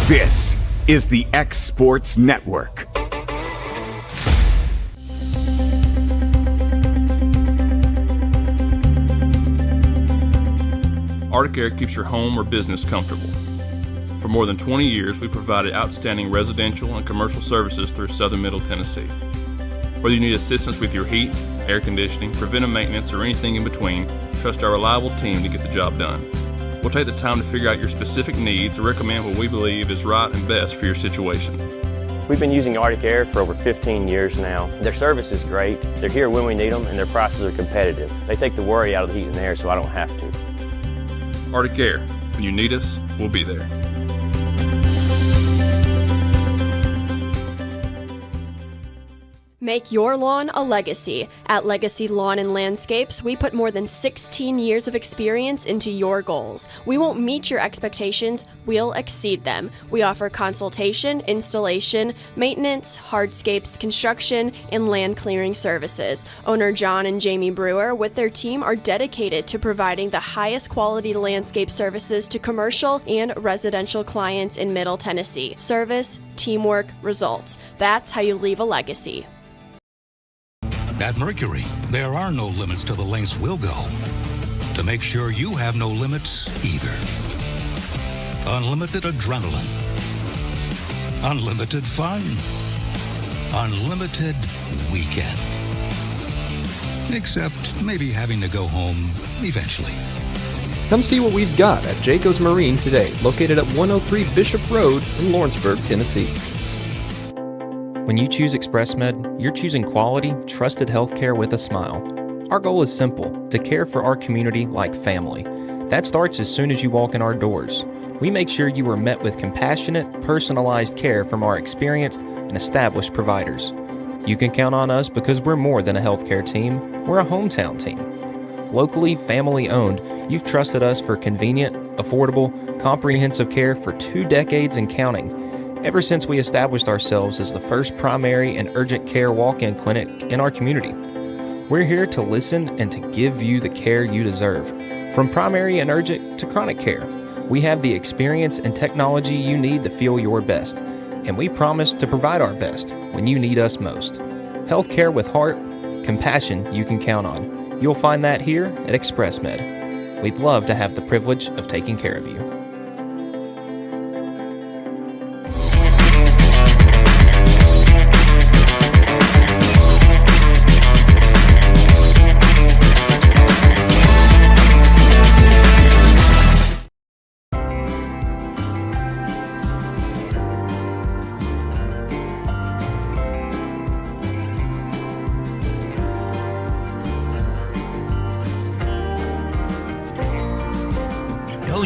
This is the X Sports Network. Arctic Air keeps your home or business comfortable. For more than 20 years, we've provided outstanding residential and commercial services through southern Middle Tennessee. Whether you need assistance with your heat, air conditioning, preventive maintenance, or anything in between, trust our reliable team to get the job done. We'll take the time to figure out your specific needs and recommend what we believe is right and best for your situation. We've been using Arctic Air for over 15 years now. Their service is great, they're here when we need them, and their prices are competitive. They take the worry out of the heat and air so I don't have to. Arctic Air, when you need us, we'll be there. Make your lawn a legacy. At Legacy Lawn and Landscapes, we put more than 16 years of experience into your goals. We won't meet your expectations, we'll exceed them. We offer consultation, installation, maintenance, hardscapes, construction, and land clearing services. Owner John and Jamie Brewer with their team are dedicated to providing the highest quality landscape services to commercial and residential clients in Middle Tennessee. Service, teamwork, results. That's how you leave a legacy. At Mercury, there are no limits to the lengths we'll go to make sure you have no limits either. Unlimited adrenaline. Unlimited fun. Unlimited weekend. Except maybe having to go home eventually. Come see what we've got at Jayco's Marine today, located at 103 Bishop Road in Lawrenceburg, Tennessee. When you choose ExpressMed, you're choosing quality, trusted healthcare with a smile. Our goal is simple, to care for our community like family. That starts as soon as you walk in our doors. We make sure you are met with compassionate, personalized care from our experienced and established providers. You can count on us because we're more than a healthcare team, we're a hometown team. Locally, family-owned, you've trusted us for convenient, affordable, comprehensive care for 2 decades and counting. Ever since we established ourselves as the first primary and urgent care walk-in clinic in our community. We're here to listen and to give you the care you deserve. From primary and urgent to chronic care, we have the experience and technology you need to feel your best. And we promise to provide our best when you need us most. Healthcare with heart, compassion you can count on. You'll find that here at ExpressMed. We'd love to have the privilege of taking care of you.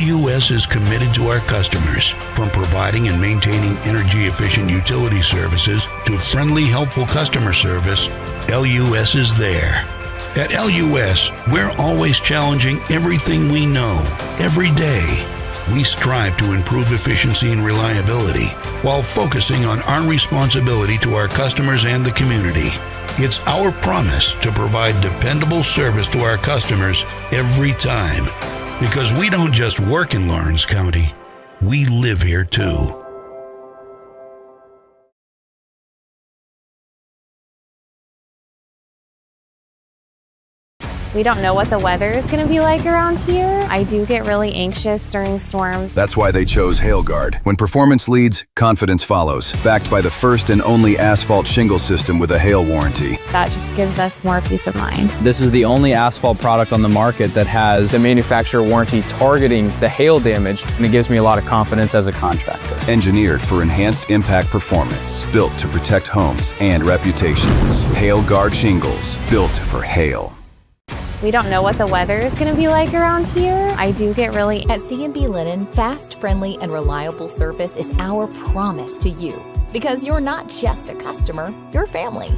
LUS is committed to our customers, from providing and maintaining energy-efficient utility services to friendly, helpful customer service. LUS is there. At LUS, we're always challenging everything we know, every day. We strive to improve efficiency and reliability while focusing on our responsibility to our customers and the community. It's our promise to provide dependable service to our customers every time. Because we don't just work in Lawrence County, we live here too. We don't know what the weather is going to be like around here. I do get really anxious during storms. That's why they chose HailGuard. When performance leads, confidence follows. Backed by the first and only asphalt shingle system with a hail warranty. That just gives us more peace of mind. This is the only asphalt product on the market that has the manufacturer warranty targeting the hail damage, and it gives me a lot of confidence as a contractor. Engineered for enhanced impact performance. Built to protect homes and reputations. HailGuard shingles. Built for hail. We don't know what the weather is going to be like around here. I do get really... At C&B Linen, fast, friendly, and reliable service is our promise to you. Because you're not just a customer, you're family.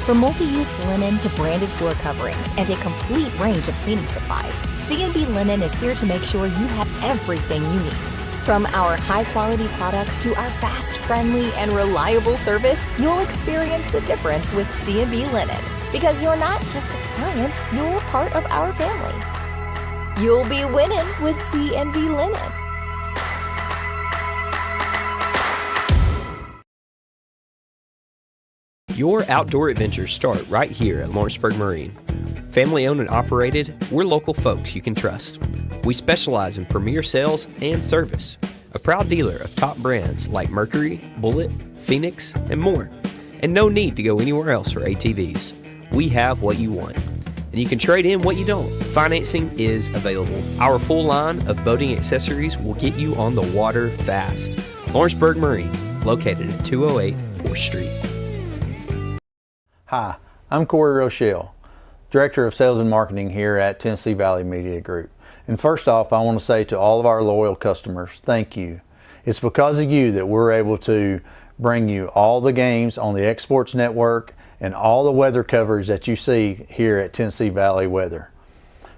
From multi-use linen to branded floor coverings and a complete range of cleaning supplies, C&B Linen is here to make sure you have everything you need. From our high-quality products to our fast, friendly, and reliable service, you'll experience the difference with C&B Linen. Because you're not just a client, you're part of our family. You'll be winning with C&B Linen. Your outdoor adventures start right here at Lawrenceburg Marine. Family owned and operated, we're local folks you can trust. We specialize in premier sales and service. A proud dealer of top brands like Mercury, Bullet, Phoenix, and more. And no need to go anywhere else for ATVs. We have what you want. And you can trade in what you don't. Financing is available. Our full line of boating accessories will get you on the water fast. Lawrenceburg Marine, located at 208 4th Street. Hi, I'm Corey Rochelle, Director of Sales and Marketing here at Tennessee Valley Media Group. And first off, I want to say to all of our loyal customers, thank you. It's because of you that we're able to bring you all the games on the X Sports Network and all the weather coverage that you see here at Tennessee Valley Weather.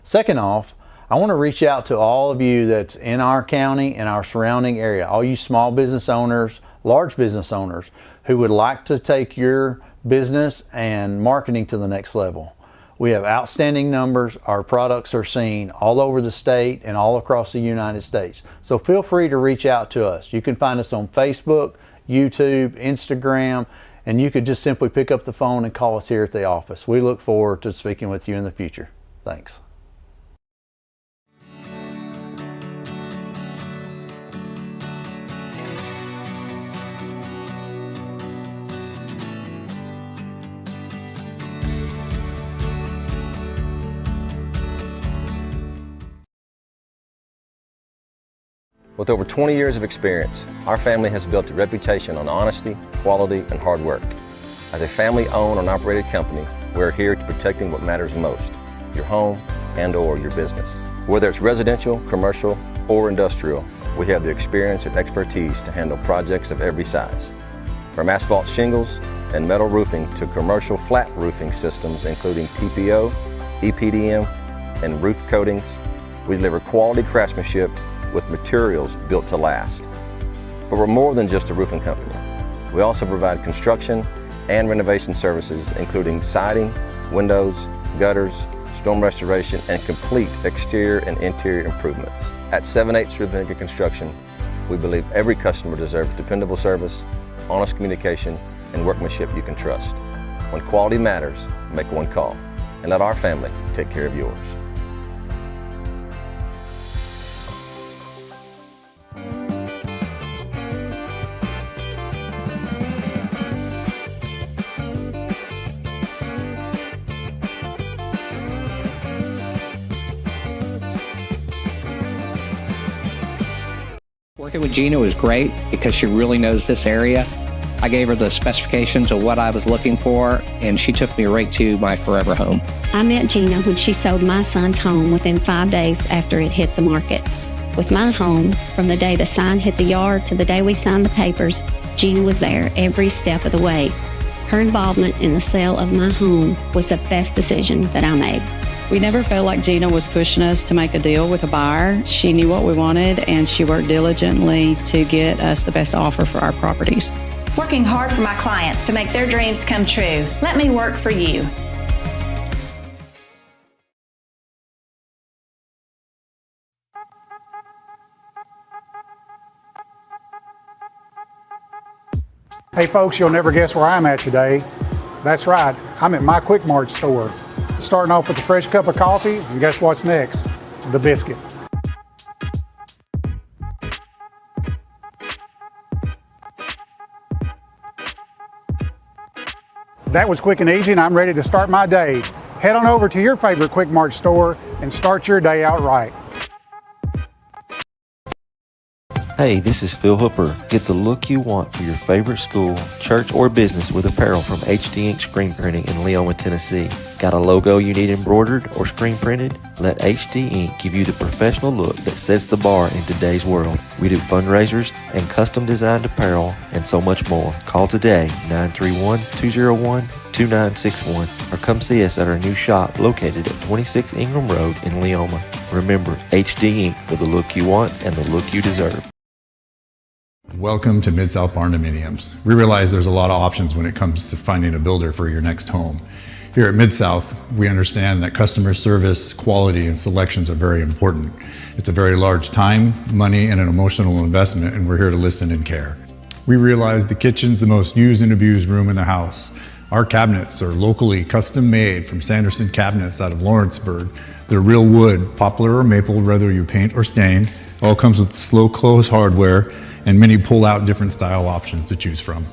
Second off, I want to reach out to all of you that's in our county and our surrounding area, all you small business owners, large business owners who would like to take your business and marketing to the next level. We have outstanding numbers. Our products are seen all over the state and all across the United States. So feel free to reach out to us. You can find us on Facebook, YouTube, Instagram, and you could just simply pick up the phone and call us here at the office. We look forward to speaking with you in the future. Thanks. With over 20 years of experience, our family has built a reputation on honesty, quality, and hard work. As a family-owned and operated company, we're here to protecting what matters most, your home and/or your business. Whether it's residential, commercial, or industrial, we have the experience and expertise to handle projects of every size. From asphalt shingles and metal roofing to commercial flat roofing systems, including TPO, EPDM, and roof coatings, we deliver quality craftsmanship with materials built to last. But we're more than just a roofing company. We also provide construction and renovation services, including siding, windows, gutters, storm restoration, and complete exterior and interior improvements. At 7/8 Ruth Vinegar Construction, we believe every customer deserves dependable service, honest communication, and workmanship you can trust. When quality matters, make one call, and let our family take care of yours. Working with Gina was great because she really knows this area. I gave her the specifications of what I was looking for, and she took me right to my forever home. I met Gina when she sold my son's home within 5 days after it hit the market. With my home, from the day the sign hit the yard to the day we signed the papers, Gina was there every step of the way. Her involvement in the sale of my home was the best decision that I made. We never felt like Gina was pushing us to make a deal with a buyer. She knew what we wanted, and she worked diligently to get us the best offer for our properties. Working hard for my clients to make their dreams come true. Let me work for you. Hey folks, you'll never guess where I'm at today. That's right, I'm at my Quick Mart store. Starting off with a fresh cup of coffee, and guess what's next? The biscuit. That was quick and easy, and I'm ready to start my day. Head on over to your favorite Quick Mart store and start your day out right. Hey, this is Phil Hooper. Get the look you want for your favorite school, church, or business with apparel from HD Ink Screen Printing in Leoma, Tennessee. Got a logo you need embroidered or screen printed? Let HD Ink give you the professional look that sets the bar in today's world. We do fundraisers and custom designed apparel and so much more. Call today, 931-201-2961, or come see us at our new shop located at 26 Ingram Road in Leoma. Remember, HD Ink for the look you want and the look you deserve. Welcome to Mid-South Barndominiums. We realize there's a lot of options when it comes to finding a builder for your next home. Here at Mid-South, we understand that customer service, quality, and selections are very important. It's a very large time, money, and an emotional investment, and we're here to listen and care. We realize the kitchen's the most used and abused room in the house. Our cabinets are locally custom made from Sanderson Cabinets out of Lawrenceburg. They're real wood, poplar or maple, whether you paint or stain. All comes with slow close hardware and many pull-out different style options to choose from.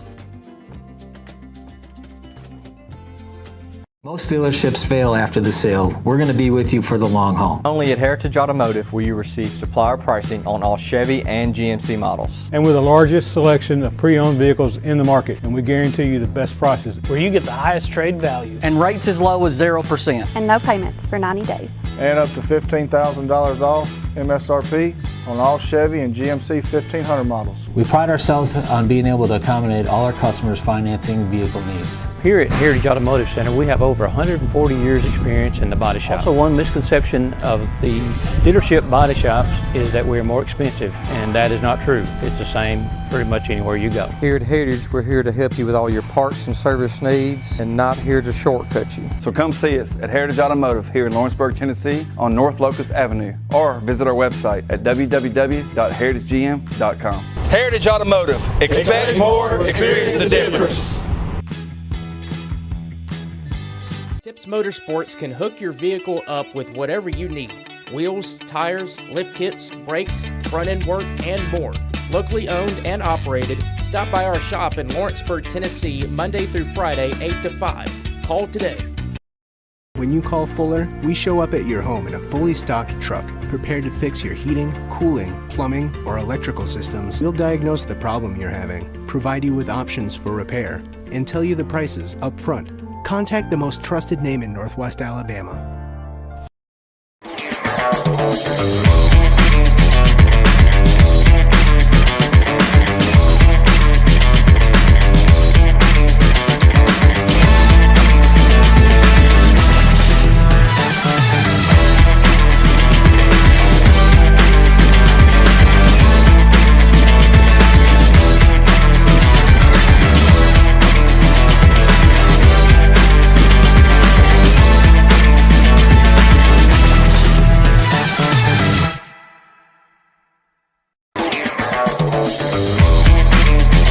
Most dealerships fail after the sale. We're going to be with you for the long haul. Only at Heritage Automotive will you receive supplier pricing on all Chevy and GMC models. And with the largest selection of pre-owned vehicles in the market, and we guarantee you the best prices. Where you get the highest trade value. And rates as low as 0%. And no payments for 90 days. And up to $15,000 off MSRP on all Chevy and GMC 1500 models. We pride ourselves on being able to accommodate all our customers' financing vehicle needs. Here at Heritage Automotive Center, we have over 140 years experience in the body shop. Also, one misconception of the dealership body shops is that we're more expensive, and that is not true. It's the same pretty much anywhere you go. Here at Heritage, we're here to help you with all your parts and service needs and not here to shortcut you. So come see us at Heritage Automotive here in Lawrenceburg, Tennessee on North Locust Avenue, or visit our website at www.heritagegm.com. Heritage Automotive. Expect more, experience the difference. Tips Motorsports can hook your vehicle up with whatever you need. Wheels, tires, lift kits, brakes, front-end work, and more. Locally owned and operated, stop by our shop in Lawrenceburg, Tennessee, Monday through Friday, 8 to 5. Call today. When you call Fuller, we show up at your home in a fully stocked truck, prepared to fix your heating, cooling, plumbing, or electrical systems. We'll diagnose the problem you're having, provide you with options for repair, and tell you the prices up front. Contact the most trusted name in Northwest Alabama.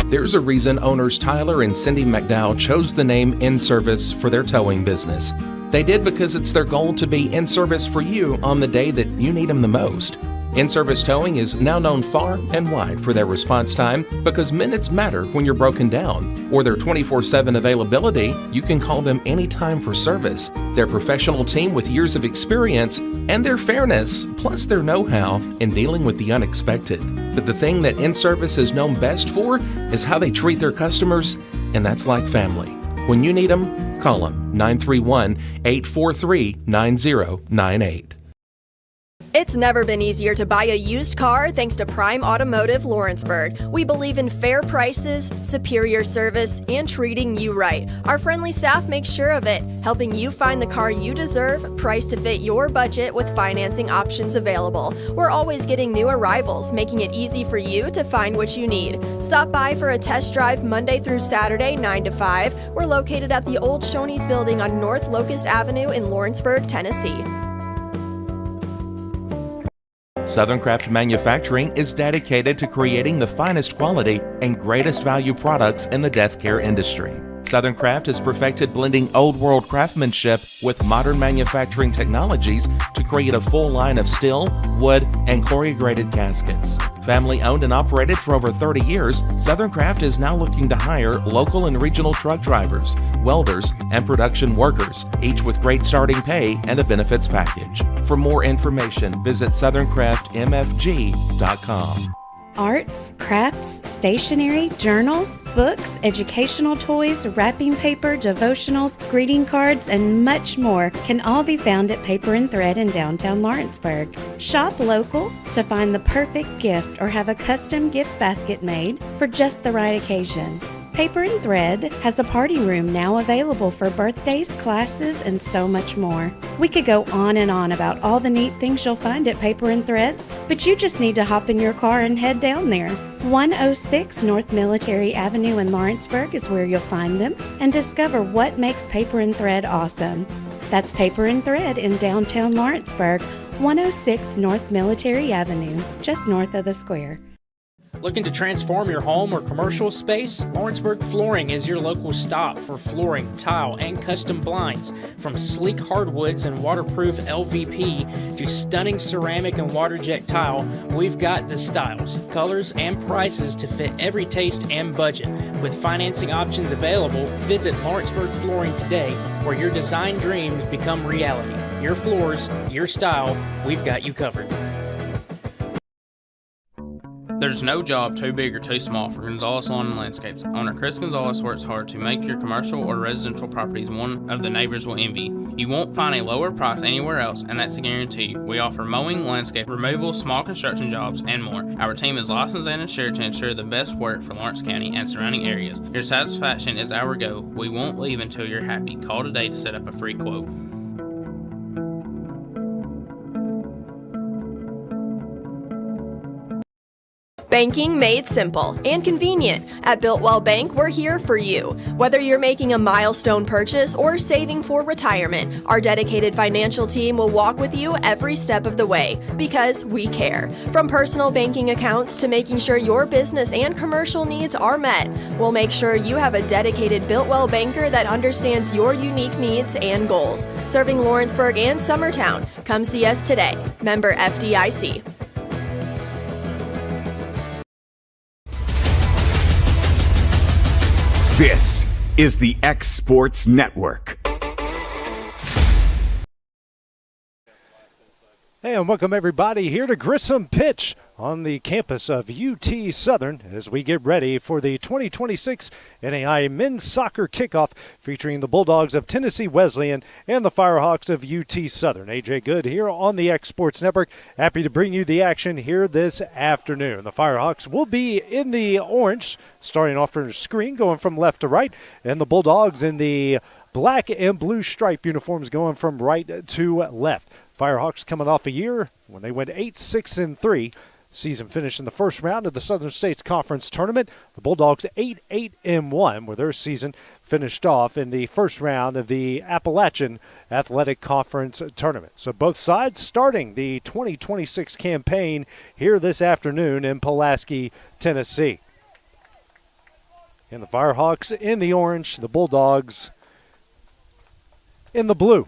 There's a reason owners Tyler and Cindy McDowell chose the name In Service for their towing business. They did because it's their goal to be in service for you on the day that you need them the most. In-Service Towing is now known far and wide for their response time because minutes matter when you're broken down, or their 24/7 availability. You can call them anytime for service. Their professional team with years of experience and their fairness, plus their know-how in dealing with the unexpected. But the thing that In-Service is known best for is how they treat their customers, and that's like family. When you need them, call them 931-843-9098. It's never been easier to buy a used car thanks to Prime Automotive Lawrenceburg. We believe in fair prices, superior service, and treating you right. Our friendly staff makes sure of it, helping you find the car you deserve, priced to fit your budget with financing options available. We're always getting new arrivals, making it easy for you to find what you need. Stop by for a test drive Monday through Saturday, 9 to 5. We're located at the old Shoney's building on North Locust Avenue in Lawrenceburg, Tennessee. Southern Craft Manufacturing is dedicated to creating the finest quality and greatest value products in the death care industry. Southern Craft has perfected blending old world craftsmanship with modern manufacturing technologies to create a full line of steel, wood, and corrugated caskets. Family owned and operated for over 30 years, Southern Craft is now looking to hire local and regional truck drivers, welders, and production workers, each with great starting pay and a benefits package. For more information, visit southerncraftmfg.com. Arts, crafts, stationery, journals, books, educational toys, wrapping paper, devotionals, greeting cards, and much more can all be found at Paper and Thread in downtown Lawrenceburg. Shop local to find the perfect gift or have a custom gift basket made for just the right occasion. Paper and Thread has a party room now available for birthdays, classes, and so much more. We could go on and on about all the neat things you'll find at Paper and Thread, but you just need to hop in your car and head down there. 106 North Military Avenue in Lawrenceburg is where you'll find them and discover what makes Paper and Thread awesome. That's Paper and Thread in downtown Lawrenceburg, 106 North Military Avenue, just north of the square. Looking to transform your home or commercial space? Lawrenceburg Flooring is your local stop for flooring, tile, and custom blinds. From sleek hardwoods and waterproof LVP to stunning ceramic and water jet tile, we've got the styles, colors, and prices to fit every taste and budget. With financing options available, visit Lawrenceburg Flooring today, where your design dreams become reality. Your floors, your style, we've got you covered. There's no job too big or too small for Gonzalez Lawn and Landscapes. Owner Chris Gonzalez works hard to make your commercial or residential properties one of the neighbors will envy. You won't find a lower price anywhere else, and that's a guarantee. We offer mowing, landscape removal, small construction jobs, and more. Our team is licensed and insured to ensure the best work for Lawrence County and surrounding areas. Your satisfaction is our goal. We won't leave until you're happy. Call today to set up a free quote. Banking made simple and convenient. At Builtwell Bank, we're here for you. Whether you're making a milestone purchase or saving for retirement, our dedicated financial team will walk with you every step of the way because we care. From personal banking accounts to making sure your business and commercial needs are met, we'll make sure you have a dedicated Builtwell banker that understands your unique needs and goals. Serving Lawrenceburg and Summertown. Come see us today. Member FDIC. This is the X Sports Network. Hey, and welcome everybody here to Grissom Pitch on the campus of UT Southern as we get ready for the 2026 NAIA men's soccer kickoff featuring the Bulldogs of Tennessee Wesleyan and the Firehawks of UT Southern. AJ Good here on the X Sports Network. Happy to bring you the action here this afternoon. The Firehawks will be in the orange, starting off from the screen, going from left to right, and the Bulldogs in the black and blue stripe uniforms going from right to left. Firehawks coming off a year when they went 8-6-3. Season finished in the first round of the Southern States Conference Tournament. The Bulldogs 8-8-1, where their season finished off in the first round of the Appalachian Athletic Conference Tournament. So both sides starting the 2026 campaign here this afternoon in Pulaski, Tennessee. And the Firehawks in the orange, the Bulldogs in the blue.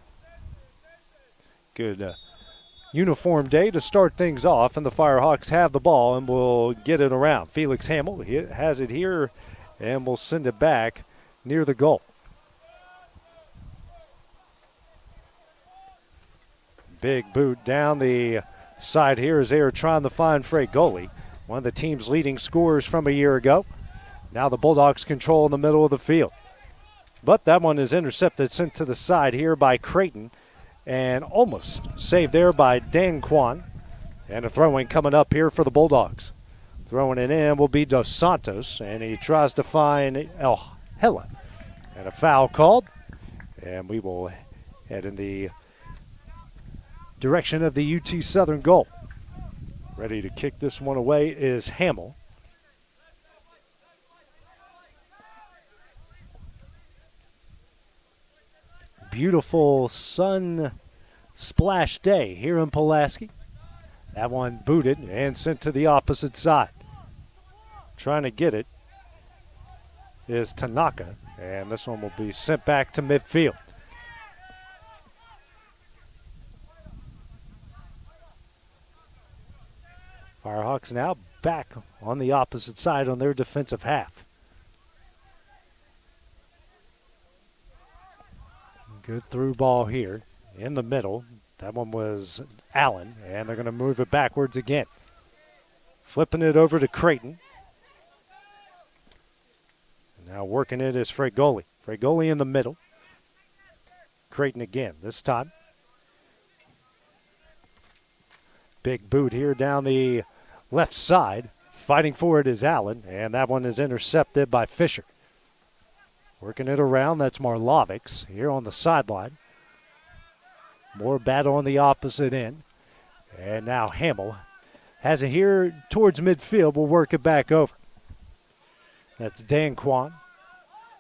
Good uniform day to start things off, and the Firehawks have the ball and will get it around. Felix Hamill has it here and will send it back near the goal. Big boot down the side here as they are trying to find Fred Goalie, one of the team's leading scorers from a year ago. Now the Bulldogs control in the middle of the field. But that one is intercepted, sent to the side here by Creighton, and almost saved there by Dan Kwan. And a throw-in coming up here for the Bulldogs. Throwing it in will be Dos Santos, and he tries to find El Hela. And a foul called, and we will head in the direction of the UT Southern goal. Ready to kick this one away is Hamill. Beautiful sun splash day here in Pulaski. That one booted and sent to the opposite side. Trying to get it is Tanaka, and this one will be sent back to midfield. Firehawks now back on the opposite side on their defensive half. Good through ball here in the middle. That one was Allen, and they're going to move it backwards again. Flipping it over to Creighton. And now working it is Fregoli. Fregoli in the middle. Creighton again this time. Big boot here down the left side. Fighting for it is Allen, and that one is intercepted by Fisher. Working it around, that's Marlovics here on the sideline. More battle on the opposite end. And now Hamill has it here towards midfield. Will work it back over. That's Dan Kwan.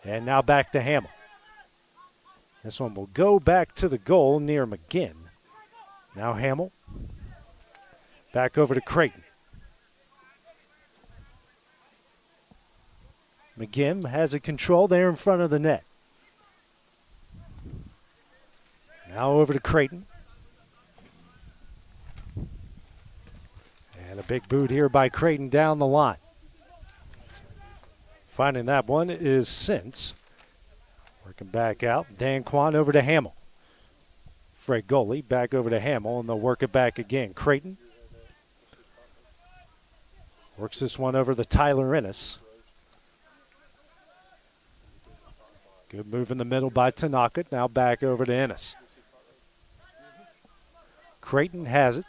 And now back to Hamill. This one will go back to the goal near McGinn. Now Hamill. Back over to Creighton. McGim has it controlled there in front of the net. Now over to Creighton. And a big boot here by Creighton down the line. Finding that one is Sins. Working back out. Dan Kwan over to Hamill. Fred Goalie back over to Hamill, and they'll work it back again. Creighton works this one over to Tyler Ennis. Good move in the middle by Tanaka. Now back over to Ennis. Creighton has it.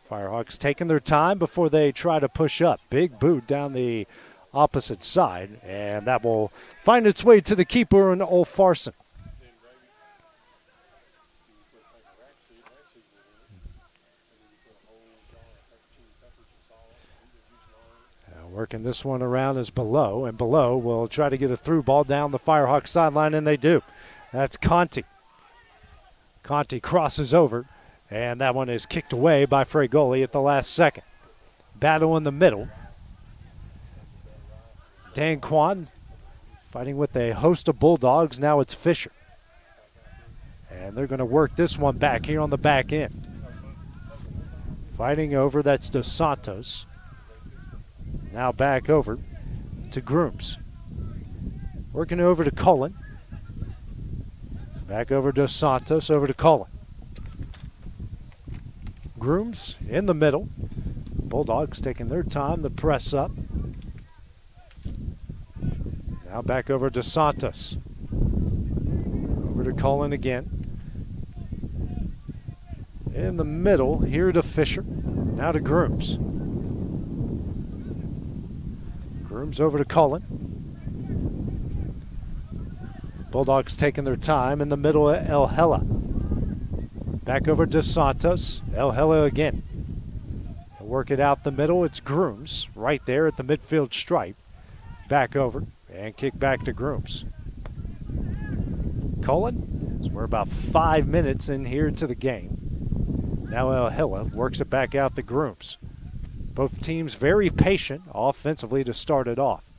Firehawks taking their time before they try to push up. Big boot down the opposite side, and that will find its way to the keeper and Olfarson. Working this one around is Below, and Below will try to get a through ball down the Firehawks sideline, and they do. That's Conti. Conti crosses over, and that one is kicked away by Fregoli at the last second. Battle in the middle. Dan Kwan fighting with a host of Bulldogs. Now it's Fisher. And they're going to work this one back here on the back end. Fighting over, that's Dos Santos. Now back over to Grooms. Working over to Cullen. Back over to Dos Santos, over to Cullen. Grooms in the middle. Bulldogs taking their time to press up. Now back over to Santos. Over to Cullen again. In the middle, here to Fisher. Now to Grooms. Grooms over to Cullen. Bulldogs taking their time in the middle of El Hela. Back over to Santos. El Hela again. They'll work it out the middle. It's Grooms right there at the midfield stripe. Back over and kick back to Grooms. Cullen, so we're about 5 minutes in here to the game. Now El Hela works it back out to Grooms. Both teams very patient offensively to start it off.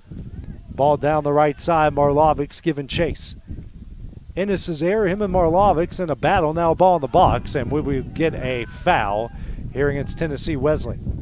Ball down the right side, Marlovics giving chase. Ennis is there, him and Marlovics in a battle. Now a ball in the box, and we will get a foul here against Tennessee Wesleyan.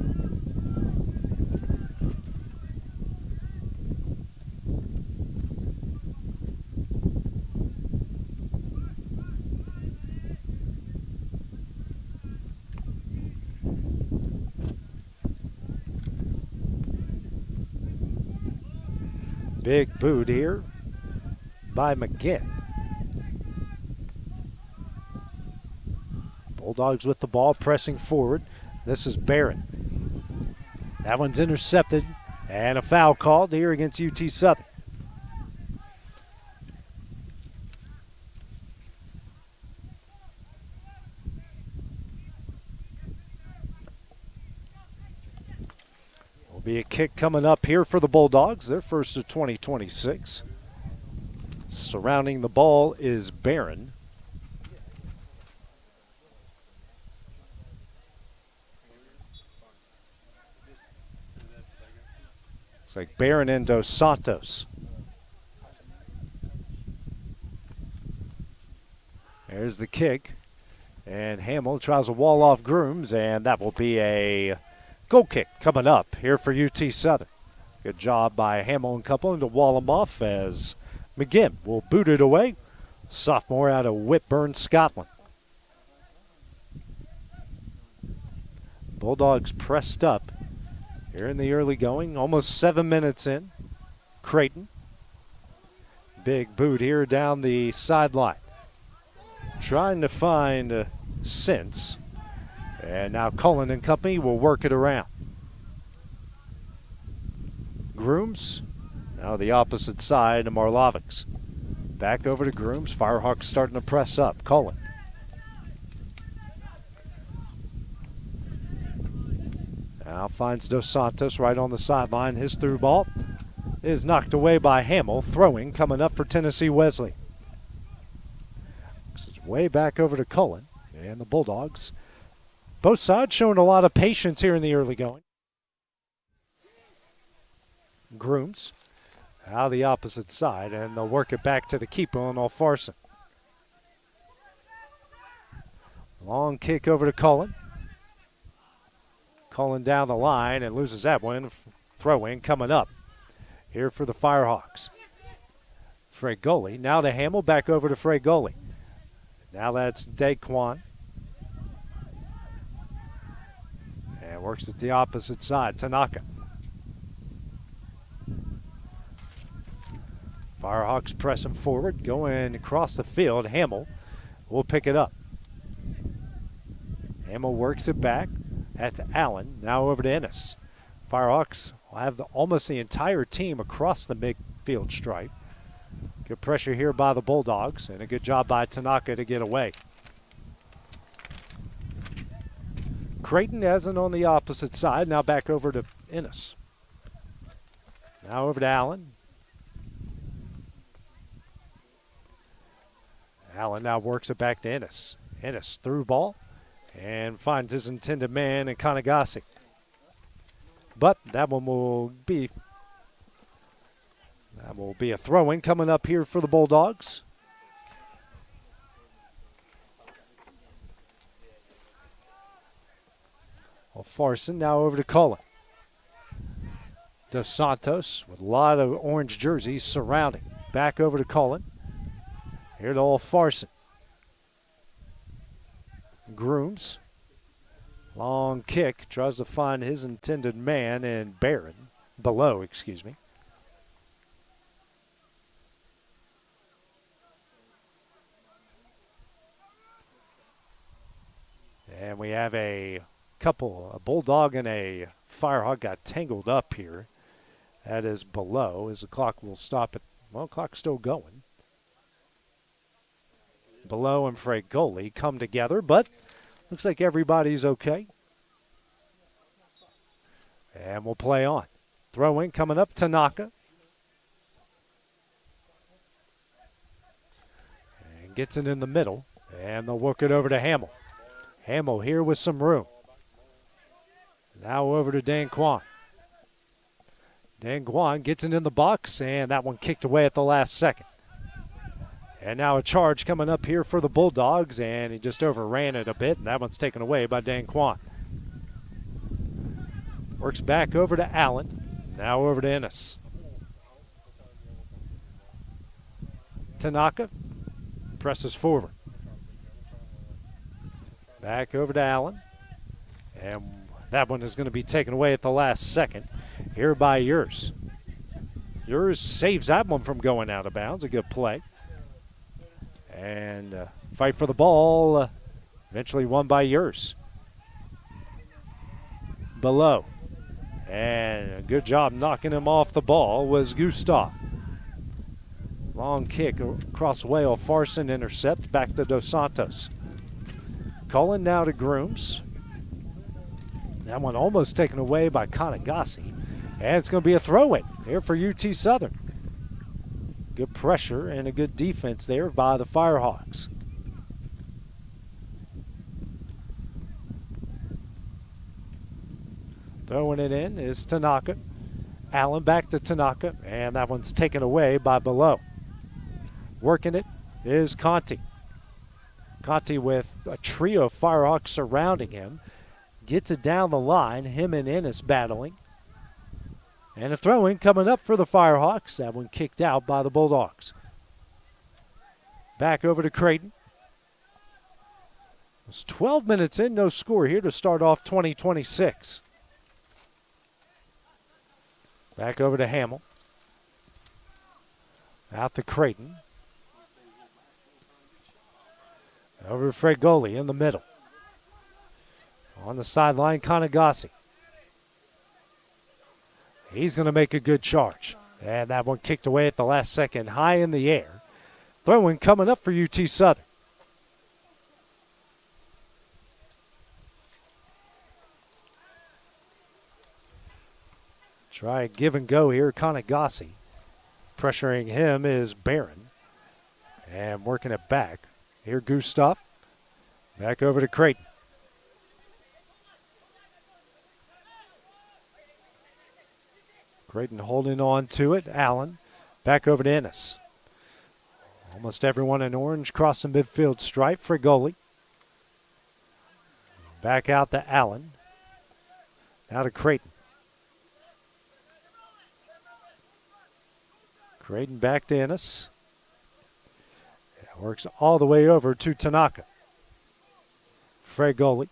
Big boot here by McGinn. Bulldogs with the ball, pressing forward. This is Barron. That one's intercepted, and a foul called here against UT Southern. Be a kick coming up here for the Bulldogs, their first of 2026. Surrounding the ball is Barron. Looks like Barron and Dos Santos. There's the kick. And Hamill tries a wall off Grooms, and that will be a goal kick coming up here for UT Southern. Good job by Hamill and Coupling to wall him off as McGinn will boot it away. Sophomore out of Whitburn, Scotland. Bulldogs pressed up here in the early going, almost 7 minutes in. Creighton. Big boot here down the sideline. Trying to find Sense. And now Cullen and company will work it around. Grooms, now the opposite side to Marlovics. Back over to Grooms. Firehawks starting to press up. Cullen. Now finds Dos Santos right on the sideline. His through ball is knocked away by Hamill. Throwing coming up for Tennessee Wesleyan. This is way back over to Cullen. And the Bulldogs, both sides showing a lot of patience here in the early going. Grooms out the opposite side, and they'll work it back to the keeper on Alfarson. Long kick over to Cullen. Cullen down the line and loses that one. Throw in coming up here for the Firehawks. Fregoli now to Hamill, back over to Fregoli. Now that's Daquan. And works at the opposite side, Tanaka. Firehawks pressing forward, going across the field. Hamill will pick it up. Hamill works it back. That's Allen. Now over to Ennis. Firehawks will have almost the entire team across the midfield stripe. Good pressure here by the Bulldogs, and a good job by Tanaka to get away. Creighton hasn't on the opposite side. Now back over to Ennis. Now over to Allen. Allen now works it back to Ennis. Ennis through ball and finds his intended man in Kanagasi. But that one will be a throw-in coming up here for the Bulldogs. Farson now over to Cullen. Dos Santos with a lot of orange jerseys surrounding. Back over to Cullen. Here to Farson. Grooms. Long kick. Tries to find his intended man in below, excuse me. And we have a Bulldog and a Firehawk got tangled up here. That is below as the clock will stop at, clock's still going. Below and Fregoli come together, but looks like everybody's okay. And we'll play on. Throw in coming up, Tanaka. And gets it in the middle, and they'll work it over to Hamill. Hamill here with some room. Now over to Dan Kwan. Dan Kwan gets it in the box, and that one kicked away at the last second. And now a charge coming up here for the Bulldogs, and he just overran it a bit, and that one's taken away by Dan Kwan. Works back over to Allen. Now over to Ennis. Tanaka presses forward. Back over to Allen. And that one is going to be taken away at the last second here by Yours. Yours saves that one from going out of bounds. A good play. And fight for the ball. Eventually won by Yours. Below. And a good job knocking him off the ball was Gustav. Long kick across the way. Farson intercepts back to Dos Santos. Cullen now to Grooms. That one almost taken away by Kanagasi. And it's going to be a throw-in here for UT Southern. Good pressure and a good defense there by the Firehawks. Throwing it in is Tanaka. Allen back to Tanaka, and that one's taken away by Below. Working it is Conti. Conti with a trio of Firehawks surrounding him. Gets it down the line, him and Ennis battling. And a throw-in coming up for the Firehawks. That one kicked out by the Bulldogs. Back over to Creighton. It's 12 minutes in, no score here to start off 2026. Back over to Hamill. Out to Creighton. Over to Fregoli in the middle. On the sideline, Kanagasi. He's going to make a good charge. And that one kicked away at the last second, high in the air. Throw-in coming up for UT Southern. Try a give and go here, Kanagasi. Pressuring him is Barron. And working it back. Here, Gustav. Back over to Creighton. Creighton holding on to it. Allen back over to Ennis. Almost everyone in orange cross the midfield stripe for goalie. Back out to Allen. Now to Creighton. Creighton back to Ennis. Works all the way over to Tanaka. Fregoli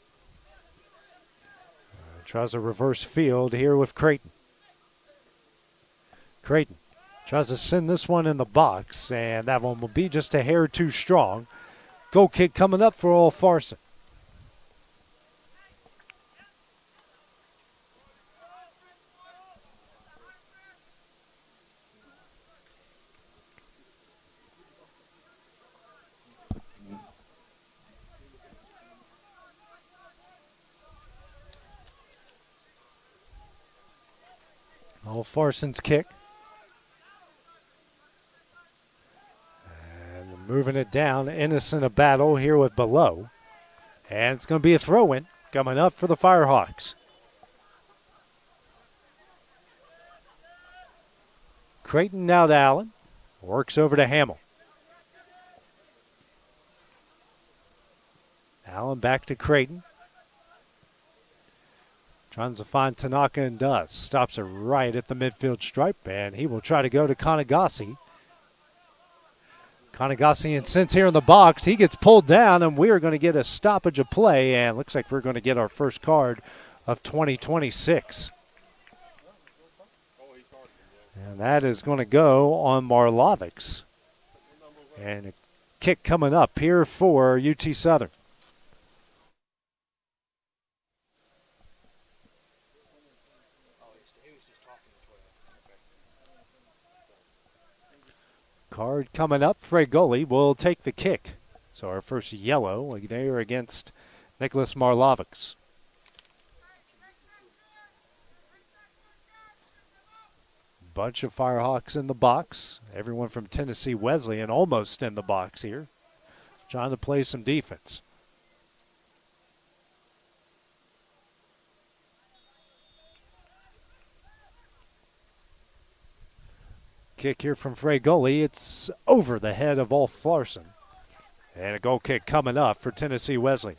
tries a reverse field here with Creighton. Creighton tries to send this one in the box, and that one will be just a hair too strong. Goal kick coming up for Old Farson. Old Farson's kick. And moving it down. Ennis in a battle here with Below. And it's going to be a throw-in coming up for the Firehawks. Creighton now to Allen. Works over to Hamill. Allen back to Creighton. Trying to find Tanaka and does. Stops it right at the midfield stripe, and he will try to go to Kanagasi. Kanagasi and since here in the box. He gets pulled down, and we are going to get a stoppage of play, and looks like we're going to get our first card of 2026. And that is going to go on Marlovics. And a kick coming up here for UT Southern. Card coming up. Fregoli will take the kick. So our first yellow there against Nicholas Marlovics. Bunch of Firehawks in the box. Everyone from Tennessee Wesleyan almost in the box here. Trying to play some defense. Kick here from Fregoli. It's over the head of Ulf Larson. And a goal kick coming up for Tennessee Wesleyan.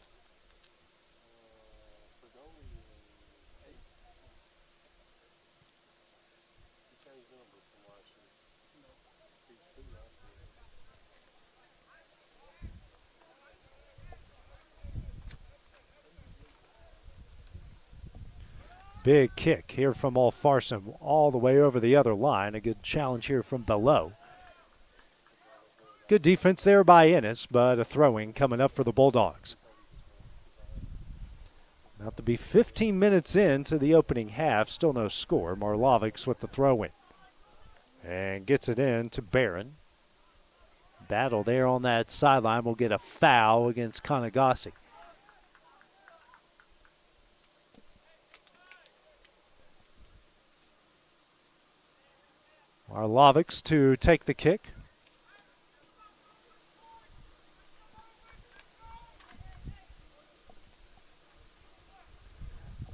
Big kick here from Ulf Farson all the way over the other line. A good challenge here from below. Good defense there by Ennis, but a throwing coming up for the Bulldogs. About to be 15 minutes into the opening half. Still no score. Marlovics with the throw-in. And gets it in to Barron. Battle there on that sideline. Will get a foul against Kanagasi. Marlovics to take the kick.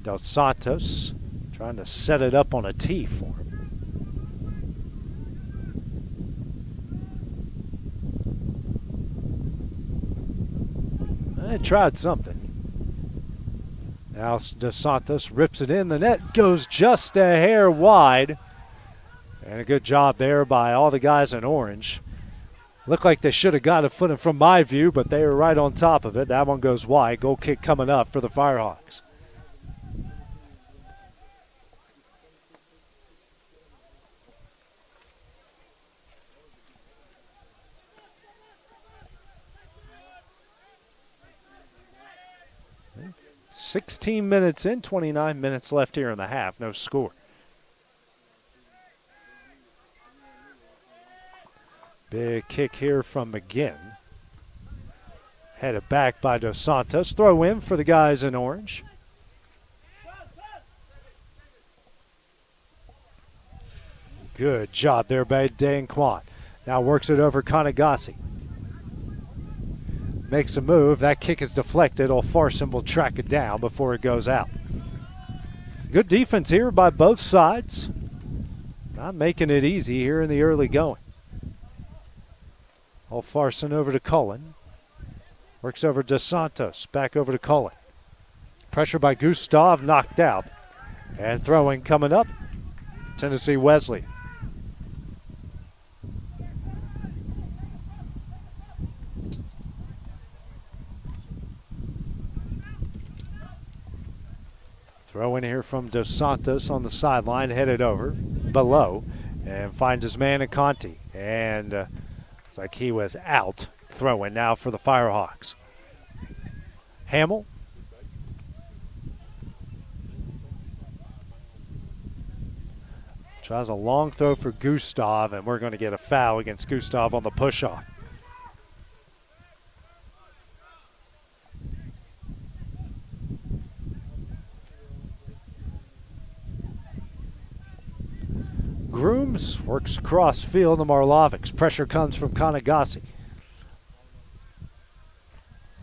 Dos Santos trying to set it up on a tee for him. They tried something. Now Dos Santos rips it in. The net goes just a hair wide. And a good job there by all the guys in orange. Looked like they should have got a footing from my view, but they were right on top of it. That one goes wide. Goal kick coming up for the Firehawks. And 16 minutes in, 29 minutes left here in the half. No score. Big kick here from McGinn. Headed back by Dos Santos. Throw in for the guys in orange. Good job there by Dan Quan. Now works it over Kanagasi. Makes a move. That kick is deflected. Farson will track it down before it goes out. Good defense here by both sides. Not making it easy here in the early going. Farson over to Cullen. Works over Dos Santos. Back over to Cullen. Pressure by Gustav, knocked out. And throwing coming up. Tennessee Wesleyan. Throw in here from Dos Santos on the sideline, headed over below, and finds his man in Conti. And it's like he was out. Throwing now for the Firehawks. Hamill. Tries a long throw for Gustav, and we're going to get a foul against Gustav on the push-off. Grooms works cross field to Marlovics. Pressure comes from Kanagasi.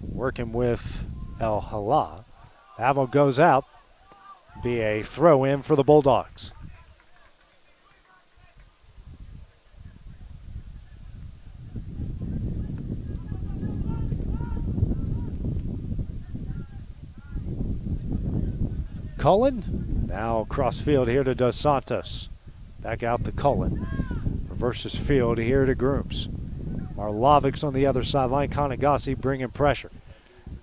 Working with El Hala. That one goes out. Be a throw in for the Bulldogs. Cullen now cross field here to Dos Santos. Back out to Cullen. Reverses field here to Grooms. Marlovics on the other sideline. Kanagasi bringing pressure.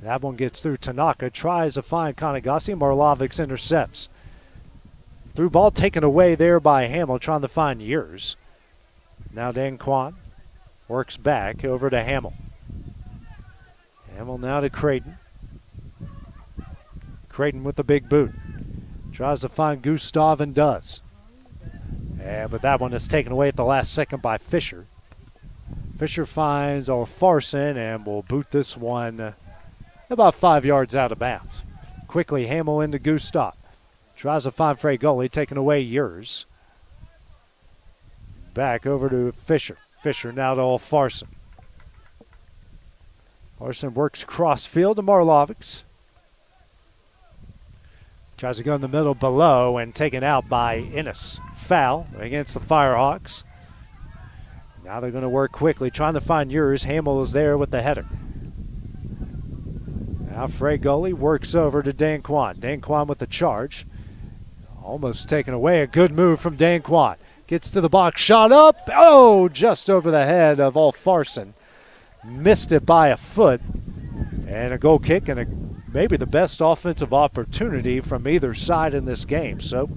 That one gets through. Tanaka tries to find Kanagasi. Marlovics intercepts. Through ball taken away there by Hamill, trying to find Yurs. Now Dan Kwan works back over to Hamill. Hamill now to Creighton. Creighton with the big boot. Tries to find Gustav and does. But that one is taken away at the last second by Fisher. Fisher finds Farson and will boot this one about 5 yards out of bounds. Quickly Hamill into Gustav. Tries to find Fregoli, taking away Yurs. Back over to Fisher. Fisher now to Farson. Farson works cross field to Marlovics. Tries to go in the middle below and taken out by Ennis. Foul against the Firehawks. Now they're going to work quickly, trying to find Yurs. Hamill is there with the header. Now Fregoli works over to Dan Kwan. Dan Kwan with the charge. Almost taken away. A good move from Dan Kwan. Gets to the box, shot up. Oh, just over the head of Farson. Missed it by a foot. And a goal kick and maybe the best offensive opportunity from either side in this game. So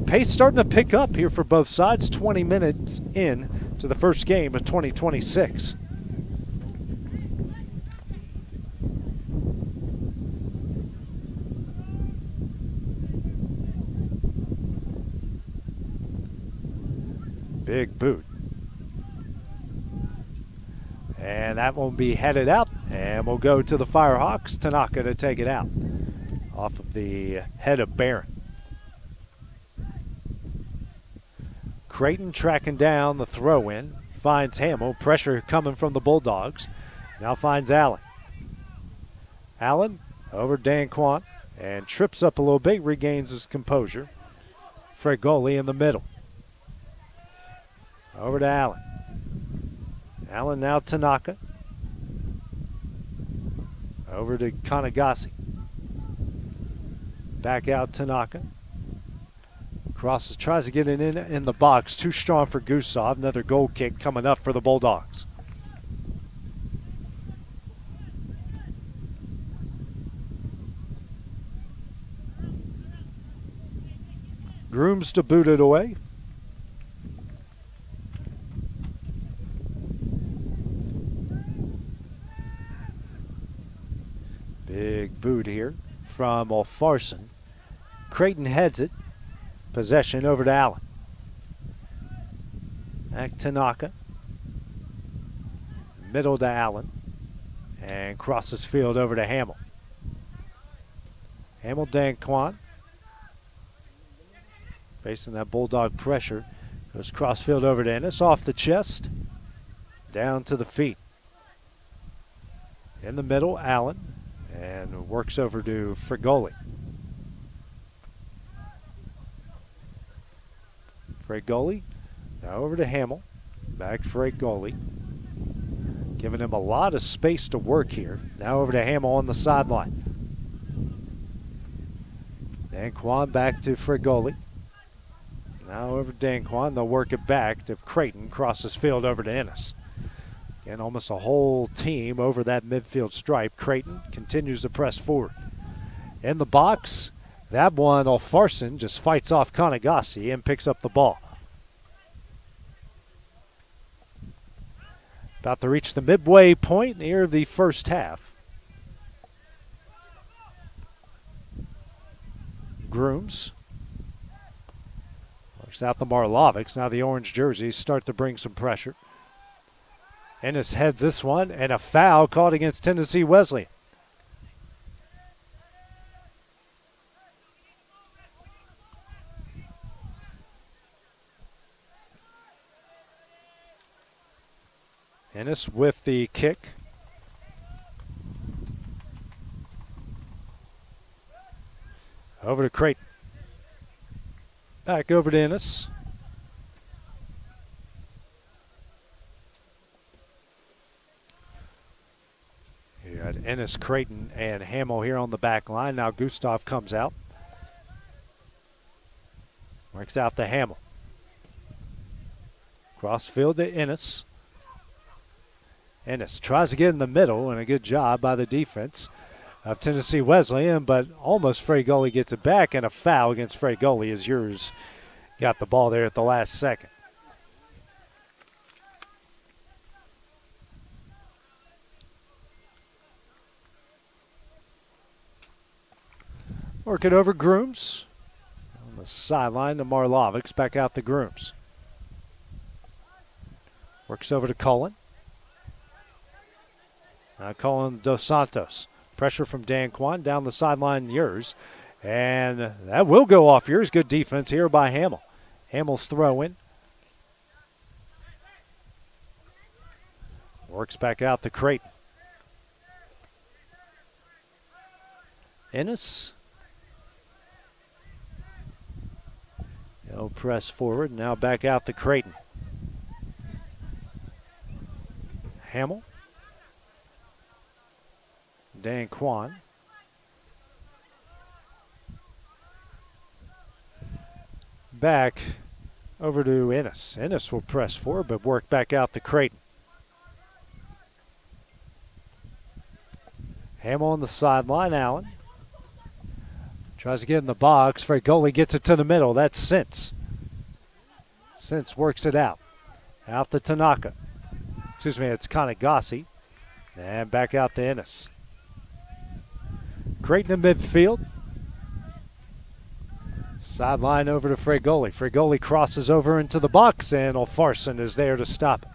pace starting to pick up here for both sides. 20 minutes in to the first game of 2026. Big boot. And that will be headed out, and we'll go to the Firehawks. Tanaka to take it out off of the head of Barron. Creighton tracking down the throw-in. Finds Hamill. Pressure coming from the Bulldogs. Now finds Allen. Allen over Dan Kwan and trips up a little bit, regains his composure. Fregoli in the middle. Over to Allen. Allen now Tanaka. Over to Kanagasi. Back out Tanaka. Crosses, tries to get it in the box. Too strong for Gustav. Another goal kick coming up for the Bulldogs. Grooms to boot it away. Big boot here from Farson. Creighton heads it. Possession over to Allen. Back Tanaka. Middle to Allen. And crosses field over to Hamill. Hamill, Dan Kwan. Facing that Bulldog pressure. Goes cross field over to Ennis. Off the chest. Down to the feet. In the middle, Allen. And works over to Fregoli. Fragoli. Now over to Hamill. Back to Fragoli. Giving him a lot of space to work here. Now over to Hamill on the sideline. Danquan back to Fragoli. Now over to Danquan. They'll work it back to Creighton. Crosses field over to Ennis. Again, almost a whole team over that midfield stripe. Creighton continues to press forward. In the box, that one, Alfarson just fights off Kanagasi and picks up the ball. About to reach the midway point near the first half. Grooms works out the Marlovics. Now the orange jerseys start to bring some pressure. Ennis heads this one, and a foul caught against Tennessee Wesleyan. Ennis with the kick. Over to Creighton. Back over to Ennis. You got Ennis, Creighton, and Hamill here on the back line. Now Gustav comes out. Works out to Hamill. Crossfield to Ennis. Ennis tries to get in the middle, and a good job by the defense of Tennessee Wesleyan, but almost Fragoli gets it back, and a foul against Fragoli as yours got the ball there at the last second. Work it over Grooms. On the sideline to Marlovics, back out to Grooms. Works over to Cullen. Now Cullen Dos Santos. Pressure from Danquan down the sideline, yours. And that will go off yours. Good defense here by Hamill. Hamill's throw in. Works back out to Creighton. Ennis. He'll press forward. Now back out to Creighton. Hamill. Danquan. Back over to Ennis. Ennis will press forward, but work back out to Creighton. Hamill on the sideline, Allen. Tries to get in the box. Fragoli gets it to the middle. That's Sintz. Sintz works it out. Out to Tanaka. Excuse me, it's Kanagasi. And back out to Ennis. Creighton in midfield. Sideline over to Fragoli. Fragoli crosses over into the box, and Alfarson is there to stop it.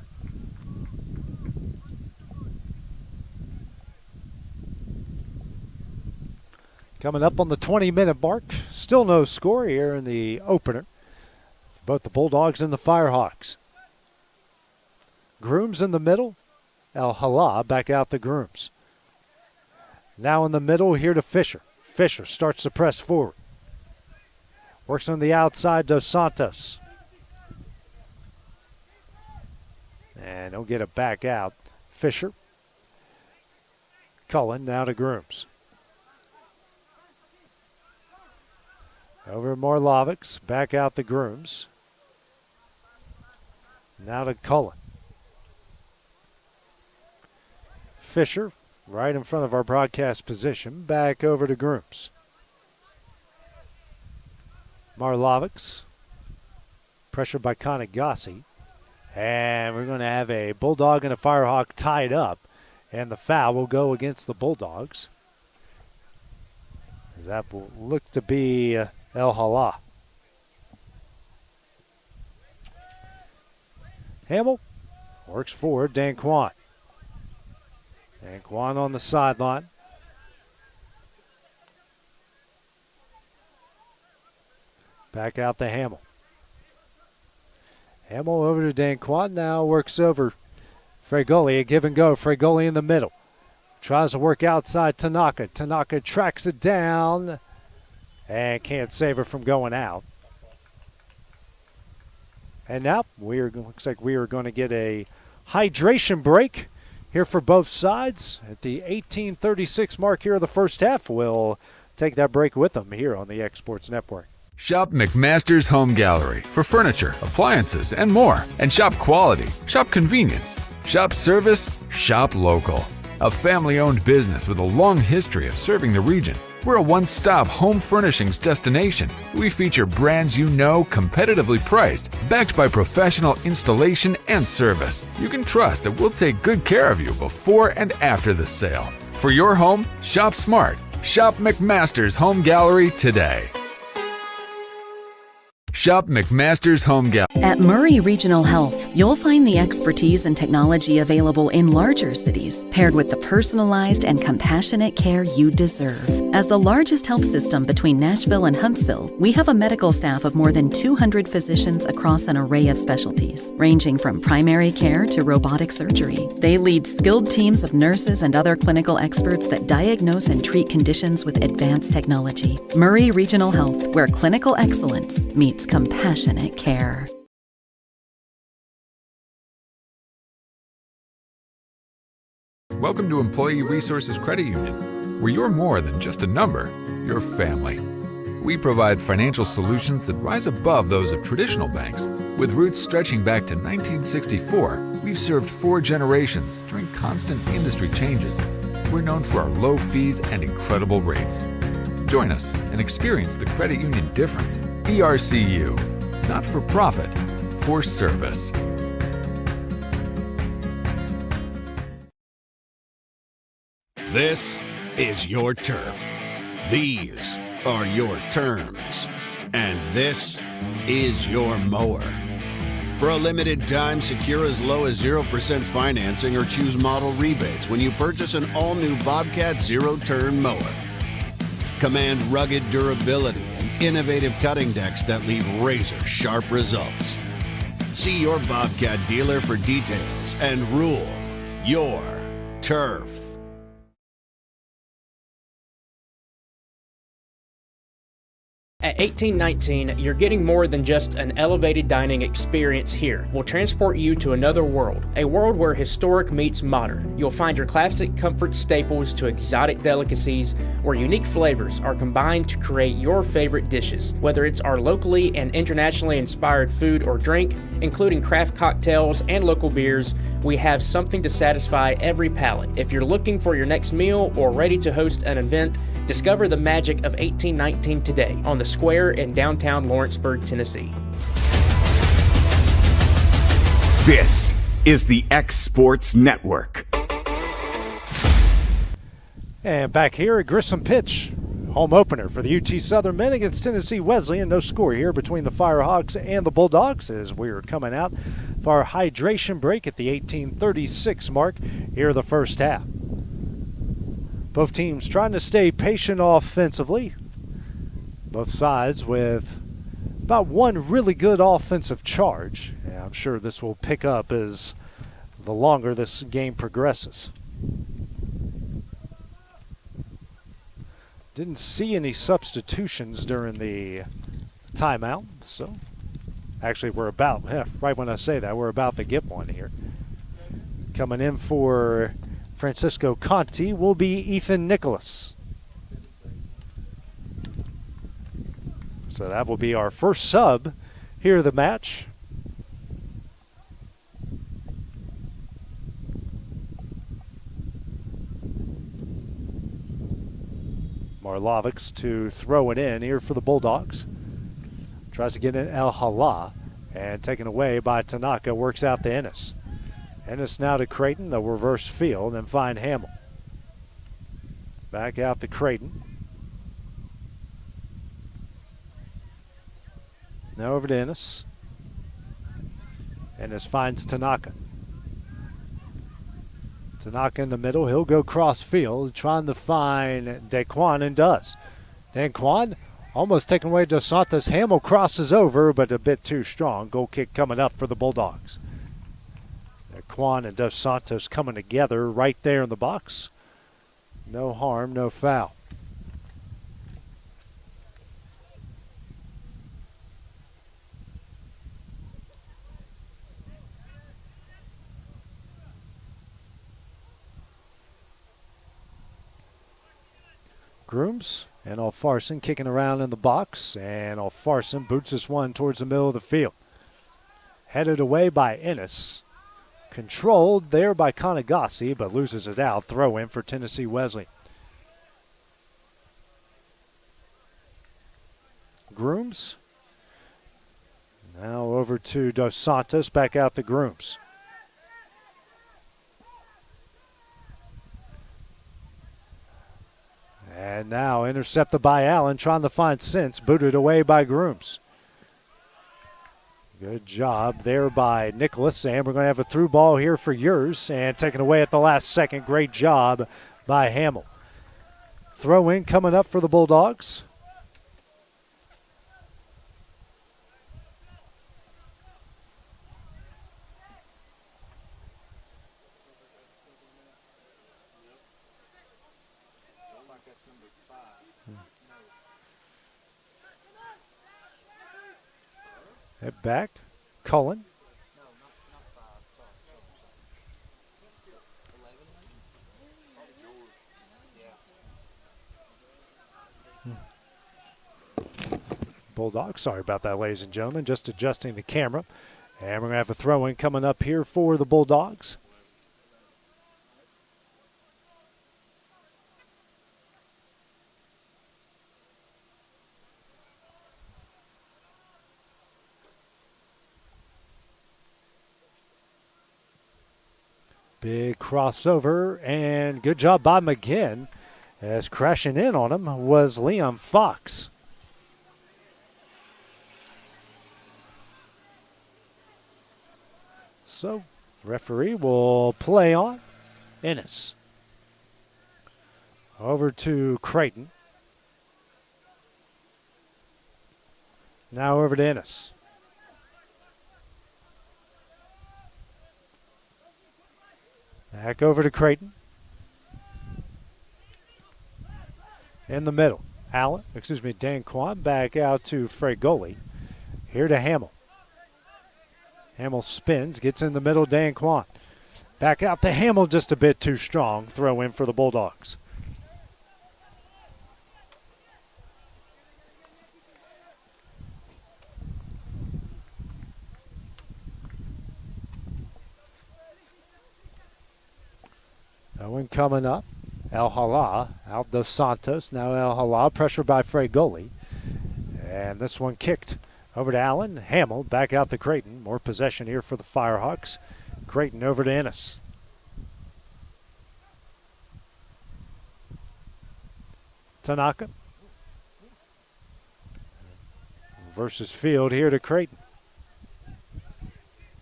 Coming up on the 20-minute mark. Still no score here in the opener for both the Bulldogs and the Firehawks. Grooms in the middle. El Hala back out the Grooms. Now in the middle here to Fisher. Fisher starts to press forward. Works on the outside, Dos Santos. And he'll get it back out. Fisher. Cullen now to Grooms. Over to Marlovics, back out the Grooms. Now to Cullen. Fisher, right in front of our broadcast position, back over to Grooms. Marlovics, pressured by Kanagasi. And we're going to have a Bulldog and a Firehawk tied up. And the foul will go against the Bulldogs. As that will look to be El Hala. Hamill works forward, Danquan. Danquan on the sideline. Back out to Hamill. Hamill over to Danquan, now works over Fragoli, a give and go. Fragoli in the middle. Tries to work outside Tanaka. Tanaka tracks it down and can't save it from going out. And now looks like we are going to get a hydration break here for both sides at the 18:36 mark here of the first half. We'll take that break with them here on the X Sports Network. Shop McMaster's Home Gallery for furniture, appliances, and more. And shop quality, shop convenience, shop service, shop local. A family-owned business with a long history of serving the region. We're a one-stop home furnishings destination. We feature brands you know, competitively priced, backed by professional installation and service. You can trust that we'll take good care of you before and after the sale. For your home, shop smart. Shop McMaster's Home Gallery today. Shop McMaster's Home Gallery. At Murray Regional Health, you'll find the expertise and technology available in larger cities, paired with the personalized and compassionate care you deserve. As the largest health system between Nashville and Huntsville, we have a medical staff of more than 200 physicians across an array of specialties, ranging from primary care to robotic surgery. They lead skilled teams of nurses and other clinical experts that diagnose and treat conditions with advanced technology. Murray Regional Health, where clinical excellence meets compassionate care. Welcome to Employee Resources Credit Union, where you're more than just a number, you're family. We provide financial solutions that rise above those of traditional banks. With roots stretching back to 1964, we've served 4 generations during constant industry changes. We're known for our low fees and incredible rates. Join us and experience the credit union difference. ERCU, not for profit, for service. This is your turf. These are your terms. And this is your mower. For a limited time, secure as low as 0% financing or choose model rebates when you purchase an all-new Bobcat zero-turn mower. Command rugged durability and innovative cutting decks that leave razor-sharp results. See your Bobcat dealer for details and rule your turf. At 1819, you're getting more than just an elevated dining experience here. We'll transport you to another world, a world where historic meets modern. You'll find your classic comfort staples to exotic delicacies, where unique flavors are combined to create your favorite dishes. Whether it's our locally and internationally inspired food or drink, including craft cocktails and local beers, we have something to satisfy every palate. If you're looking for your next meal or ready to host an event, discover the magic of 1819 today on the Square in downtown Lawrenceburg, Tennessee. This is the X Sports Network. And back here at Grissom Pitch, home opener for the UT Southern men against Tennessee Wesleyan. No score here between the Firehawks and the Bulldogs as we're coming out for our hydration break at the 18:36 mark here in the first half. Both teams trying to stay patient offensively. Both sides with about one really good offensive charge. And I'm sure this will pick up as the longer this game progresses. Didn't see any substitutions during the timeout, so actually we're about, right when I say that, we're about to get one here. Coming in for Francisco Conti will be Ethan Nicholas. So that will be our first sub here of the match. Marlovics to throw it in here for the Bulldogs. Tries to get in El Hala and taken away by Tanaka. Works out to Ennis. Ennis now to Creighton. The reverse field and find Hamill. Back out to Creighton. Now over to Ennis. Ennis finds Tanaka. Tanaka in the middle. He'll go cross field trying to find Daquan and does. Daquan almost taken away Dos Santos. Hamill crosses over but a bit too strong. Goal kick coming up for the Bulldogs. Daquan and Dos Santos coming together right there in the box. No harm, no foul. Grooms and Alfarson kicking around in the box, and Alfarson boots this one towards the middle of the field. Headed away by Ennis. Controlled there by Kanagasi, but loses it out. Throw in for Tennessee Wesleyan. Grooms. Now over to Dos Santos, back out the Grooms. And now intercepted by Allen, trying to find sense, booted away by Grooms. Good job there by Nicholas, and we're going to have a through ball here for yours, and taken away at the last second. Great job by Hamill. Throw in coming up for the Bulldogs. Head back. Cullen. Bulldogs, sorry about that, ladies and gentlemen. Just adjusting the camera. And we're going to have a throw-in coming up here for the Bulldogs. Big crossover, and good job by McGinn, as crashing in on him was Liam Fox. So, referee will play on. Ennis. Over to Creighton. Now over to Ennis. Back over to Creighton. In the middle. Dan Kwan back out to Fregoli. Here to Hamill. Hamill spins, gets in the middle, Dan Kwan. Back out to Hamill, just a bit too strong. Throw in for the Bulldogs. That one coming up. El Hala out Dos Santos. Now El Hala pressured by Fregoli. And this one kicked over to Allen. Hamill back out to Creighton. More possession here for the Firehawks. Creighton over to Ennis. Tanaka. Versus field here to Creighton.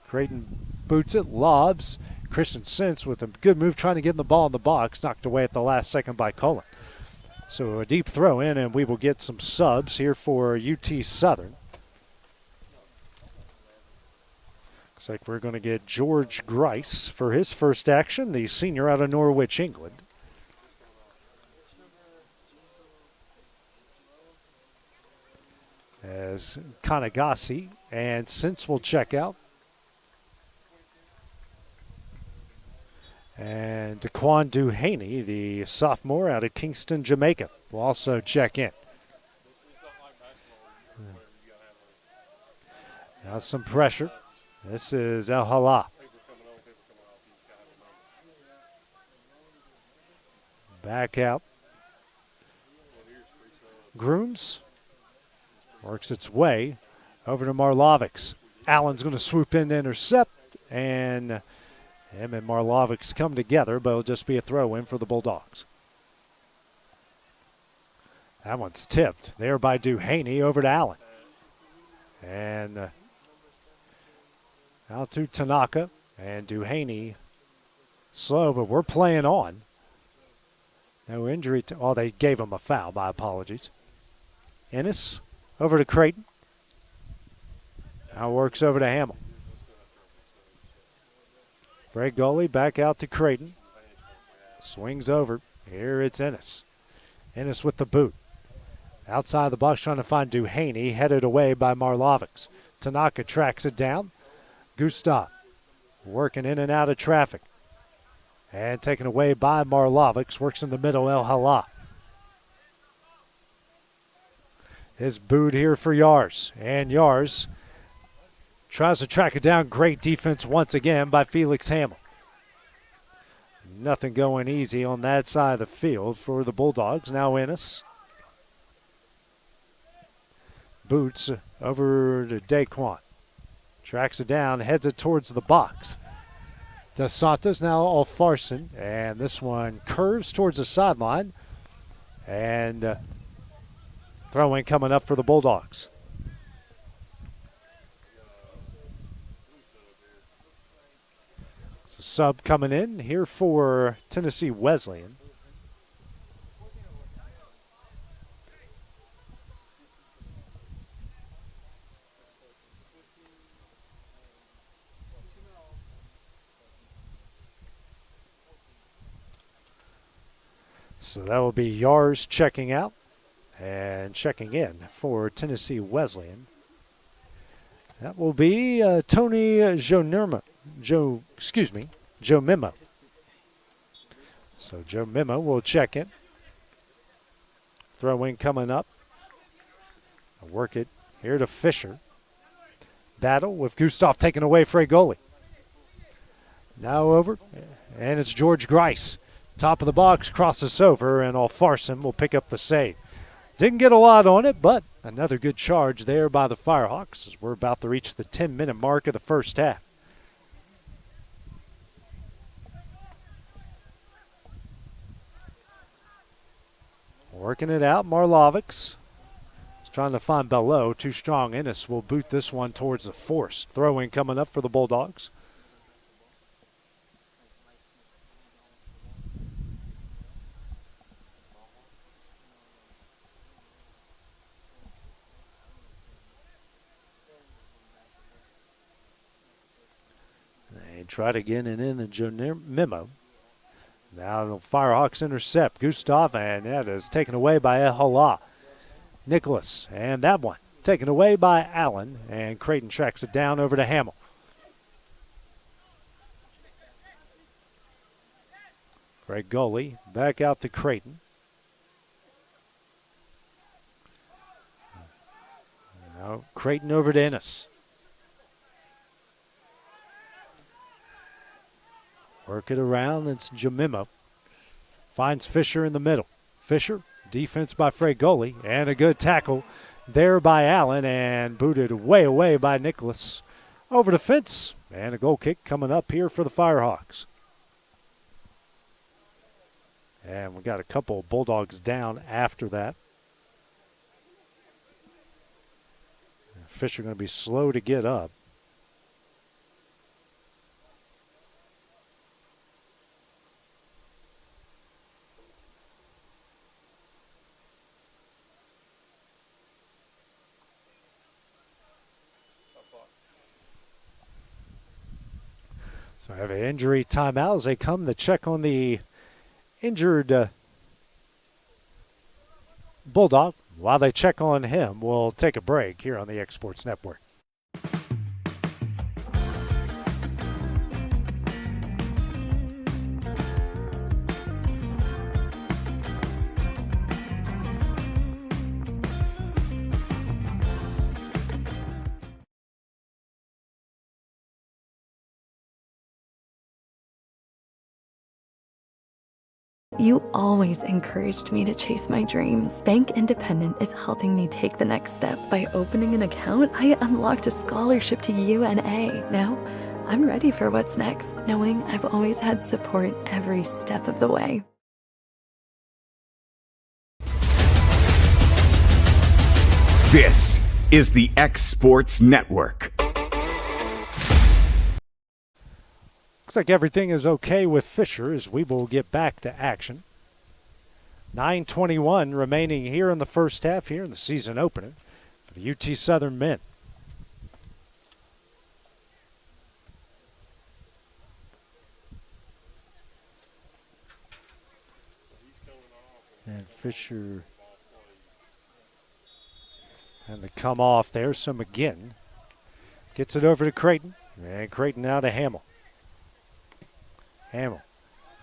Creighton boots it, lobs. Christian Sense with a good move trying to get the ball in the box. Knocked away at the last second by Cullen. So a deep throw in, and we will get some subs here for UT Southern. Looks like we're going to get George Grice for his first action, the senior out of Norwich, England. As Kanagasi and Sense will check out. And Daquan Duhaney, the sophomore out of Kingston, Jamaica, will also check in. Now some pressure. This is El Hala. Back out. Grooms works its way over to Marlovics. Allen's going to swoop in to intercept, and him and Marlovics come together, but it'll just be a throw-in for the Bulldogs. That one's tipped there by Duhaney over to Allen. And out to Tanaka, and Duhaney slow, but we're playing on. No injury to, they gave him a foul, my apologies. Ennis over to Creighton. Now works over to Hamill. Fregoli back out to Creighton. Swings over. Here it's Ennis. Ennis with the boot. Outside the box trying to find Duhaney. Headed away by Marlovics. Tanaka tracks it down. Gustav working in and out of traffic. And taken away by Marlovics. Works in the middle, El Hala. is booed here for Yars. And Yars tries to track it down. Great defense once again by Felix Hamill. Nothing going easy on that side of the field for the Bulldogs. Now Ennis. Boots over to Daquan. Tracks it down, heads it towards the box. Dos Santos now Alfarson, and this one curves towards the sideline. And throw-in coming up for the Bulldogs. So sub coming in here for Tennessee Wesleyan. So that will be Yars checking out and checking in for Tennessee Wesleyan. That will be Tony Joe Memo. So Joe Memo will check in. Throw in coming up. Work it here to Fisher. Battle with Gustav taken away for a goalie. Now over, and it's George Grice. Top of the box, crosses over, and Alfarson will pick up the save. Didn't get a lot on it, but another good charge there by the Firehawks as we're about to reach the 10-minute mark of the first half. Working it out, Marlovics is trying to find Belleau. Too strong. Ennis will boot this one towards the force. Throw-in coming up for the Bulldogs. Tried again and in the Joe Memo. Now the Firehawks intercept Gustav, and that is taken away by Ehola. Nicholas, and that one taken away by Allen, and Creighton tracks it down over to Hamill. Great goalie, back out to Creighton. Now Creighton over to Ennis. Work it around, it's Jamimo. Finds Fisher in the middle. Fisher, defense by Goalie, and a good tackle there by Allen, and booted way away by Nicholas. Over the fence, and a goal kick coming up here for the Firehawks. And we got a couple of Bulldogs down after that. Fisher going to be slow to get up. So I have an injury timeout as they come to check on the injured Bulldog. While they check on him, we'll take a break here on the X Sports Network. You always encouraged me to chase my dreams. Bank Independent is helping me take the next step. By opening an account, I unlocked a scholarship to UNA. Now, I'm ready for what's next, knowing I've always had support every step of the way. This is the X Sports Network. Looks like everything is okay with Fisher as we will get back to action. 9:21 remaining here in the first half here in the season opener for the UT Southern men. And Fisher and the come off there. So McGinn gets it over to Creighton, and Creighton now to Hamill. Hamill,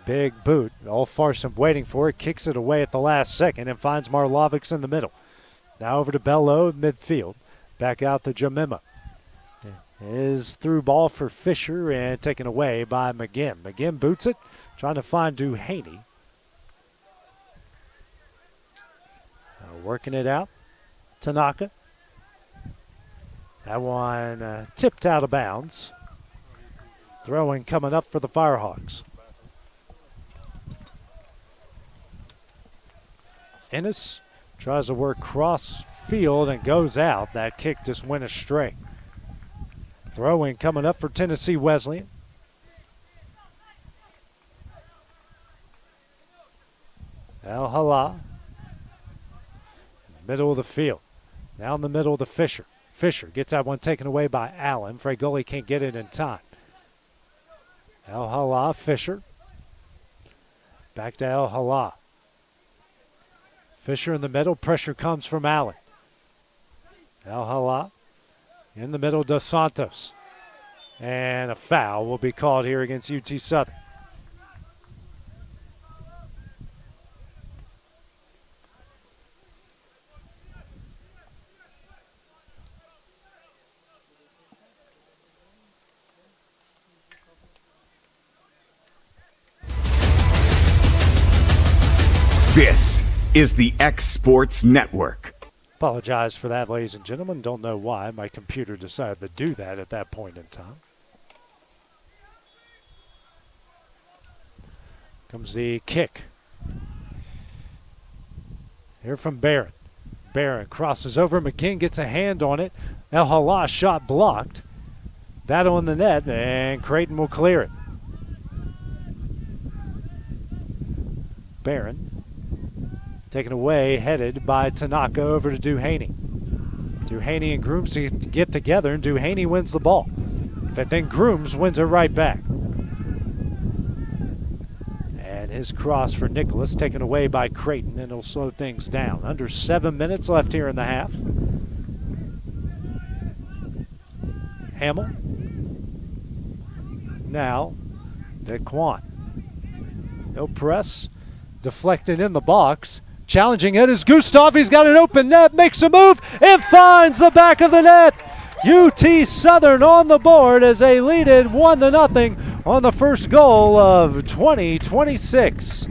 big boot. Alfarson waiting for it, kicks it away at the last second and finds Marlovics in the middle. Now over to Bello at midfield. Back out to Jamima. Is through ball for Fisher and taken away by McGinn. McGinn boots it, trying to find Duhaney. Working it out. Tanaka. That one tipped out of bounds. Throwing coming up for the Firehawks. Ennis tries to work cross field and goes out. That kick just went astray. Throwing coming up for Tennessee Wesleyan. El Hala. Middle of the field. Now in the middle of the Fisher. Fisher gets that one taken away by Allen. Fragoli can't get it in time. El Hala, Fisher. Back to El Hala. Fisher in the middle. Pressure comes from Allen. El Hala. In the middle, Dos Santos. And a foul will be called here against UT Southern. This is the X Sports Network. Apologize for that, ladies and gentlemen. Don't know why my computer decided to do that at that point in time. Comes the kick. Here from Barron. Barron crosses over. McGinn gets a hand on it. El Hala shot blocked. Battle in the net, and Creighton will clear it. Barron taken away, headed by Tanaka over to Duhaney. Duhaney and Grooms get together, and Duhaney wins the ball. But then Grooms wins it right back. And his cross for Nicholas taken away by Creighton, and it'll slow things down. Under 7 minutes left here in the half. Hamill. Now, DeQuan. No press. Deflected in the box. Challenging it is Gustav. He's got an open net, makes a move, and finds the back of the net. UT Southern on the board as they lead it 1-0 on the first goal of 2026.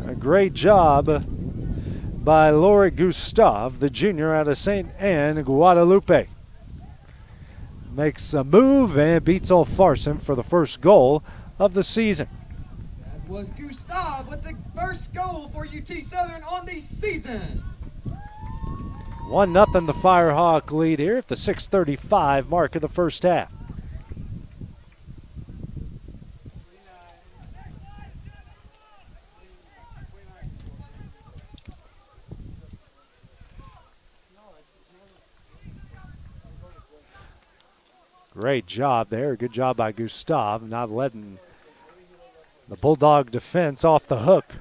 A great job by Lori Gustav, the junior out of St. Anne, Guadalupe. Makes a move and beats old Farson for the first goal of the season. That was Gustav with the first goal for UT Southern on the season. 1-0 the Firehawk lead here at the 6:35 mark of the first half. Great job there. Good job by Gustav, not letting the Bulldog defense off the hook.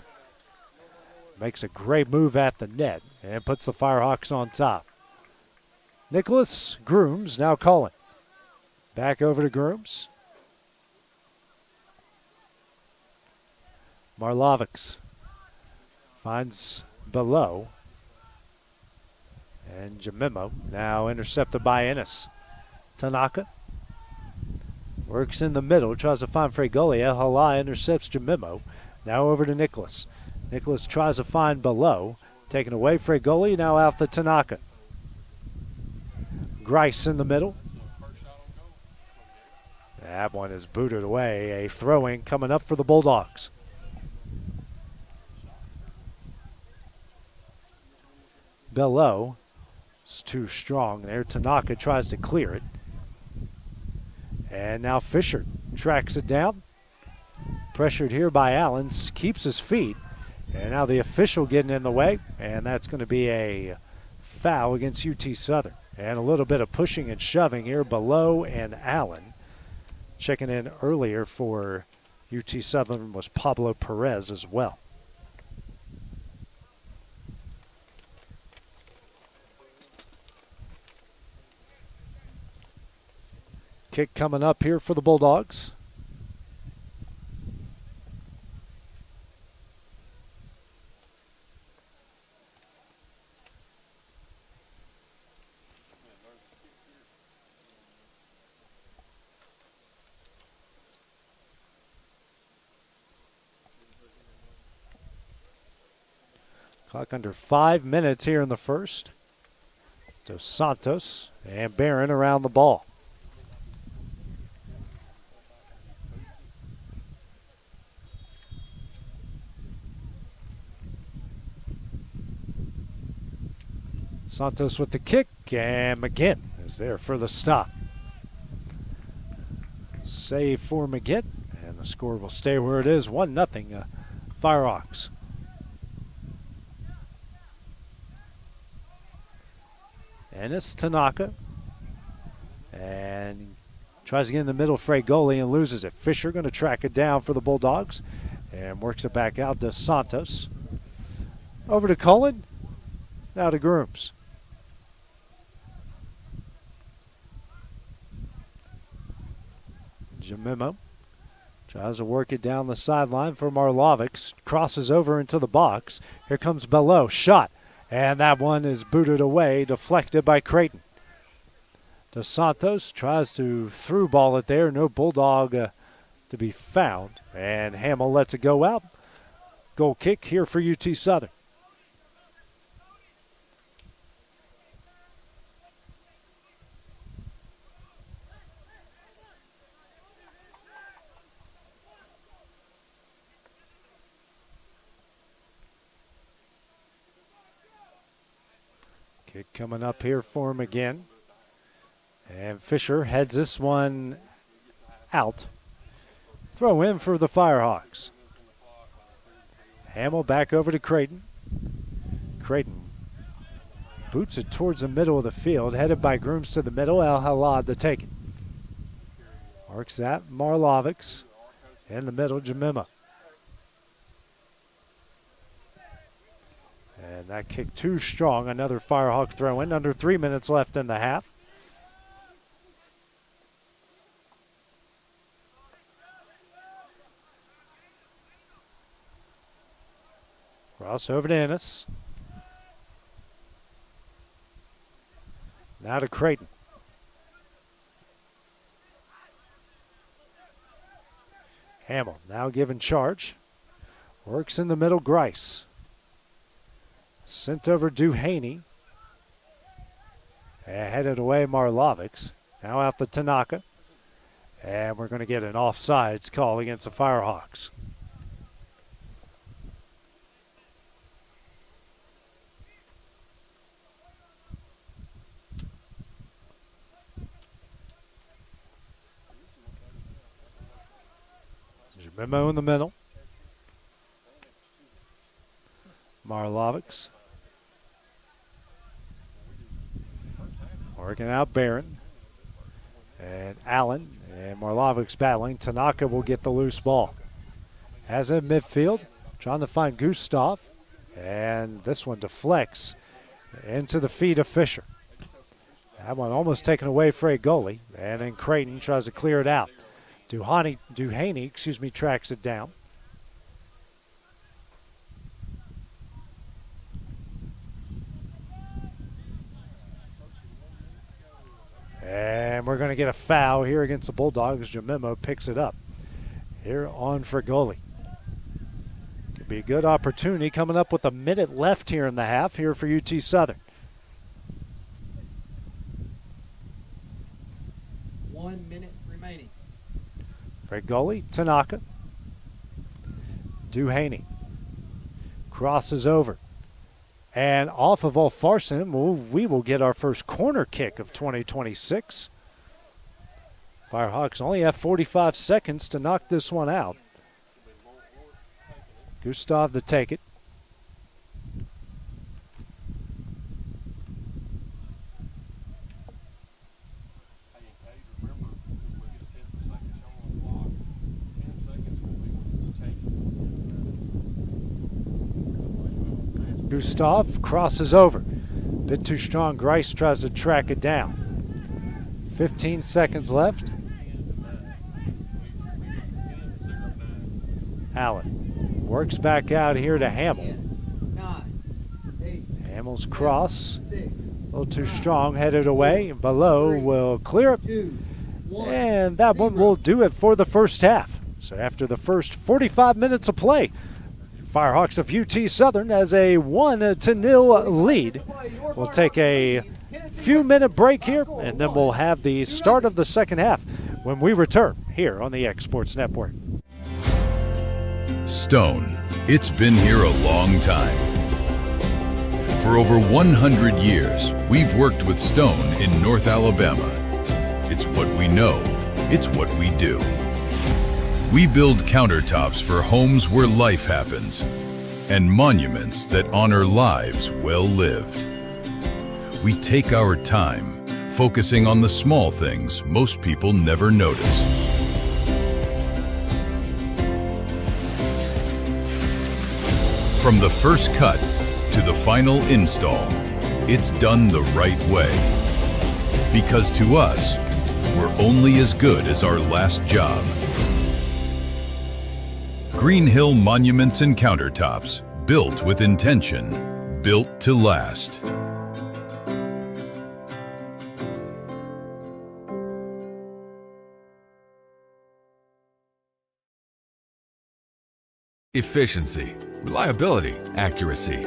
Makes a great move at the net and puts the Firehawks on top. Nicholas Grooms now calling. Back over to Grooms. Marlovics finds below. And Jamimo now intercepted by Ennis. Tanaka. Works in the middle, tries to find Fragoli. El Hala intercepts Jamimo. Now over to Nicholas. Nicholas tries to find below. Taken away Fragoli, now out to Tanaka. Grice in the middle. That one is booted away. A throw-in coming up for the Bulldogs. Below is too strong there. Tanaka tries to clear it. And now Fisher tracks it down. Pressured here by Allen, keeps his feet. And now the official getting in the way, and that's going to be a foul against UT Southern. And a little bit of pushing and shoving here below and Allen. Checking in earlier for UT Southern was Pablo Perez as well. Kick coming up here for the Bulldogs. Clock under 5 minutes here in the first. It's Dos Santos and Barron around the ball. Santos with the kick, and McGinn is there for the stop. Save for McGinn, and the score will stay where it is, 1-0 Firehawks. Ennis Tanaka, and tries to get in the middle for a goalie and loses it. Fisher going to track it down for the Bulldogs and works it back out to Santos. Over to Cullen, now to Grooms. Jamimo tries to work it down the sideline for Marlovics. Crosses over into the box. Here comes Belleau. Shot. And that one is booted away, deflected by Creighton. Dos Santos tries to through ball it there. No Bulldog to be found. And Hamill lets it go out. Goal kick here for UT Southern. Kick coming up here for him again. And Fisher heads this one out. Throw in for the Firehawks. Hamill back over to Creighton. Creighton boots it towards the middle of the field, headed by Grooms to the middle. El Halad to take it. Works that. Marlovics in the middle. Jamima. And that kick too strong. Another Firehawk throw in. Under 3 minutes left in the half. Cross over to Ennis. Now to Creighton. Hamill now given charge. Works in the middle. Grice. Sent over Duhaney. Headed away Marlovics. Now out to Tanaka. And we're going to get an offsides call against the Firehawks. Memo in the middle. Marlovics. Working out Barron. And Allen. And Marlovics battling. Tanaka will get the loose ball. Has it in midfield. Trying to find Gustav. And this one deflects into the feet of Fisher. That one almost taken away for a goalie. And then Creighton tries to clear it out. Duhaney, tracks it down. And we're going to get a foul here against the Bulldogs. Jamimo picks it up here on for goalie. Could be a good opportunity coming up with a minute left here in the half here for UT Southern. 1 minute remaining. For goalie, Tanaka. Duhaney crosses over. And off of Olfarson, we will get our first corner kick of 2026. Firehawks only have 45 seconds to knock this one out. Gustav to take it. Gustav crosses over. Bit too strong. Grice tries to track it down. 15 seconds left. Allen works back out here to Hamill. Hamill's cross. A little too strong. Headed away. And below will clear it. And that one will do it for the first half. So after the first 45 minutes of play, Firehawks of UT Southern has a 1-0 lead. We'll take a few-minute break here, and then we'll have the start of the second half when we return here on the X Sports Network. Stone, it's been here a long time. For over 100 years, we've worked with stone in North Alabama. It's what we know. It's what we do. We build countertops for homes where life happens and monuments that honor lives well lived. We take our time, focusing on the small things most people never notice. From the first cut to the final install, it's done the right way. Because to us, we're only as good as our last job. Green Hill Monuments and Countertops, built with intention, built to last. Efficiency, reliability, accuracy.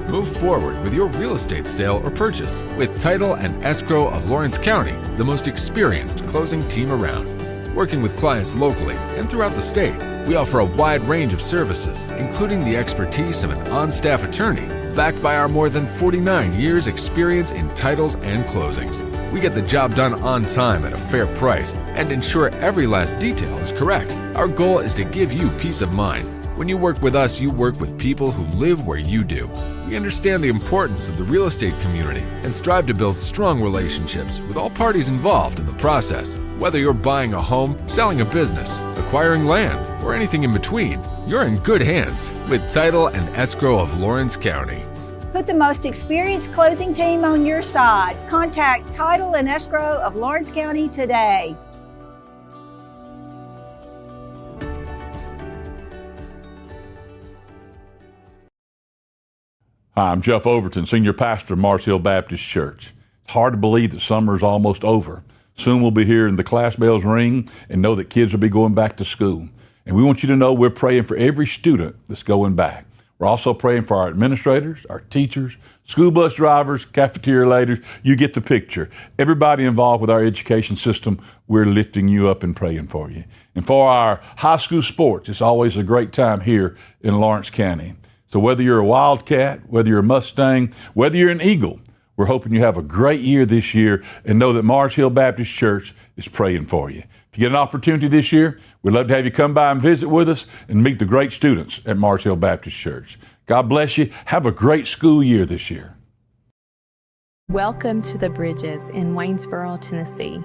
Move forward with your real estate sale or purchase with Title and Escrow of Lawrence County, the most experienced closing team around. Working with clients locally and throughout the state, we offer a wide range of services, including the expertise of an on-staff attorney, backed by our more than 49 years experience in titles and closings. We get the job done on time at a fair price and ensure every last detail is correct. Our goal is to give you peace of mind. When you work with us, you work with people who live where you do. We understand the importance of the real estate community and strive to build strong relationships with all parties involved in the process. Whether you're buying a home, selling a business, acquiring land, or anything in between, you're in good hands with Title and Escrow of Lawrence County. Put the most experienced closing team on your side. Contact Title and Escrow of Lawrence County today. Hi, I'm Jeff Overton, Senior Pastor of Mars Hill Baptist Church. It's hard to believe that summer is almost over. Soon we'll be hearing the class bells ring and know that kids will be going back to school. And we want you to know we're praying for every student that's going back. We're also praying for our administrators, our teachers, school bus drivers, cafeteria ladies. You get the picture. Everybody involved with our education system, we're lifting you up and praying for you. And for our high school sports, it's always a great time here in Lawrence County. So whether you're a Wildcat, whether you're a Mustang, whether you're an Eagle, we're hoping you have a great year this year and know that Mars Hill Baptist Church is praying for you. If you get an opportunity this year, we'd love to have you come by and visit with us and meet the great students at Mars Hill Baptist Church. God bless you. Have a great school year this year. Welcome to the Bridges in Waynesboro, Tennessee.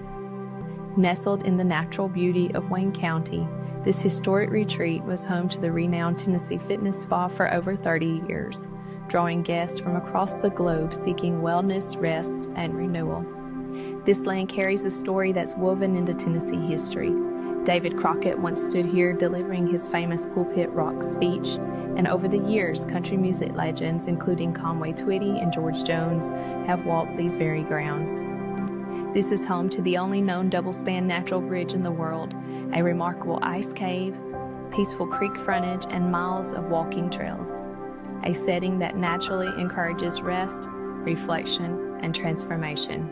Nestled in the natural beauty of Wayne County, this historic retreat was home to the renowned Tennessee Fitness Spa for over 30 years, drawing guests from across the globe seeking wellness, rest, and renewal. This land carries a story that's woven into Tennessee history. David Crockett once stood here delivering his famous pulpit rock speech, and over the years, country music legends, including Conway Twitty and George Jones, have walked these very grounds. This is home to the only known double-span natural bridge in the world, a remarkable ice cave, peaceful creek frontage, and miles of walking trails. A setting that naturally encourages rest, reflection, and transformation.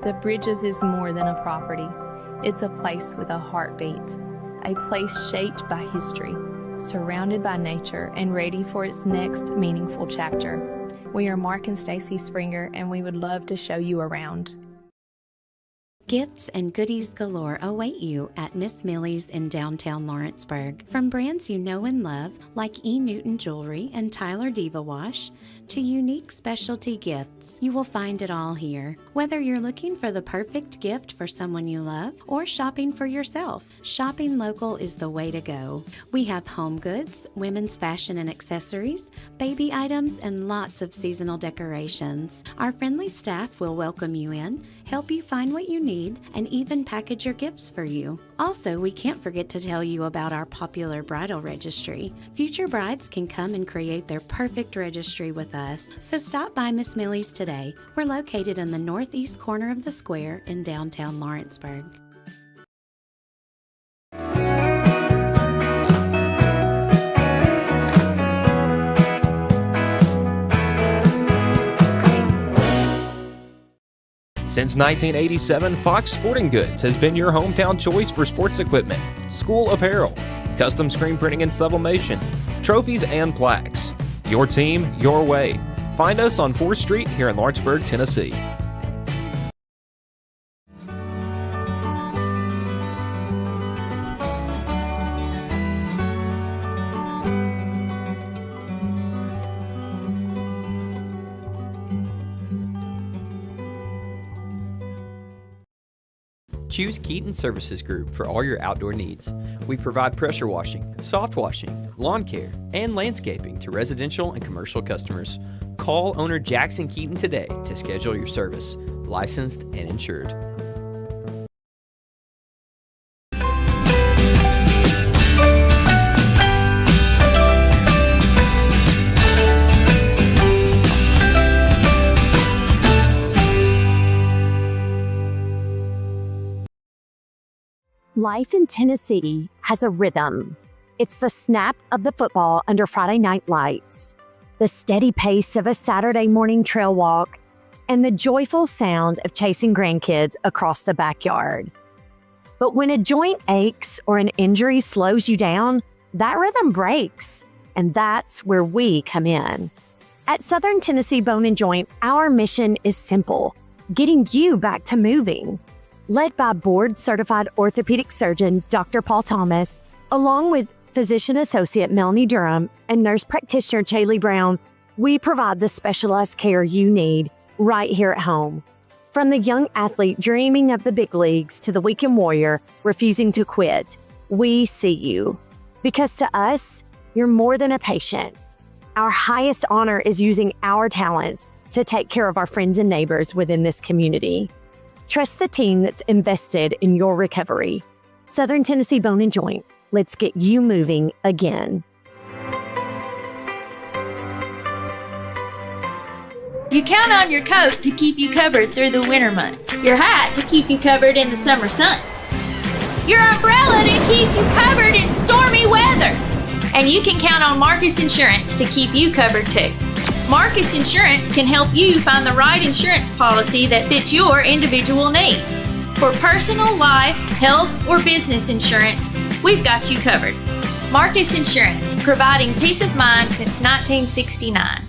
The Bridges is more than a property. It's a place with a heartbeat, a place shaped by history, surrounded by nature, and ready for its next meaningful chapter. We are Mark and Stacy Springer, and we would love to show you around. Gifts and goodies galore await you at Miss Millie's in downtown Lawrenceburg. From brands you know and love, like E. Newton Jewelry and Tyler Diva Wash, to unique specialty gifts, you will find it all here. Whether you're looking for the perfect gift for someone you love or shopping for yourself, shopping local is the way to go. We have home goods, women's fashion and accessories, baby items, and lots of seasonal decorations. Our friendly staff will welcome you in, help you find what you need, and even package your gifts for you. Also, we can't forget to tell you about our popular bridal registry. Future brides can come and create their perfect registry with us. So stop by Miss Millie's today. We're located in the northeast corner of the square in downtown Lawrenceburg. Since 1987, Fox Sporting Goods has been your hometown choice for sports equipment, school apparel, custom screen printing and sublimation, trophies and plaques. Your team, your way. Find us on 4th Street here in Lawrenceburg, Tennessee. Choose Keaton Services Group for all your outdoor needs. We provide pressure washing, soft washing, lawn care, and landscaping to residential and commercial customers. Call owner Jackson Keaton today to schedule your service. Licensed and insured. Life in Tennessee has a rhythm. It's the snap of the football under Friday night lights, the steady pace of a Saturday morning trail walk, and the joyful sound of chasing grandkids across the backyard. But when a joint aches or an injury slows you down, that rhythm breaks, and that's where we come in. At Southern Tennessee Bone and Joint, our mission is simple: getting you back to moving. Led by board-certified orthopedic surgeon Dr. Paul Thomas, along with physician associate Melanie Durham and nurse practitioner Chaley Brown, we provide the specialized care you need right here at home. From the young athlete dreaming of the big leagues to the weekend warrior refusing to quit, we see you. Because to us, you're more than a patient. Our highest honor is using our talents to take care of our friends and neighbors within this community. Trust the team that's invested in your recovery. Southern Tennessee Bone and Joint. Let's get you moving again. You count on your coat to keep you covered through the winter months, your hat to keep you covered in the summer sun, your umbrella to keep you covered in stormy weather. And you can count on Marcus Insurance to keep you covered too. Marcus Insurance can help you find the right insurance policy that fits your individual needs. For personal, life, health, or business insurance, we've got you covered. Marcus Insurance, providing peace of mind since 1969.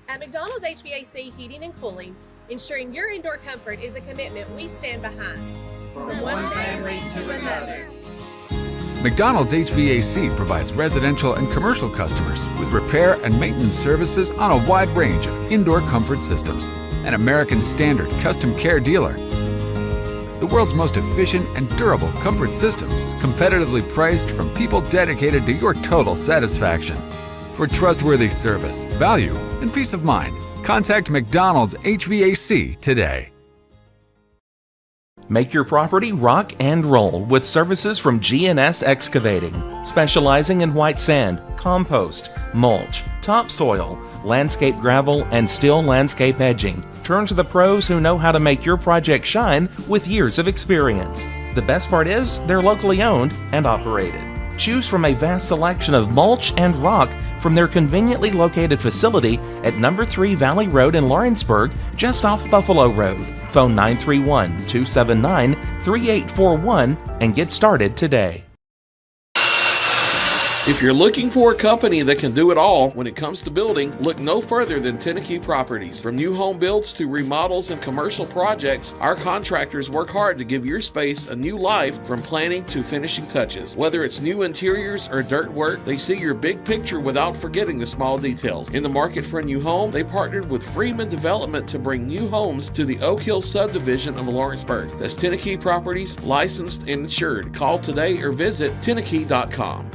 At McDonald's HVAC Heating and Cooling, ensuring your indoor comfort is a commitment we stand behind. From one family to another. McDonald's HVAC provides residential and commercial customers with repair and maintenance services on a wide range of indoor comfort systems. An American Standard custom care dealer. The world's most efficient and durable comfort systems, competitively priced from people dedicated to your total satisfaction. For trustworthy service, value, and peace of mind, contact McDonald's HVAC today. Make your property rock and roll with services from G&S Excavating, specializing in white sand, compost, mulch, topsoil, landscape gravel, and steel landscape edging. Turn to the pros who know how to make your project shine with years of experience. The best part is they're locally owned and operated. Choose from a vast selection of mulch and rock from their conveniently located facility at number 3 Valley Road in Lawrenceburg, just off Buffalo Road. Phone 931-279-3841 and get started today. If you're looking for a company that can do it all when it comes to building, look no further than Tennessee Properties. From new home builds to remodels and commercial projects, our contractors work hard to give your space a new life from planning to finishing touches. Whether it's new interiors or dirt work, they see your big picture without forgetting the small details. In the market for a new home, they partnered with Freeman Development to bring new homes to the Oak Hill subdivision of Lawrenceburg. That's Tennessee Properties, licensed and insured. Call today or visit tennessee.com.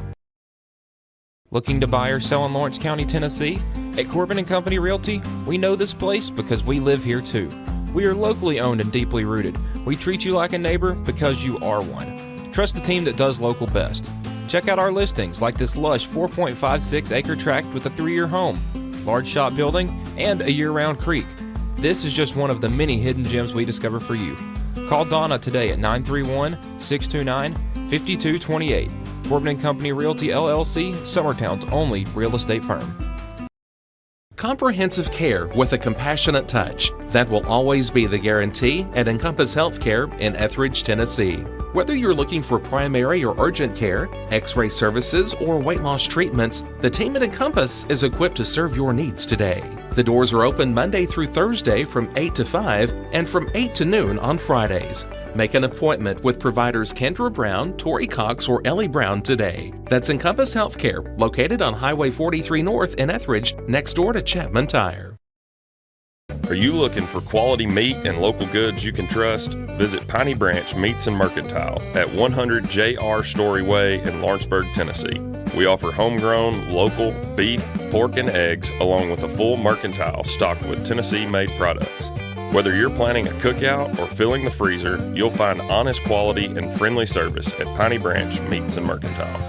Looking to buy or sell in Lawrence County, Tennessee? At Corbin & Company Realty, we know this place because we live here too. We are locally owned and deeply rooted. We treat you like a neighbor because you are one. Trust the team that does local best. Check out our listings like this lush 4.56 acre tract with a 3-year home, large shop building, and a year-round creek. This is just one of the many hidden gems we discover for you. Call Donna today at 931-629-5228. Corbin & Company Realty LLC, Summertown's only real estate firm. comprehensive care with a compassionate touch. That will always be the guarantee at Encompass Healthcare in Etheridge, Tennessee. Whether you're looking for primary or urgent care, x-ray services, or weight loss treatments, the team at Encompass is equipped to serve your needs today. The doors are open Monday through Thursday from 8 to 5 and from 8 to noon on Fridays. Make an appointment with providers Kendra Brown, Tori Cox, or Ellie Brown today. That's Encompass Healthcare, located on Highway 43 North in Etheridge, next door to Chapman Tire. Are you looking for quality meat and local goods you can trust? Visit Piney Branch Meats and Mercantile at 100 J.R. Story Way in Lawrenceburg, Tennessee. We offer homegrown, local beef, pork, and eggs, along with a full mercantile stocked with Tennessee-made products. Whether you're planning a cookout or filling the freezer, you'll find honest quality and friendly service at Piney Branch Meats and Mercantile.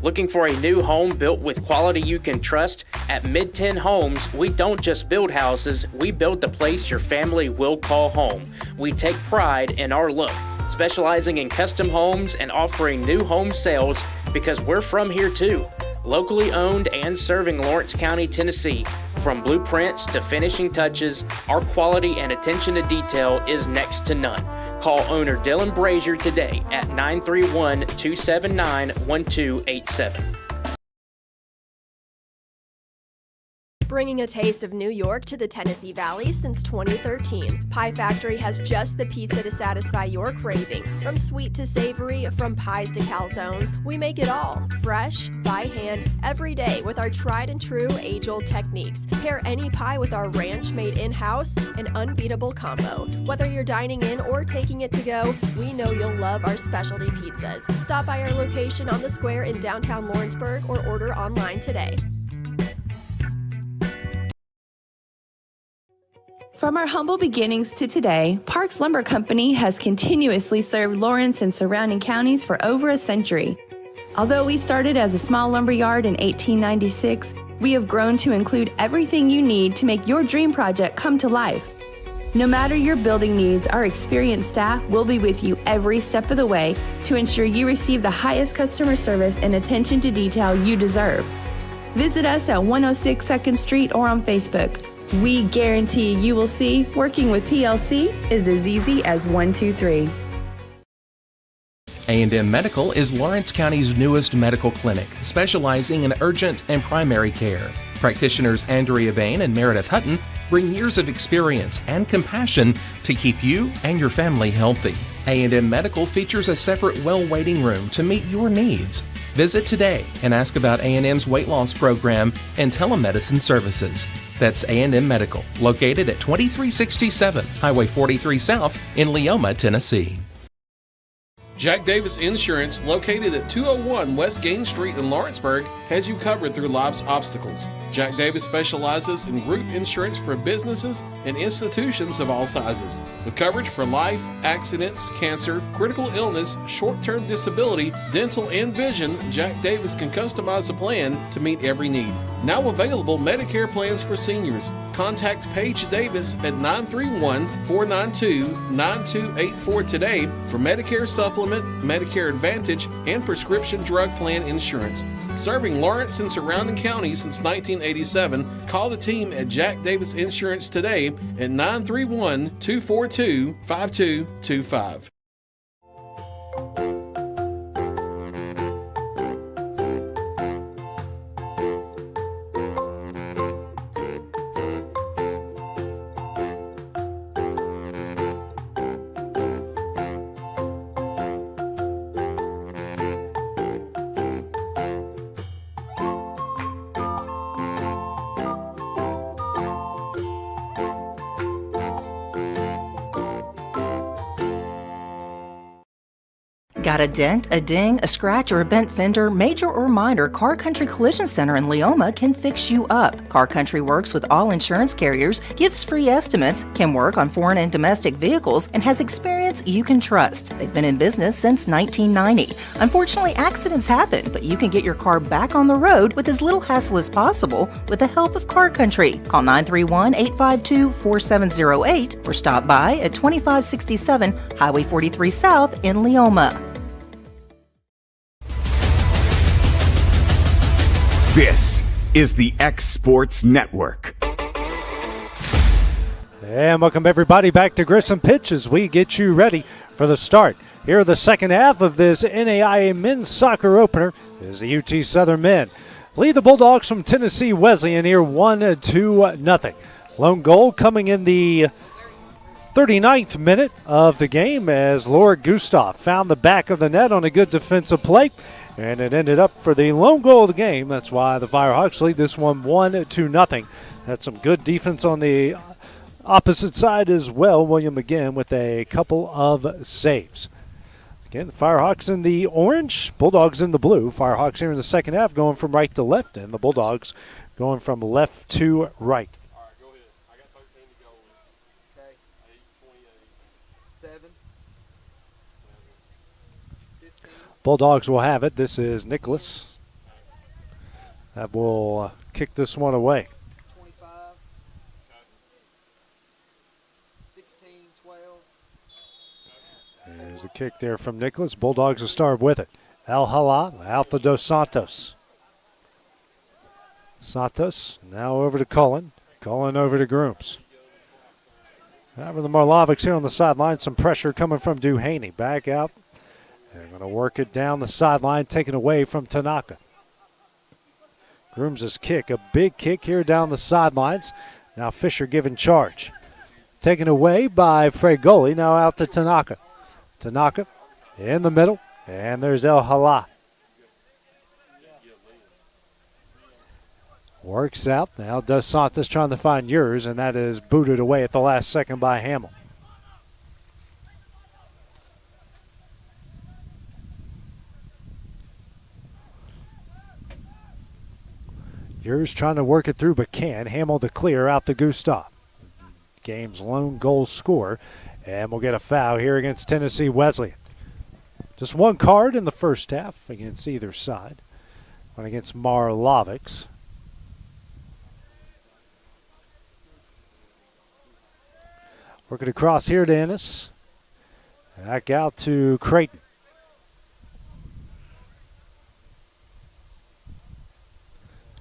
Looking for a new home built with quality you can trust? At Mid-10 Homes, we don't just build houses, we build the place your family will call home. We take pride in our look, specializing in custom homes and offering new home sales because we're from here too. Locally owned and serving Lawrence County, Tennessee. From blueprints to finishing touches, our quality and attention to detail is next to none. Call owner Dylan Brazier today at 931-279-1287. Bringing a taste of New York to the Tennessee Valley since 2013. Pie Factory has just the pizza to satisfy your craving. From sweet to savory, from pies to calzones, we make it all. Fresh, by hand, every day with our tried and true age-old techniques. Pair any pie with our ranch made in-house, an unbeatable combo. Whether you're dining in or taking it to go, we know you'll love our specialty pizzas. Stop by our location on the square in downtown Lawrenceburg or order online today. From our humble beginnings to today, Parks Lumber Company has continuously served Lawrence and surrounding counties for over a century. Although we started as a small lumber yard in 1896, we have grown to include everything you need to make your dream project come to life. No matter your building needs, our experienced staff will be with you every step of the way to ensure you receive the highest customer service and attention to detail you deserve. Visit us at 106 2nd Street or on Facebook. We guarantee you will see working with PLC is as easy as 1, 2, 3. A&M Medical is Lawrence County's newest medical clinic, specializing in urgent and primary care. Practitioners Andrea Bain and Meredith Hutton bring years of experience and compassion to keep you and your family healthy. A&M Medical features a separate well waiting room to meet your needs. Visit today and ask about A&M's weight loss program and telemedicine services. That's A&M Medical, located at 2367 Highway 43 South in Leoma, Tennessee. Jack Davis Insurance, located at 201 West Gain Street in Lawrenceburg, has you covered through life's obstacles. Jack Davis specializes in group insurance for businesses and institutions of all sizes. With coverage for life, accidents, cancer, critical illness, short-term disability, dental, and vision, Jack Davis can customize a plan to meet every need. Now available Medicare plans for seniors. Contact Paige Davis at 931-492-9284 today for Medicare Supplement, Medicare Advantage, and prescription drug plan insurance. Serving Lawrence and surrounding counties since 1987, call the team at Jack Davis Insurance today at 931-242-5225. Got a dent, a ding, a scratch, or a bent fender? Major or minor, Car Country Collision Center in Leoma can fix you up. Car Country works with all insurance carriers, gives free estimates, can work on foreign and domestic vehicles, and has experience you can trust. They've been in business since 1990. Unfortunately, accidents happen, but you can get your car back on the road with as little hassle as possible with the help of Car Country. Call 931-852-4708 or stop by at 2567 Highway 43 South in Leoma. This is the X Sports Network. And welcome everybody back to Grissom Pitch as we get you ready for the start. Here the second half of this NAIA men's soccer opener is the UT Southern men lead the Bulldogs from Tennessee Wesleyan here 1-2-0. Lone goal coming in the 39th minute of the game as Laura Gustav found the back of the net on a good defensive play, and it ended up for the lone goal of the game. That's why the Firehawks lead this one 1-0. That's some good defense on the opposite side as well. William again with a couple of saves. Again, the Firehawks in the orange, Bulldogs in the blue. Firehawks here in the second half going from right to left, and the Bulldogs going from left to right. All right, go ahead. I got 13 to go with. Okay. 8, 28, 7. 15. Bulldogs will have it. This is Nicholas. That will kick this one away. 25. 16, 12. There's the kick there from Nicholas. Bulldogs will start with it. El Hala out to Dos Santos. Santos now over to Cullen. Cullen over to Grooms. Over the Marlovics here on the sideline. Some pressure coming from Duhaney. Back out. They're going to work it down the sideline, taken away from Tanaka. Grooms' kick, a big kick here down the sidelines. Now Fisher given charge. Taken away by Fregoli, now out to Tanaka. Tanaka in the middle, and there's El Hala. Works out. Now Dos Santos trying to find yours, and that is booted away at the last second by Hamill. Yours trying to work it through, but can. Hamill to clear out the Gustav. Game's lone goal scorer. And we'll get a foul here against Tennessee Wesleyan. Just one card in the first half against either side. One against Marlovics. Working across here to Ennis. Back out to Creighton.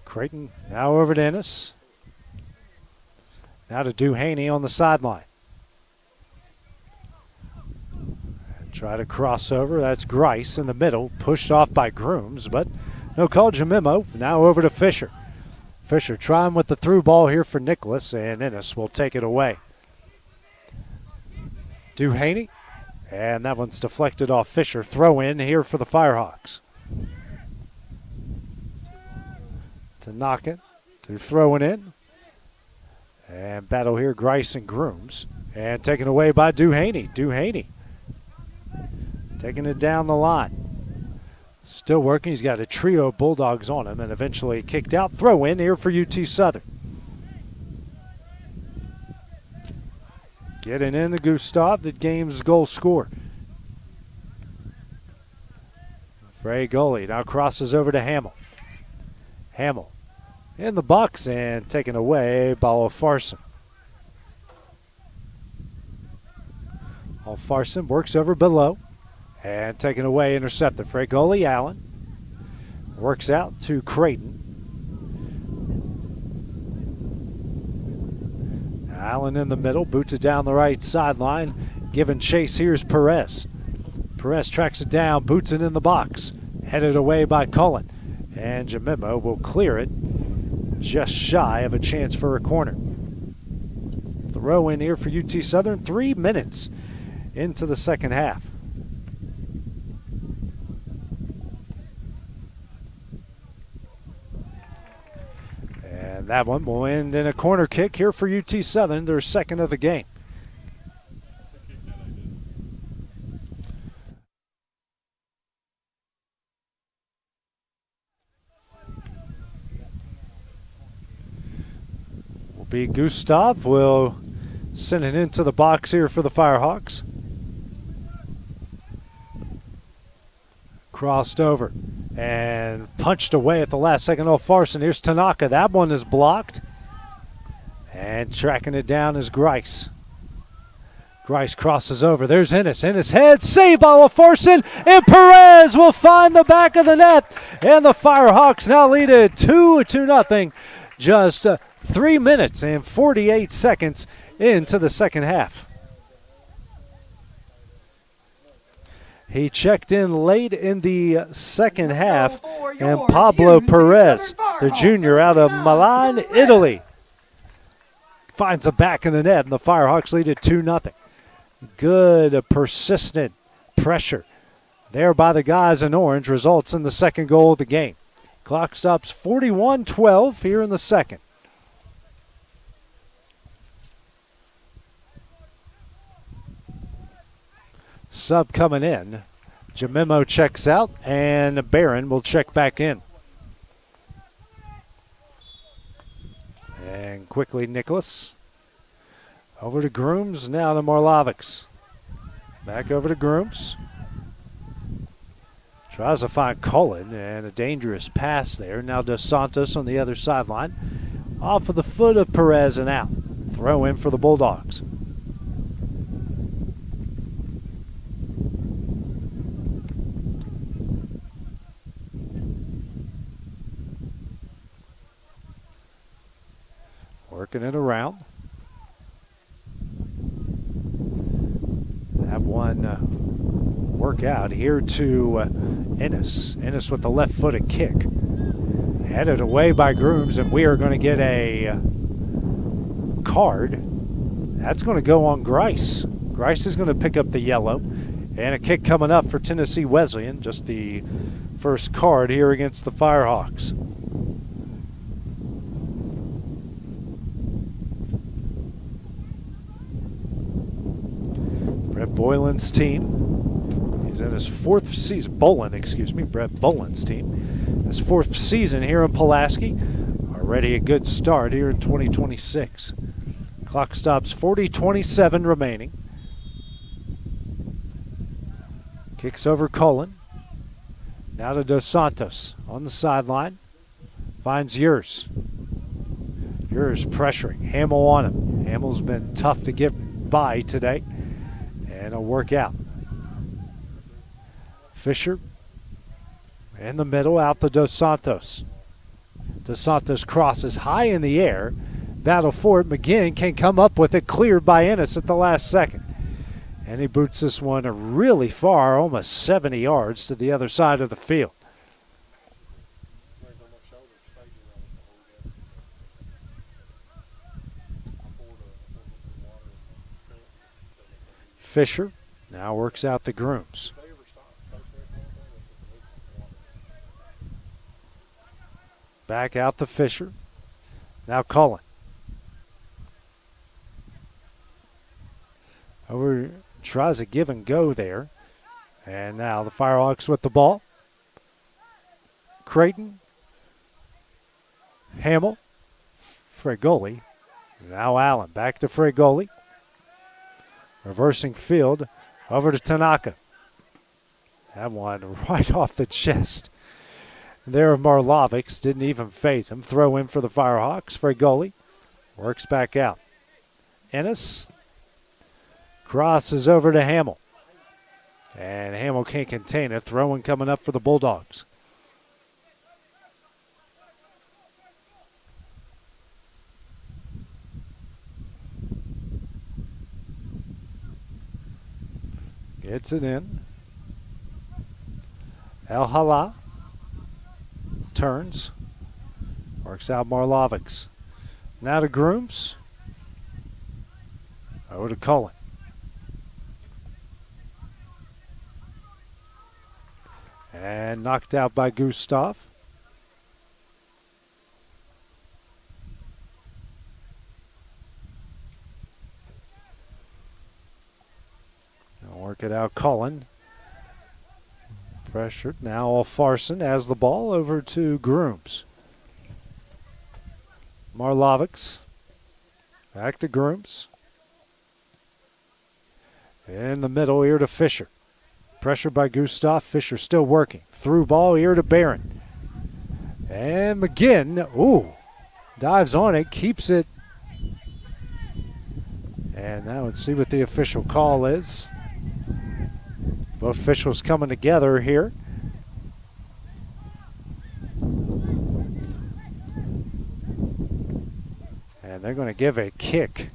Creighton now over to Ennis. Now to Duhaney on the sideline. Try to cross over. That's Grice in the middle. Pushed off by Grooms, but no call. Jamimo now over to Fisher. Fisher trying with the through ball here for Nicholas, and Ennis will take it away. Duhaney, and that one's deflected off Fisher. Throw in here for the Firehawks. To knock it, to throw it in. And battle here, Grice and Grooms. And taken away by Duhaney. Duhaney taking it down the line. Still working. He's got a trio of Bulldogs on him and eventually kicked out. Throw in here for UT Southern. Getting in the Gustav, the game's goal scorer. Frey goalie now crosses over to Hamill. Hamill in the box and taken away by Alfarson. Alfarson works over below. And taken away, intercepted. Fregoli, Allen. Works out to Creighton. Allen in the middle, boots it down the right sideline. Giving chase, here's Perez. Perez tracks it down, boots it in the box. Headed away by Cullen. And Jamimo will clear it just shy of a chance for a corner. Throw in here for UT Southern. 3 minutes into the second half. That one will end in a corner kick here for UT Southern, their second of the game. Will be Gustav. Will send it into the box here for the Firehawks. Crossed over. And punched away at the last second. Oh, Farson. Here's Tanaka. That one is blocked. And tracking it down is Grice. Grice crosses over. There's Ennis. Ennis head saved by LaForson, and Perez will find the back of the net. And the Firehawks now lead it 2-0. Just 3 minutes and 48 seconds into the second half. He checked in late in the second half, and Pablo Perez, the junior out of Milan, Italy, finds the back of the net, and the Firehawks lead it 2-0. Good, persistent pressure there by the guys in orange results in the second goal of the game. Clock stops 41-12 here in the second. Sub coming in. Jamimo checks out, and Barron will check back in. And quickly Nicholas. Over to Grooms, now to Marlovics. Back over to Grooms. Tries to find Cullen, and a dangerous pass there. Now Dos Santos on the other sideline. Off of the foot of Perez and out. Throw in for the Bulldogs. Working it around. Have one work out here to Ennis. Ennis with the left-footed kick. Headed away by Grooms, and we are going to get a card. That's going to go on Grice. Grice is going to pick up the yellow. And a kick coming up for Tennessee Wesleyan. Just the first card here against the Firehawks. Brett Boylan's team. He's in his fourth season. Brett Boland's team. His fourth season here in Pulaski. Already a good start here in 2026. Clock stops 40-27 remaining. Kicks over Cullen. Now to Dos Santos on the sideline. Finds Urs. Urs pressuring. Hamill on him. Hamill's been tough to get by today. And a work out. Fisher in the middle, out to Dos Santos. Dos Santos crosses high in the air. Battle for it. McGinn can come up with it, cleared by Ennis at the last second. And he boots this one really far, almost 70 yards to the other side of the field. Fisher now works out the Grooms. Back out to Fisher. Now Cullen. Over, tries a give and go there. And now the Firehawks with the ball. Creighton. Hamill. Fregoli. Now Allen. Back to Fregoli. Reversing field over to Tanaka. That one right off the chest. There Marlovics didn't even phase him. Throw in for the Firehawks. Fregoli works back out. Ennis crosses over to Hamill. And Hamill can't contain it. Throwing coming up for the Bulldogs. Gets it in. El Hala turns. Works out Marlovics. Now to Grooms. Over to Cullen. And knocked out by Gustav. Work it out, Cullen. Pressured. Now Alfarson has the ball over to Grooms. Marlovics. Back to Grooms. In the middle, here to Fisher. Pressured by Gustav. Fisher still working. Through ball here to Barron. And McGinn, dives on it, keeps it. And now let's see what the official call is. Both officials coming together here. And they're going to give a kick.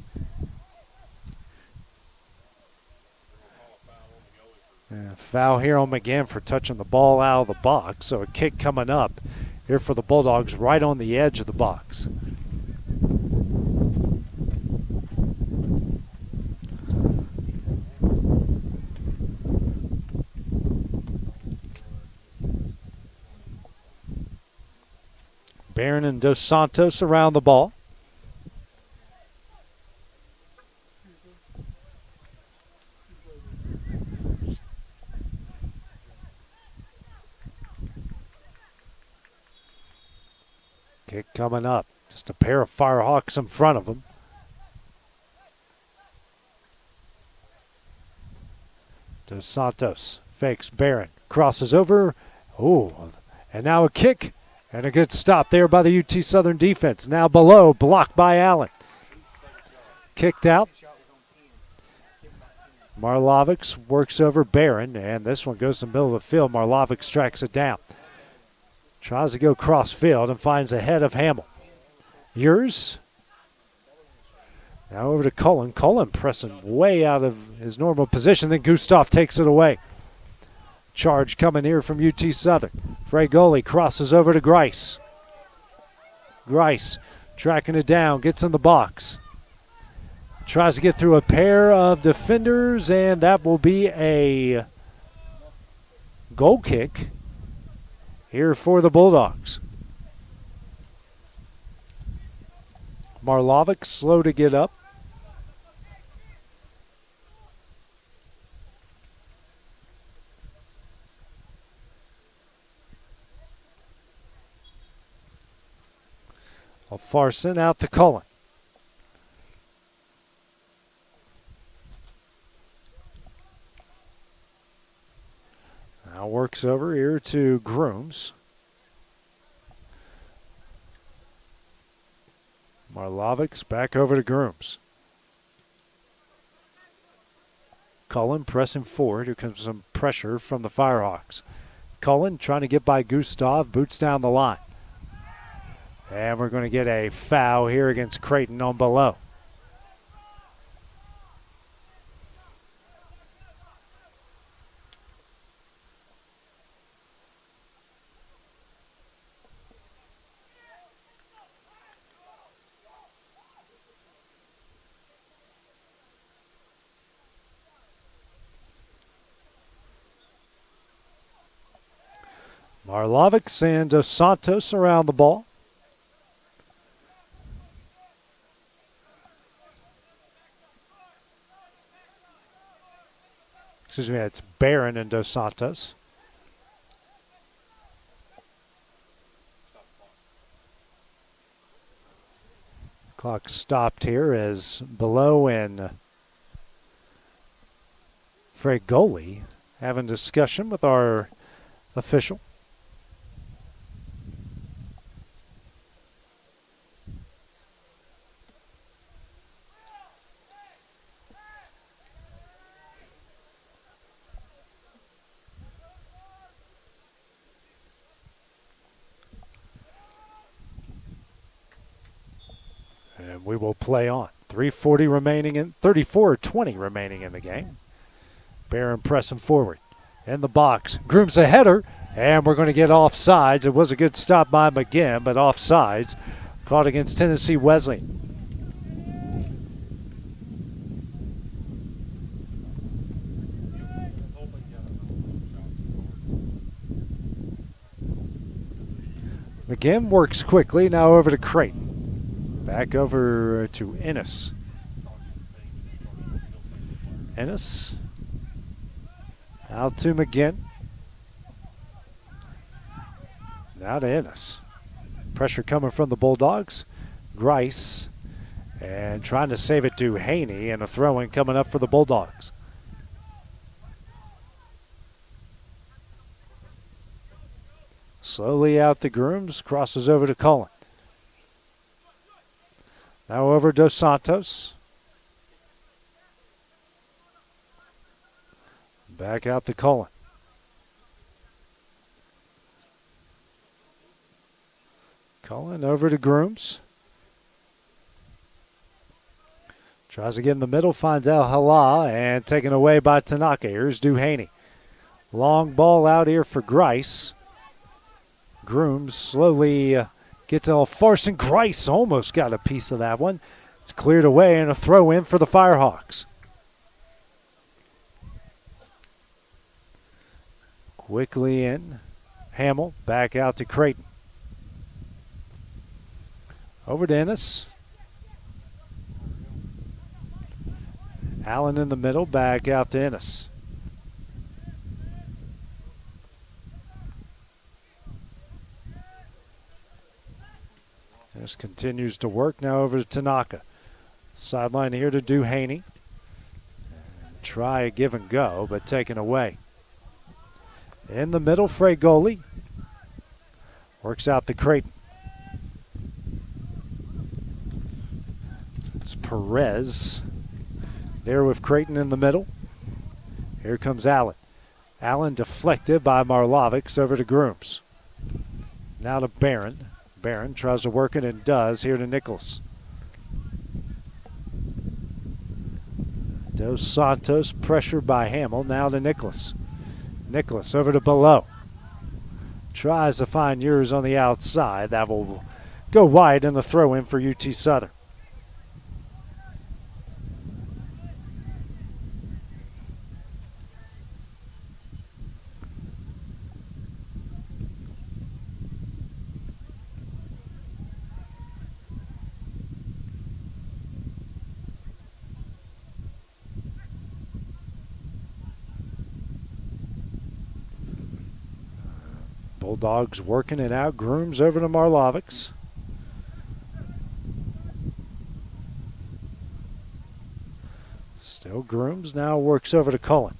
Foul here on McGinn for touching the ball out of the box. So a kick coming up here for the Bulldogs right on the edge of the box. Barron and Dos Santos around the ball. Kick coming up. Just a pair of Firehawks in front of them. Dos Santos fakes Barron. Crosses over. Oh, and now a kick. And a good stop there by the UT Southern defense. Now below, blocked by Allen. Kicked out. Marlovics works over Barron, and this one goes to the middle of the field. Marlovics tracks it down. Tries to go cross field and finds a head of Hamill. Yours. Now over to Cullen. Cullen pressing way out of his normal position. Then Gustav takes it away. Charge coming here from UT Southern. Fragoli crosses over to Grice. Grice tracking it down, gets in the box. Tries to get through a pair of defenders, and that will be a goal kick here for the Bulldogs. Marlovic slow to get up. Farson out to Cullen. Now works over here to Grooms. Marlovics back over to Grooms. Cullen pressing forward. Here comes some pressure from the Firehawks. Cullen trying to get by Gustav. Boots down the line. And we're going to get a foul here against Creighton on below. Marlovics and Dos Santos around the ball. Excuse me, it's Barron and Dos Santos. Clock stopped here as Below and Fragoli having discussion with our official. And we will play on. 3:40 remaining in 34-20 remaining in the game. Barron pressing forward in the box. Grooms a header, and we're going to get offsides. It was a good stop by McGinn, but offsides caught against Tennessee Wesleyan. McGinn works quickly. Now over to Creighton. Back over to Ennis. Ennis. Out to McGinn. Now to Ennis. Pressure coming from the Bulldogs. Grice. And trying to save it to Haney, and a throw-in coming up for the Bulldogs. Slowly out the Grooms. Crosses over to Cullen. Now over Dos Santos. Back out to Cullen. Cullen over to Grooms. Tries to get in the middle, finds Al Hala, and taken away by Tanaka. Here's Duhaney. Long ball out here for Grice. Grooms slowly gets to Farson. Grice almost got a piece of that one. It's cleared away and a throw in for the Firehawks. Quickly in. Hamill back out to Creighton. Over to Ennis. Allen in the middle, back out to Ennis. Ennis continues to work, now over to Tanaka. Sideline here to Duhaney. Try a give and go, but taken away. In the middle, Frey goalie. Works out the Creighton. It's Perez. There with Creighton in the middle. Here comes Allen. Allen deflected by Marlovics over to Grooms. Now to Barron. Barron tries to work it and does. Here to Nichols. Dos Santos pressured by Hamill. Now to Nicholas. Nicholas over to Below. Tries to find yours on the outside. That will go wide in the throw in for UT Southern. Bulldogs working it out. Grooms over to Marlovics. Still Grooms, now works over to Cullen.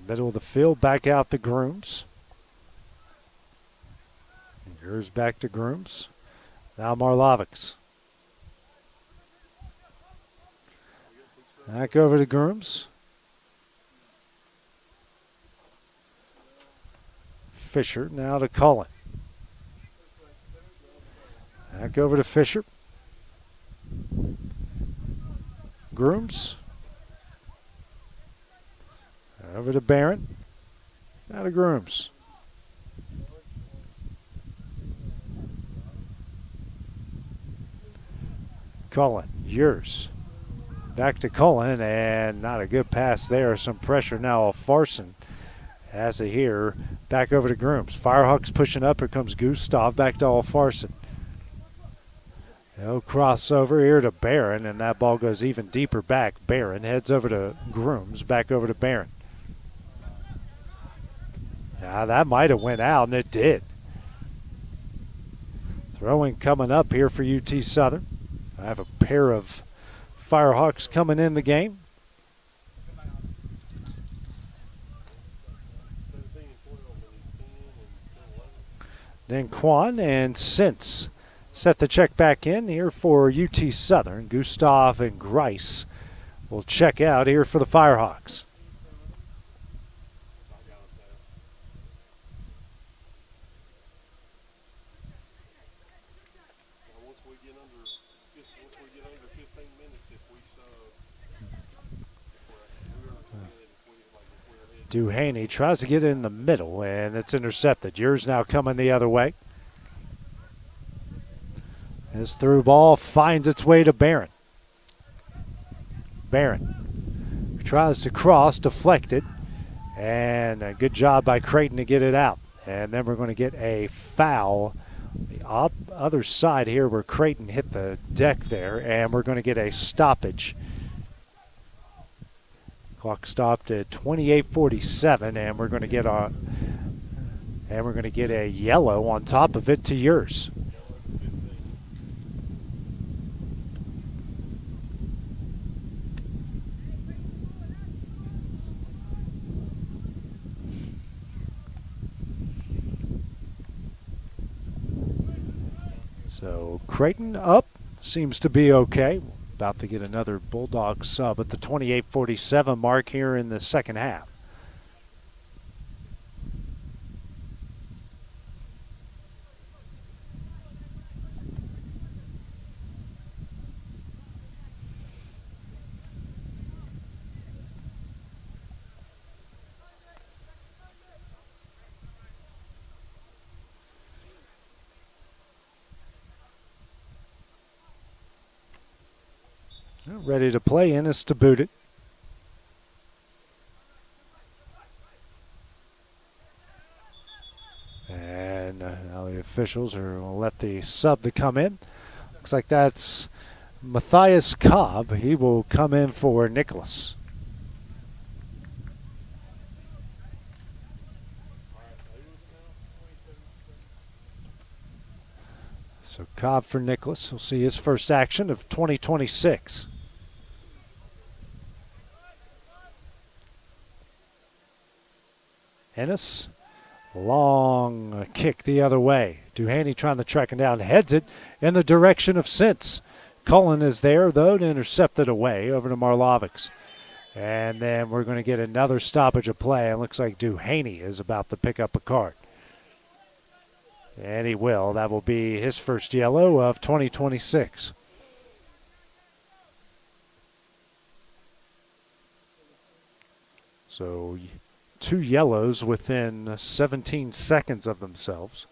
Middle of the field, back out to Grooms. Here's back to Grooms. Now Marlovics. Back over to Grooms. Fisher now to Cullen. Back over to Fisher. Grooms. Over to Barron. Now to Grooms. Cullen, yours. Back to Cullen, and not a good pass there. Some pressure now off Farson. Has it here. Back over to Grooms. Firehawks pushing up. Here comes Gustav. Back to Farson. No crossover here to Barron, and that ball goes even deeper back. Barron heads over to Grooms. Back over to Barron. Yeah, that might have went out, and it did. Throwing coming up here for UT Southern. I have a pair of Firehawks coming in the game. Then Quan and Sintz set the check back in here for UT Southern. Gustav and Grice will check out here for the Firehawks. Duhaney tries to get in the middle, and it's intercepted. Yours now coming the other way. This through ball finds its way to Barron. Barron tries to cross, deflected, and a good job by Creighton to get it out. And then we're going to get a foul. The other side here where Creighton hit the deck there, and we're going to get a stoppage. Clock stopped at 28:47, and we're going to get a yellow on top of it to yours. So Creighton up, seems to be okay. About to get another Bulldog sub at the 28:47 mark here in the second half. Ready to play in is to boot it. And now the officials are going to let the sub to come in. Looks like that's Matthias Cobb. He will come in for Nicholas. So Cobb for Nicholas. We'll see his first action of 2026. Ennis, long kick the other way. Duhaney trying to track him down, heads it in the direction of Sintz. Cullen is there, though, to intercept it away over to Marlovics. And then we're going to get another stoppage of play. It looks like Duhaney is about to pick up a card. And he will. That will be his first yellow of 2026. So 2 yellows within 17 seconds of themselves.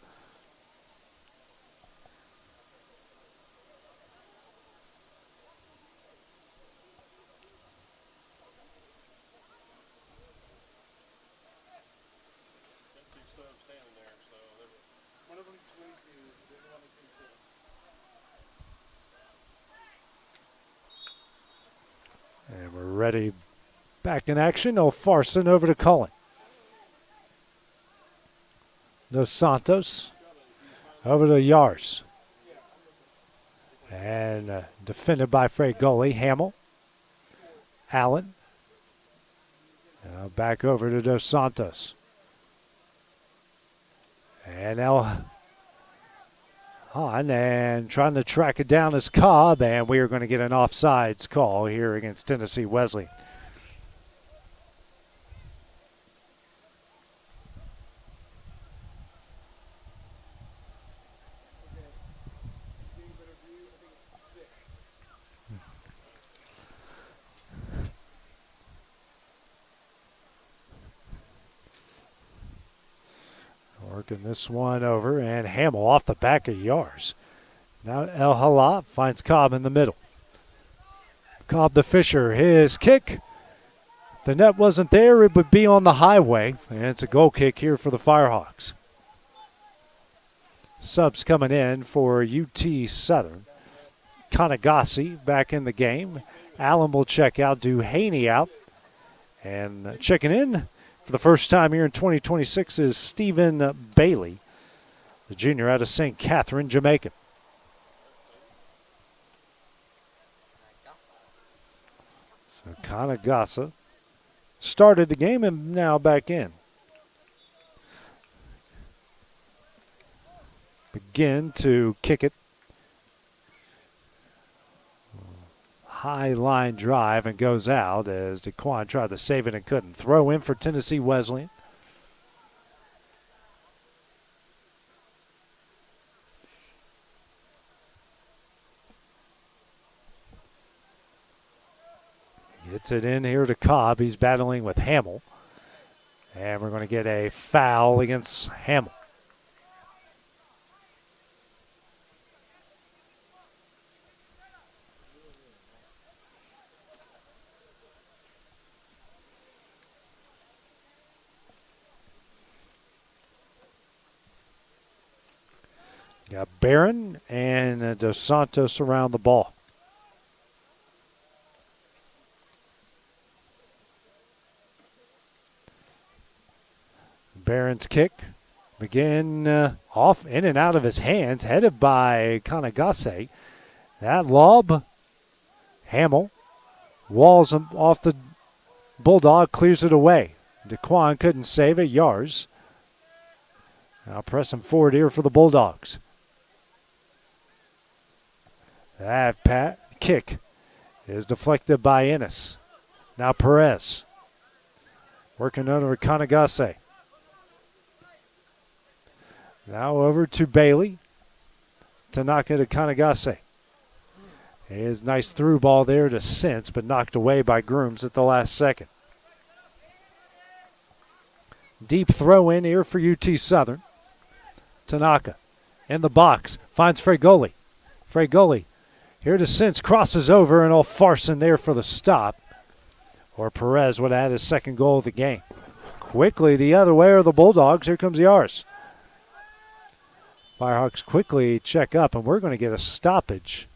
And we're ready. Back in action. O'Farson over to Cullen. Dos Santos over to Yars. And defended by Fred goalie Hamill. Allen. Now back over to Dos Santos. And now on and trying to track it down is Cobb, and we are going to get an offsides call here against Tennessee Wesleyan. Working this one over, and Hamill off the back of Yars. Now El Halab finds Cobb in the middle. Cobb to Fisher, his kick. If the net wasn't there, it would be on the highway, and it's a goal kick here for the Firehawks. Subs coming in for UT Southern. Kanagasi back in the game. Allen will check out, Duhaney out. And checking in for the first time here in 2026 is Stephen Bailey, the junior out of St. Catherine, Jamaica. So Kanagasa started the game and now back in. Begin to kick it. High line drive and goes out as DeQuan tried to save it and couldn't. Throw in for Tennessee Wesleyan. Gets it in here to Cobb. He's battling with Hamill. And we're going to get a foul against Hamill. Got Barron and Dos Santos around the ball. Barron's kick. Begin off in and out of his hands, headed by Kanagase. That lob, Hamill walls him off the Bulldog, clears it away. DeQuan couldn't save it. Yars. Now pressing forward here for the Bulldogs. That kick is deflected by Ennis. Now Perez working over Kanagase. Now over to Bailey. Tanaka to Kanagase. His nice through ball there to Sense, but knocked away by Grooms at the last second. Deep throw in here for UT Southern. Tanaka in the box, finds Fregoli. Fregoli here to Sense, crosses over, and Farson there for the stop. Or Perez would add his second goal of the game. Quickly the other way are the Bulldogs. Here comes Yars. Firehawks quickly check up, and we're going to get a stoppage.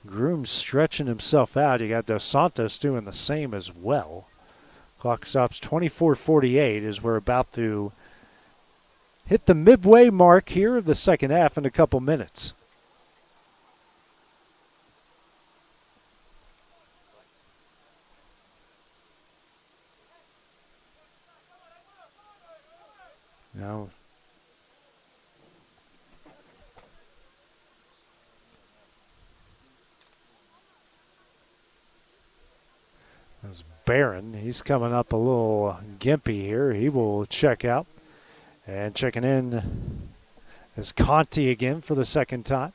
Groom stretching himself out. You got Dos Santos doing the same as well. Clock stops 24:48 as we're about to hit the midway mark here of the second half in a couple minutes. Now, as Barron, he's coming up a little gimpy here. He will check out. And checking in is Conti again for the second time.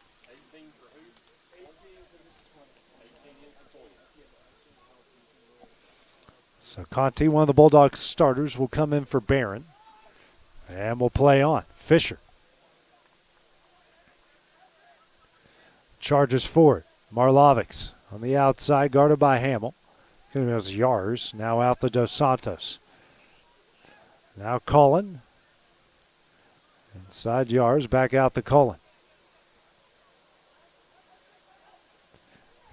So Conti, one of the Bulldogs starters, will come in for Barron. And we'll play on. Fisher charges forward. Marlovics on the outside, guarded by Hamill. Here goes Yars, now out the Dos Santos. Now Cullen. Inside Yars, back out the Cullen.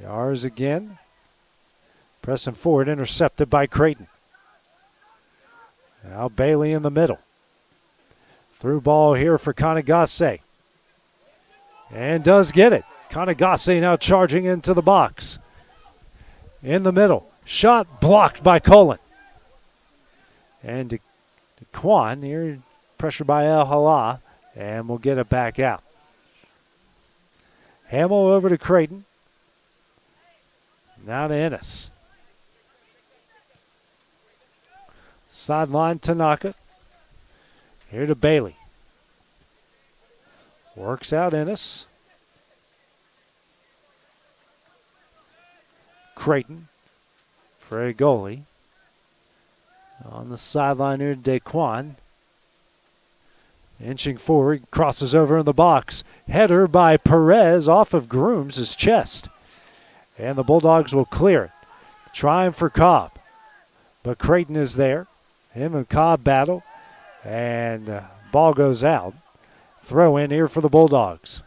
Yars again. Pressing forward, intercepted by Creighton. Now Bailey in the middle. Through ball here for Kanagase. And does get it. Kanagase now charging into the box. In the middle. Shot blocked by Cullen. And DeQuan here, pressured by El Hala, and we'll get it back out. Hamill over to Creighton. Now to Ennis. Sideline Tanaka. Here to Bailey. Works out Ennis. Creighton. Fregoli. On the sideline here, Daquan. Inching forward, crosses over in the box. Header by Perez off of Grooms' chest. And the Bulldogs will clear it. Trying for Cobb. But Creighton is there. Him and Cobb battle. And ball goes out. Throw in here for the Bulldogs.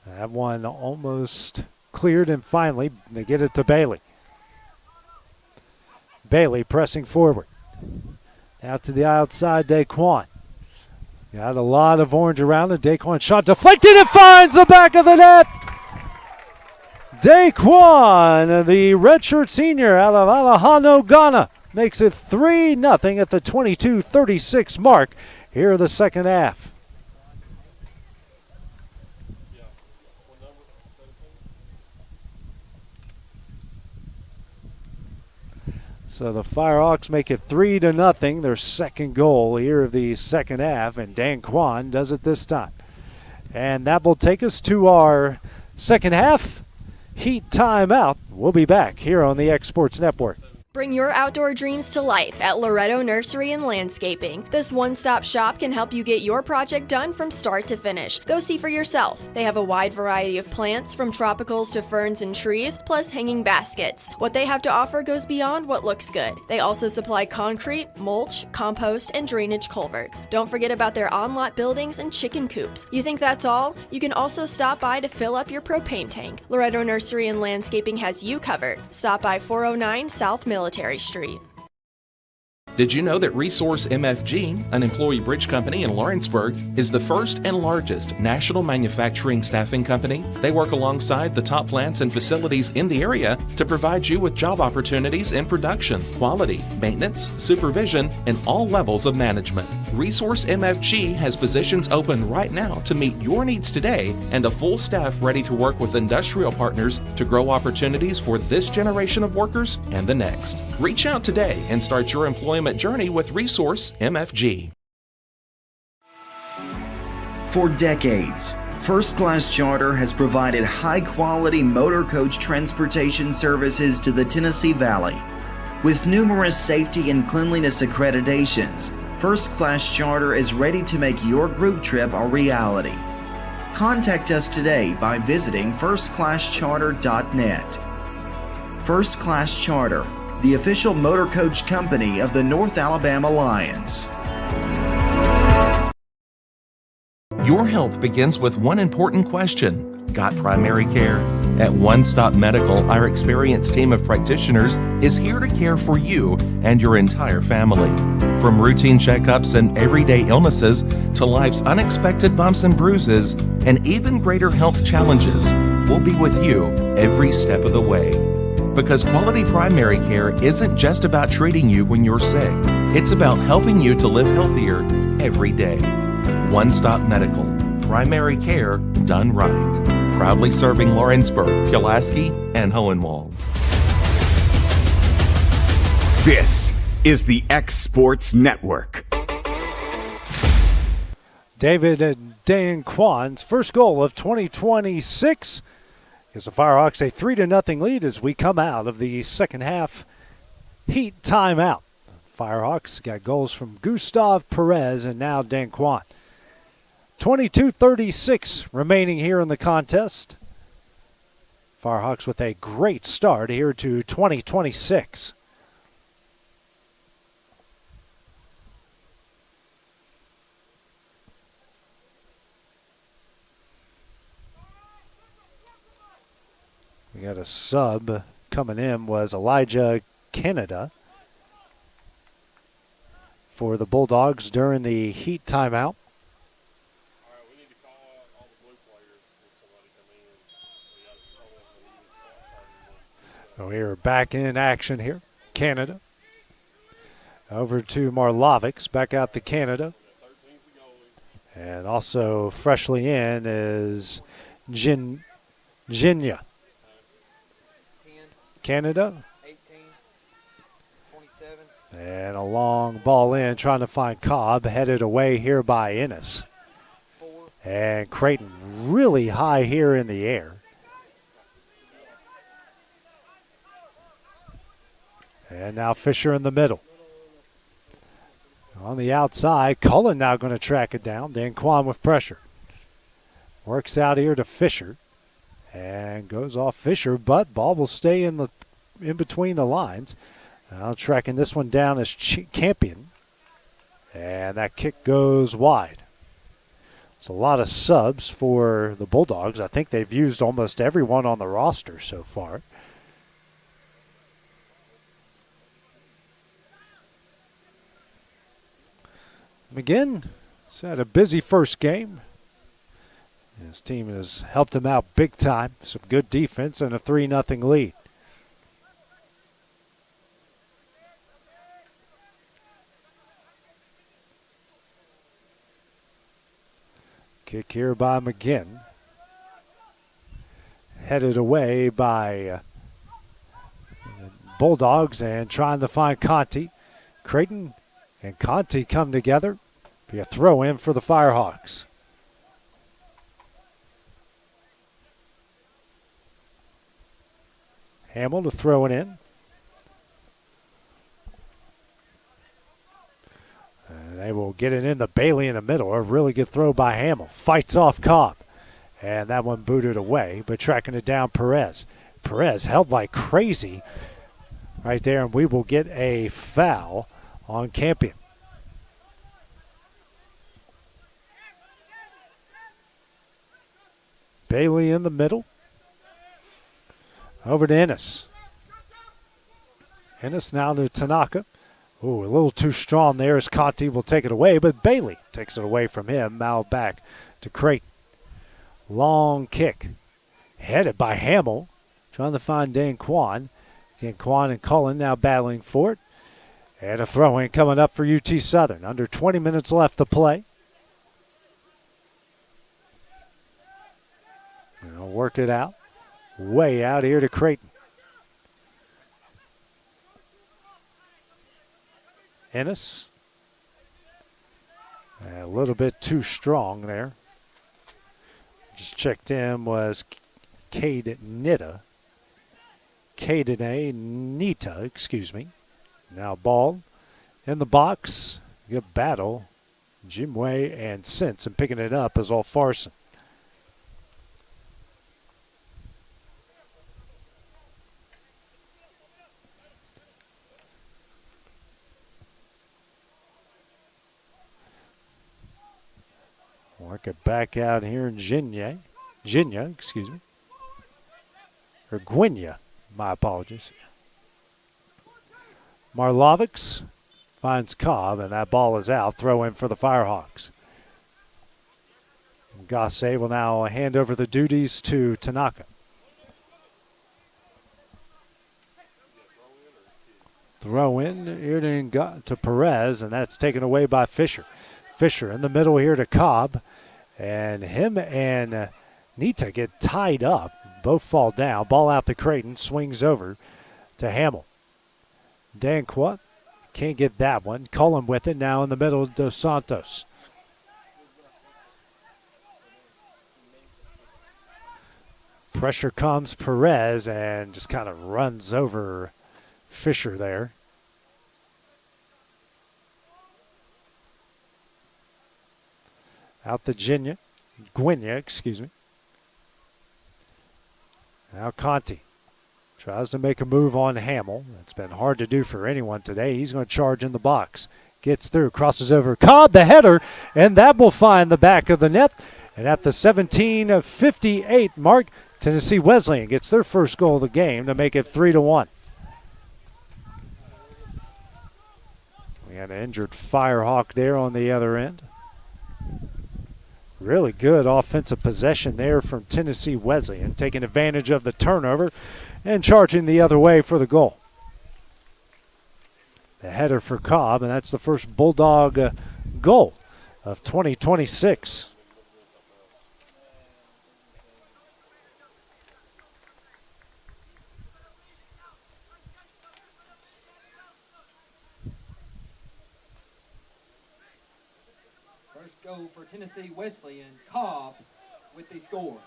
That one almost cleared, and finally they get it to Bailey. Bailey pressing forward. Out to the outside, Daquan. Got a lot of orange around it. Daquan shot deflected. It finds the back of the net. Daquan, the redshirt senior out of Alejandro, Ghana, makes it 3-0 at the 22:36 mark here in the second half. So the Firehawks make it 3-0, their second goal here of the second half, and Dan Kwan does it this time. And that will take us to our second half heat timeout. We'll be back here on the X Sports Network. Bring your outdoor dreams to life at Loretto Nursery and Landscaping. This one-stop shop can help you get your project done from start to finish. Go see for yourself. They have a wide variety of plants, from tropicals to ferns and trees, plus hanging baskets. What they have to offer goes beyond what looks good. They also supply concrete, mulch, compost, and drainage culverts. Don't forget about their on-lot buildings and chicken coops. You think that's all? You can also stop by to fill up your propane tank. Loretto Nursery and Landscaping has you covered. Stop by 409 South Military Street. Did you know that Resource MFG, an employee bridge company in Lawrenceburg, is the first and largest national manufacturing staffing company? They work alongside the top plants and facilities in the area to provide you with job opportunities in production, quality, maintenance, supervision, and all levels of management. Resource MFG has positions open right now to meet your needs today and a full staff ready to work with industrial partners to grow opportunities for this generation of workers and the next. Reach out today and start your employment journey with Resource MFG. For decades, First Class Charter has provided high-quality motor coach transportation services to the Tennessee Valley. With numerous safety and cleanliness accreditations, First Class Charter is ready to make your group trip a reality. Contact us today by visiting firstclasscharter.net. First Class Charter, the official motor coach company of the North Alabama Lions. Your health begins with one important question. Got primary care? At One Stop Medical, our experienced team of practitioners is here to care for you and your entire family. From routine checkups and everyday illnesses to life's unexpected bumps and bruises and even greater health challenges, we'll be with you every step of the way. Because quality primary care isn't just about treating you when you're sick. It's about helping you to live healthier every day. One Stop Medical. Primary care done right. Proudly serving Lawrenceburg, Pulaski, and Hohenwald. This is the X Sports Network. David Dainquan's first goal of 2026 gives the Firehawks a 3-0 lead as we come out of the second half heat timeout. Firehawks got goals from Gustav Perez and now Dainquan. 22:36 remaining here in the contest. Firehawks with a great start here to 2026. We got a sub coming in, was Elijah Canada for the Bulldogs during the heat timeout. So we are back in action here. Canada. Over to Marlovics, back out to Canada. And also freshly in is Ginya. Canada. 18, 27. And a long ball in, trying to find Cobb, headed away here by Ennis. And Creighton really high here in the air. And now Fisher in the middle. On the outside, Cullen now going to track it down. Dainquan with pressure. Works out here to Fisher. And goes off Fisher, but ball will stay in between the lines. Now tracking this one down is Campion. And that kick goes wide. It's a lot of subs for the Bulldogs. I think they've used almost everyone on the roster so far. McGinn has had a busy first game. His team has helped him out big time. Some good defense and a 3-0 lead. Kick here by McGinn. Headed away by Bulldogs and trying to find Conti. Creighton and Conti come together. Be a throw in for the Firehawks. Hamill to throw it in. And they will get it into Bailey in the middle. A really good throw by Hamill. Fights off Cobb. And that one booted away, but tracking it down Perez. Perez held like crazy right there, and we will get a foul on Campion. Bailey in the middle. Over to Ennis. Ennis now to Tanaka. Ooh, a little too strong there as Conti will take it away, but Bailey takes it away from him. Now back to Creighton. Long kick. Headed by Hamill. Trying to find Dan Kwan. Dan Kwan and Cullen now battling for it. And a throw-in coming up for UT Southern. Under 20 minutes left to play. They'll work it out. Way out here to Creighton. Ennis. A little bit too strong there. Just checked in was Cade Nita. Nita, excuse me. Now ball in the box. Good battle. Jimway and Sense, and picking it up is all Farson. Work it back out here in Ginya, excuse me. Or Gwynia, my apologies. Marlovics finds Cobb, and that ball is out. Throw in for the Firehawks. Gasse will now hand over the duties to Tanaka. Throw in here to Perez, and that's taken away by Fisher. Fisher in the middle here to Cobb, and him and Nita get tied up. Both fall down. Ball out to Creighton, swings over to Hamill. Danquat can't get that one. Cullen with it now in the middle, Dos Santos. Pressure comes Perez and just kind of runs over Fisher there. Out to Gwynia, excuse me. Now Conti tries to make a move on Hamill. It's been hard to do for anyone today. He's going to charge in the box. Gets through, crosses over Cobb, the header, and that will find the back of the net. And at the 17:58 mark, Tennessee Wesleyan gets their first goal of the game to make it 3-1. We had an injured Firehawk there on the other end. Really good offensive possession there from Tennessee Wesleyan, taking advantage of the turnover and charging the other way for the goal. The header for Cobb, and that's the first Bulldog goal of 2026. First goal for Tennessee Wesleyan, Cobb with the score.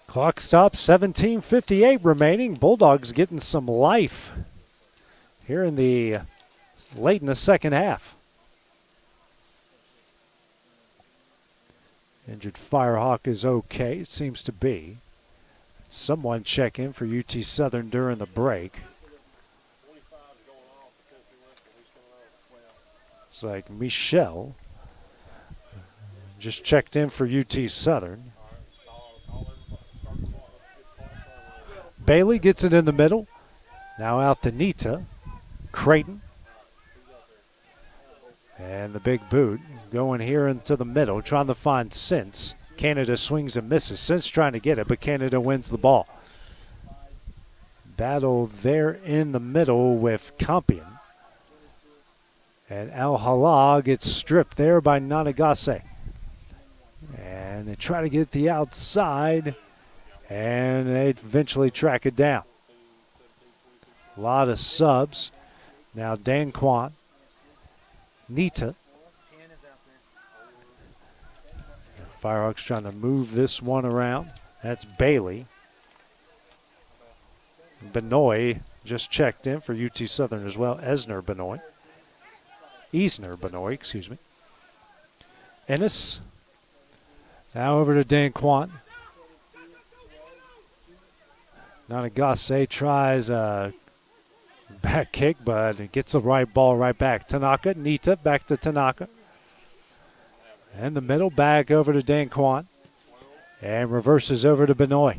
Clock stops, 17:58 remaining. Bulldogs getting some life here in the late in the second half. Injured Firehawk is okay, it seems to be. Someone check in for UT Southern during the break. It's like Michelle just checked in for UT Southern. Bailey gets it in the middle. Now out to Nita. Creighton. And the big boot going here into the middle, trying to find Sense. Canada swings and misses. Sense trying to get it, but Canada wins the ball. Battle there in the middle with Campion. And Al-Halal gets stripped there by Nanagase. And they try to get the outside, and they eventually track it down. A lot of subs. Now Dan Kwan, Nita. Firehawks trying to move this one around. That's Bailey. Benoit just checked in for UT Southern as well. Eisner Benoit, excuse me. Ennis. Now over to Dan Quan. Nanagase tries a back kick, but it gets the right ball right back. Tanaka, Nita, back to Tanaka. And the middle, back over to Dan Quan. And reverses over to Benoit.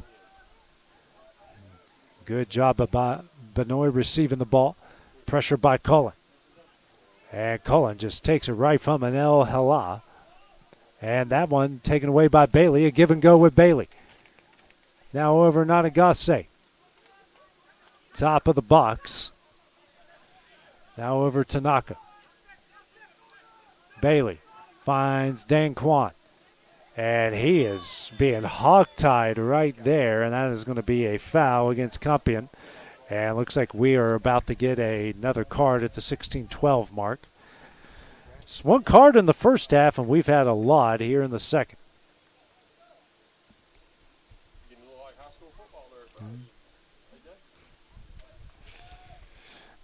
Good job by Benoit receiving the ball. Pressure by Cullen. And Cullen just takes it right from an El Hala. And that one taken away by Bailey. A give and go with Bailey. Now over Nanagase. Top of the box. Now over Tanaka. Bailey finds Dan Quan. And he is being hog-tied right there, and that is going to be a foul against Compion. And it looks like we are about to get another card at the 16-12 mark. It's one card in the first half, and we've had a lot here in the second.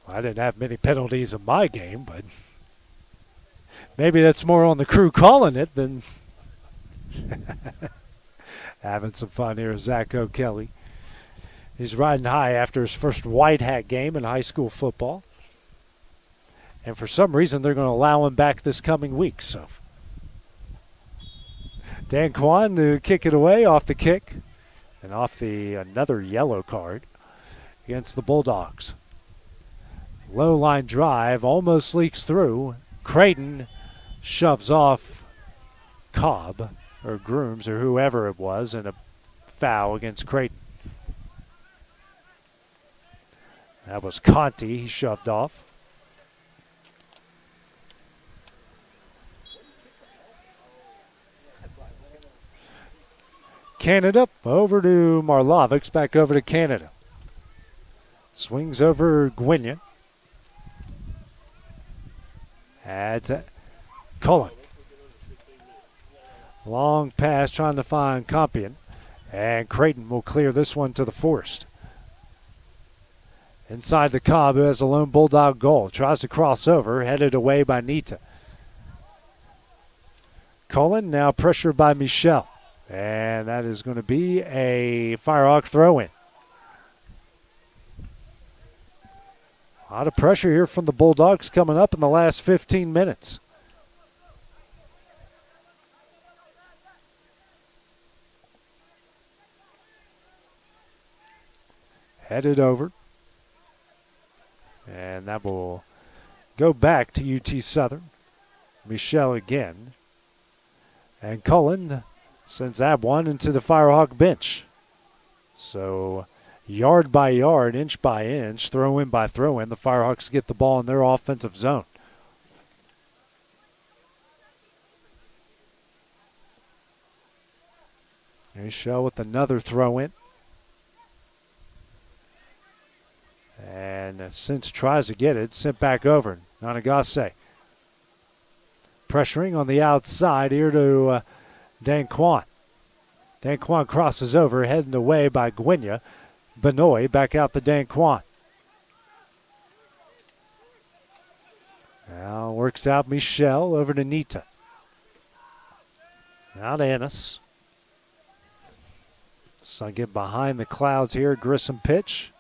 Well, I didn't have many penalties in my game, but maybe that's more on the crew calling it than having some fun here. Zach O'Kelly. He's riding high after his first white hat game in high school football. And for some reason, they're going to allow him back this coming week. So Dan Quan to kick it away off the kick and off the another yellow card against the Bulldogs. Low line drive almost leaks through. Creighton shoves off Cobb or Grooms or whoever it was, and a foul against Creighton. That was Conti. He shoved off. Canada over to Marlovics, back over to Canada. Swings over Gwinya. Adds it. Cullen. Long pass trying to find Compion. And Creighton will clear this one to the Forest. Inside the Cobb, who has a lone Bulldog goal. Tries to cross over, headed away by Nita. Cullen now pressured by Michelle. And that is going to be a Firehawk throw-in. A lot of pressure here from the Bulldogs coming up in the last 15 minutes. Headed over. And that will go back to UT Southern. Michelle again. And Cullen sends that one into the Firehawk bench. So yard by yard, inch by inch, throw in by throw in, the Firehawks get the ball in their offensive zone. Michelle with another throw in. And since tries to get it, sent back over. Nanagase pressuring on the outside here to Dan Quan. Dan Quan crosses over, heading away by Gwinya. Benoit back out to Dan Quan. Now works out Michelle over to Nita. Now to Ennis. So I get behind the clouds here. Grissom pitch.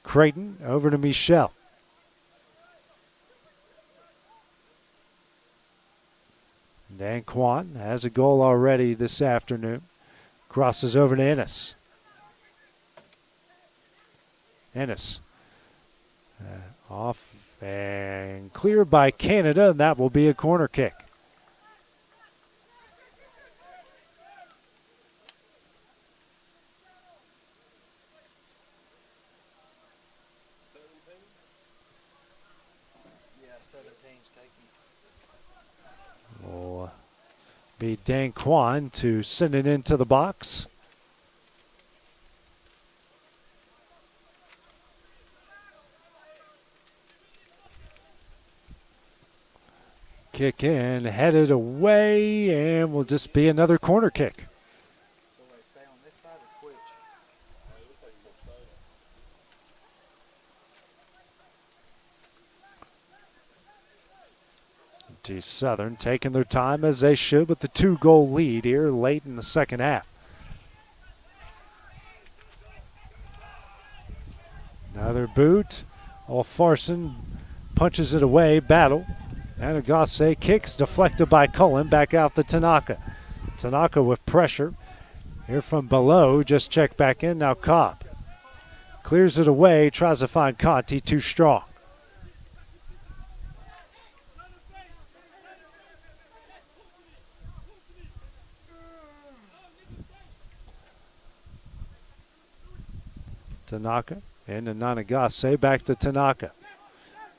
Creighton over to Michelle. Dan Quan has a goal already this afternoon. Crosses over to Ennis. Ennis off and cleared by Canada, and that will be a corner kick. Will be Dan Quan to send it into the box. Kick in, headed away, and will just be another corner kick. UT Southern taking their time as they should with the 2-goal lead here late in the second half. Another boot. Farson punches it away. Battle. And Agasse kicks deflected by Cullen. Back out to Tanaka. Tanaka with pressure. Here from below. Just check back in. Now Cobb. Clears it away. Tries to find Conti. Too strong. Tanaka into Nanagase, back to Tanaka.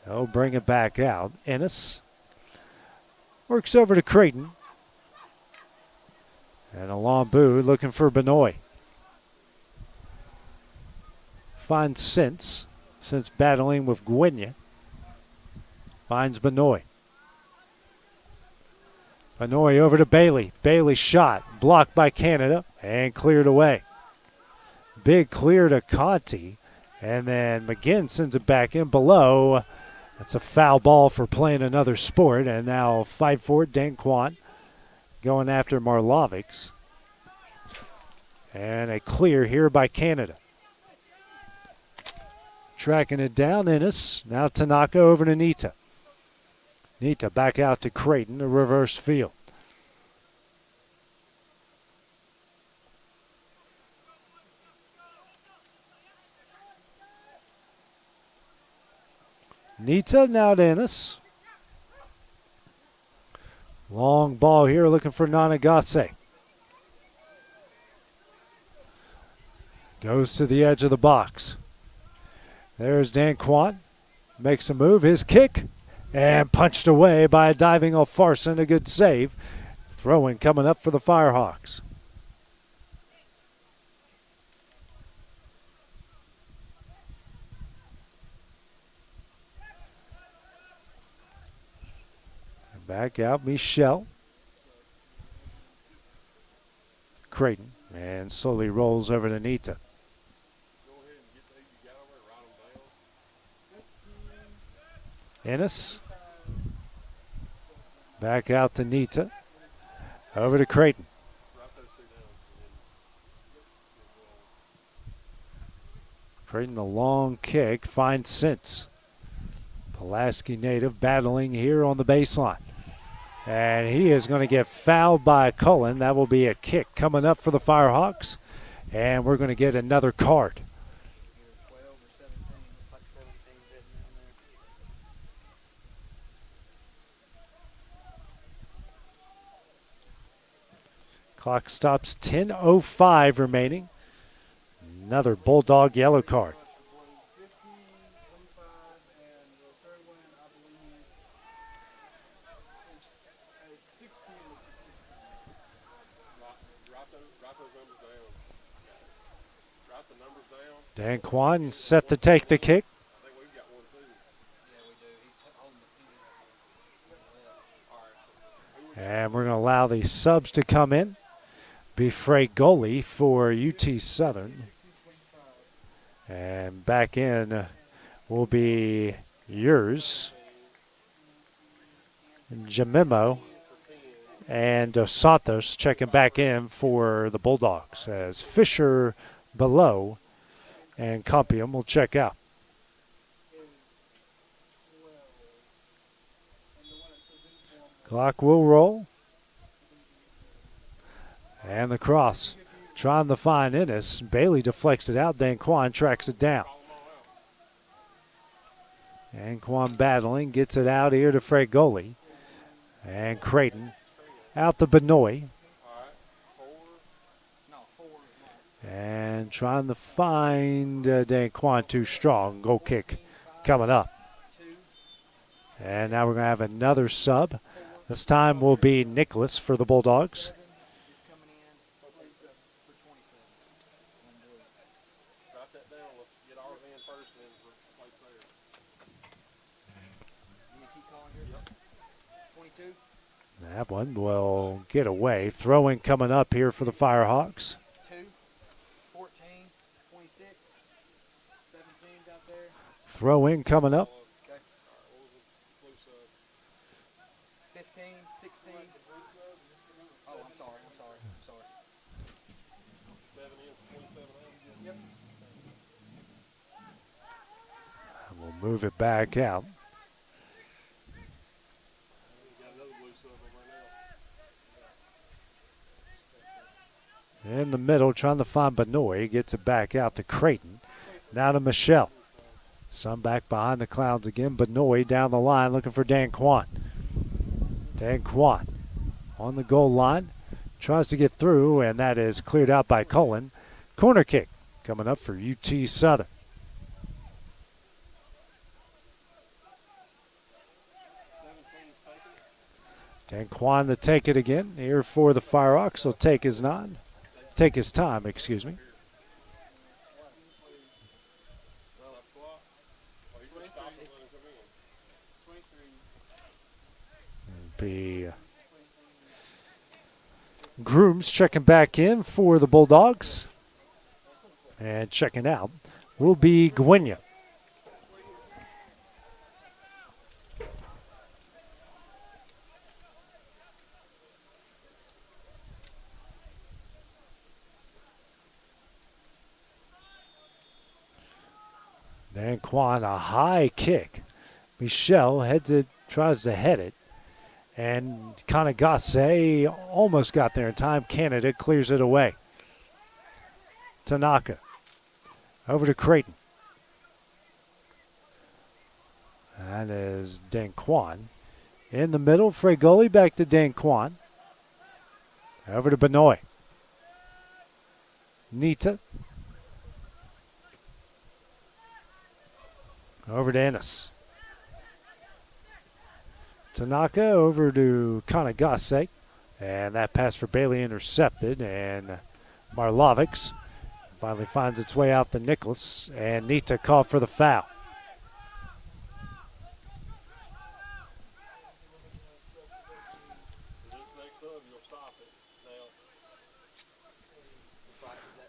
He'll bring it back out. Ennis works over to Creighton. And a long boot looking for Benoit. Finds Since battling with Gwenya. Finds Benoit. Benoit over to Bailey. Bailey shot, blocked by Canada, and cleared away. Big clear to Conti, and then McGinn sends it back in below. That's a foul ball for playing another sport, and now fight for it. Danquan going after Marlovics. And a clear here by Canada. Tracking it down, Ennis. Now Tanaka over to Nita. Nita back out to Creighton, a reverse field. Nita now to Ennis. Long ball here looking for Nanagase. Goes to the edge of the box. There's Danquan. Makes a move. His kick. And punched away by a diving Farson. A good save. Throwing coming up for the Firehawks. Back out, Michelle. Creighton, and slowly rolls over to Nita. Ennis. Back out to Nita. Over to Creighton. Creighton, the long kick, finds Since. Pulaski native battling here on the baseline. And he is going to get fouled by Cullen. That will be a kick coming up for the Firehawks. And we're going to get another card. Clock stops, 10:05 remaining. Another Bulldog yellow card. Danquan set to take the kick. And we're going to allow the subs to come in. Be Frey goalie for UT Southern. And back in will be yours, Jamimo, and Dos Santos checking back in for the Bulldogs as Fisher below and Compium will check out. Clock will roll. And the cross. Trying to find Ennis. Bailey deflects it out. Danquan tracks it down. Danquan battling. Gets it out here to Fregoli. And Creighton out to Benoit. And trying to find Danquan too strong. Goal kick coming up. And now we're going to have another sub. This time will be Nicholas for the Bulldogs. That one will get away. Throwing coming up here for the Firehawks. 2, 14, 26, 17's out there. Throw in coming up. 15, 15, 16. Oh, I'm sorry. 7 in, 27 out. Yep. And we'll move it back out. Got another blue sub on right now. In the middle, trying to find Benoit. Gets it back out to Creighton. Now to Michelle. Sun back behind the clouds again. Benoit down the line looking for Dan Kwan. Dan Kwan on the goal line. Tries to get through, and that is cleared out by Cullen. Corner kick coming up for UT Southern. Dan Kwan to take it again. Here for the Firehawks. He'll take his time, excuse me. Be Grooms checking back in for the Bulldogs. And checking out will be Gwenya. Dan Kwan, a high kick. Michelle heads it, tries to head it. And Kanagase almost got there in time. Canada clears it away. Tanaka over to Creighton. That is Dan Kwan. In the middle, Fregoli back to Dan Kwan. Over to Benoit. Nita. Over to Ennis. Tanaka over to Kanagase. And that pass for Bailey intercepted. And Marlovics finally finds its way out to Nicholas. And Nita called for the foul.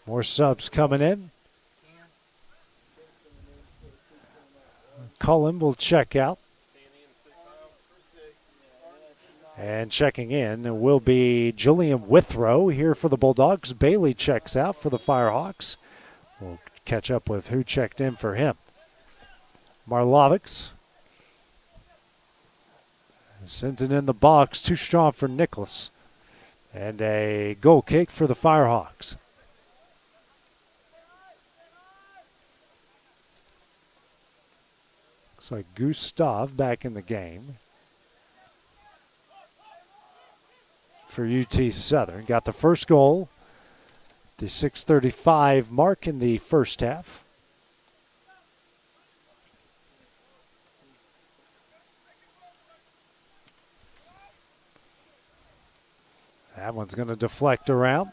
More subs coming in. Cullen will check out. And checking in will be Julian Withrow here for the Bulldogs. Bailey checks out for the Firehawks. We'll catch up with who checked in for him. Marlovics sends it in the box. Too strong for Nicholas. And a goal kick for the Firehawks. Looks like Gustav back in the game for UT Southern. Got the first goal, the 6:35 mark in the first half. That one's going to deflect around.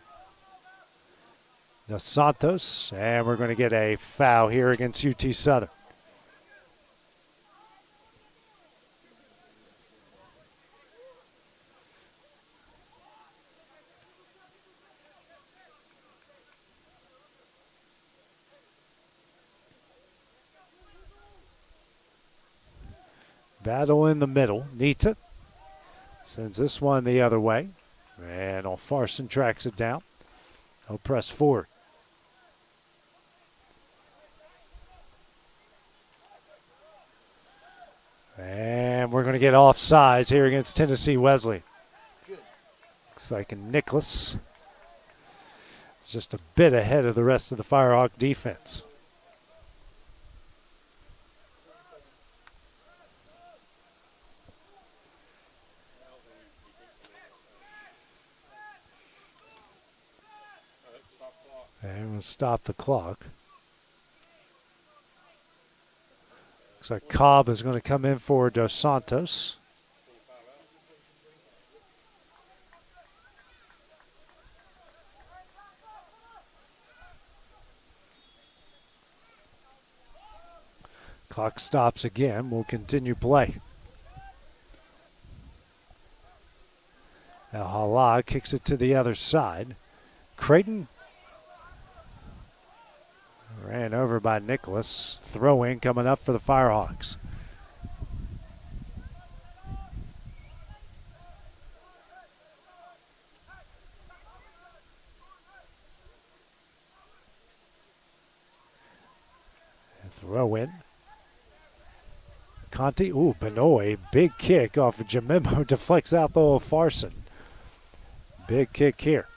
Dos Santos, and we're going to get a foul here against UT Southern. Battle in the middle. Nita sends this one the other way. And Olfarson tracks it down. He'll press forward. And we're going to get offsides here against Tennessee Wesleyan. Looks like Nicholas is just a bit ahead of the rest of the Firehawk defense. And we'll stop the clock. Looks like Cobb is going to come in for Dos Santos. Clock stops again. We'll continue play. Now Hala kicks it to the other side. Creighton ran over by Nicholas. Throw in coming up for the Firehawks. Throw in. Conti, Benoit, big kick off of Jamimo, deflects out though of Farson. Big kick here.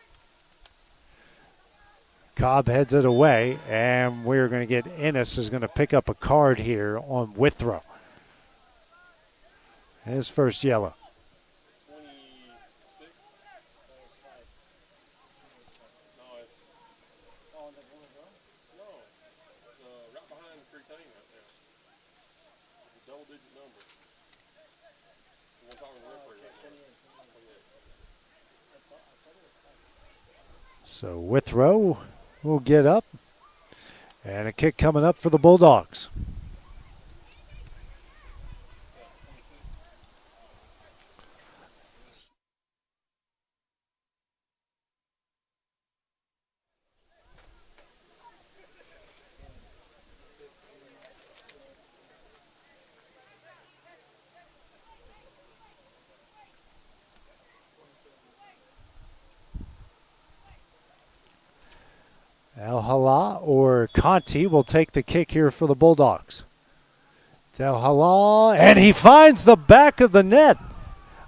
Cobb heads it away, and we're going to get Ennis is going to pick up a card here on Withrow. His first yellow. So Withrow will get up, and a kick coming up for the Bulldogs. El Hala or Conti will take the kick here for the Bulldogs. It's El Hala, and he finds the back of the net.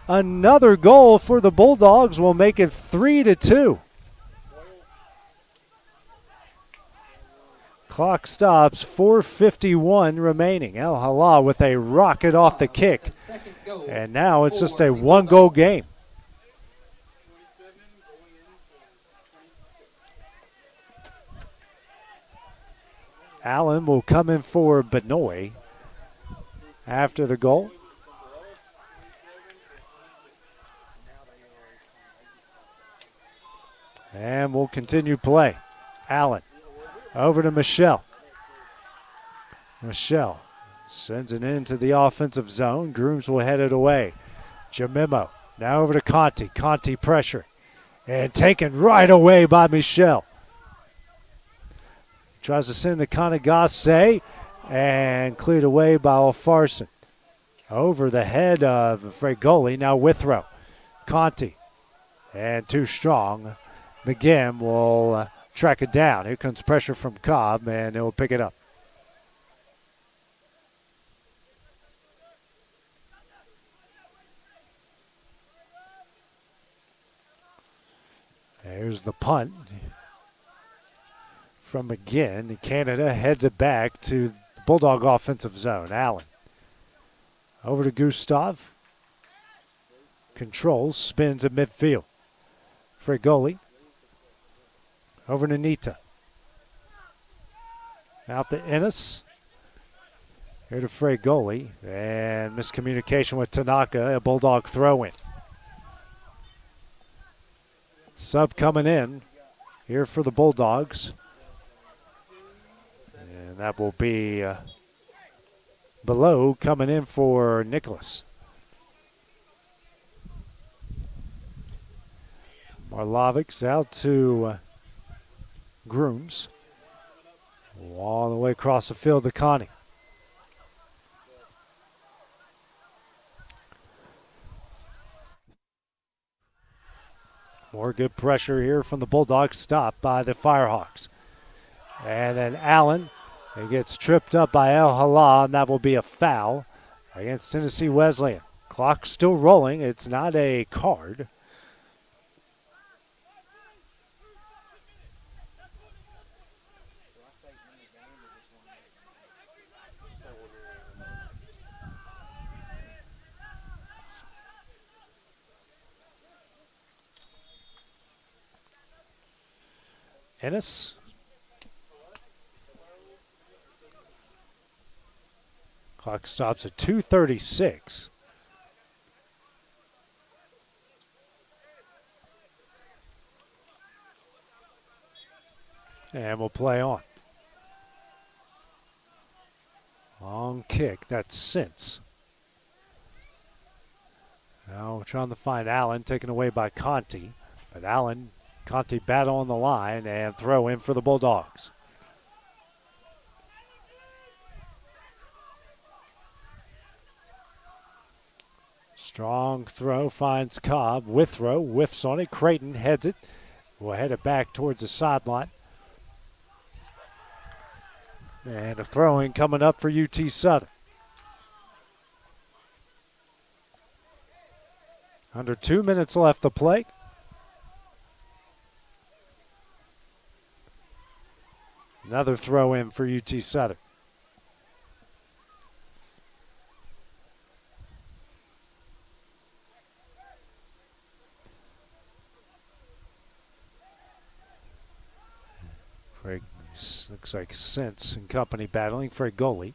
Another goal for the Bulldogs will make it 3-2. Clock stops, 4:51 remaining. El Hala with a rocket off the kick. And now it's just a one-goal game. Allen will come in for Benoit after the goal. And we'll continue play. Allen over to Michelle. Michelle sends it into the offensive zone. Grooms will head it away. Jamimo now over to Conti. Conti pressure. And taken right away by Michelle. Tries to send the Kanagase and cleared away by Alfarson. Over the head of Fregoli. Now Withrow. Conti. And too strong. McGinn will track it down. Here comes pressure from Cobb, and he'll pick it up. There's the punt from McGinn. Canada heads it back to the Bulldog offensive zone. Allen over to Gustav. Controls, spins at midfield. Fregoli over to Nita. Out to Ennis. Here to Fregoli. And miscommunication with Tanaka. A Bulldog throw-in. Sub coming in here for the Bulldogs. And that will be Below coming in for Nicholas. Marlovic's out to Grooms. All the way across the field to Connie. More good pressure here from the Bulldogs, stopped by the Firehawks. And then Allen, he gets tripped up by El Hala, and that will be a foul against Tennessee Wesleyan. Clock still rolling. It's not a card. Ennis. Clock stops at 2:36. And we'll play on. Long kick, that's Sintz. Now we're trying to find Allen, taken away by Conti. But Allen, Conti battle on the line and throw in for the Bulldogs. Strong throw finds Cobb. Withrow whiffs on it. Creighton heads it. We'll head it back towards the sideline. And a throw-in coming up for UT Southern. Under 2 minutes left to play. Another throw-in for UT Southern. Looks like Sense and company battling for a goalie.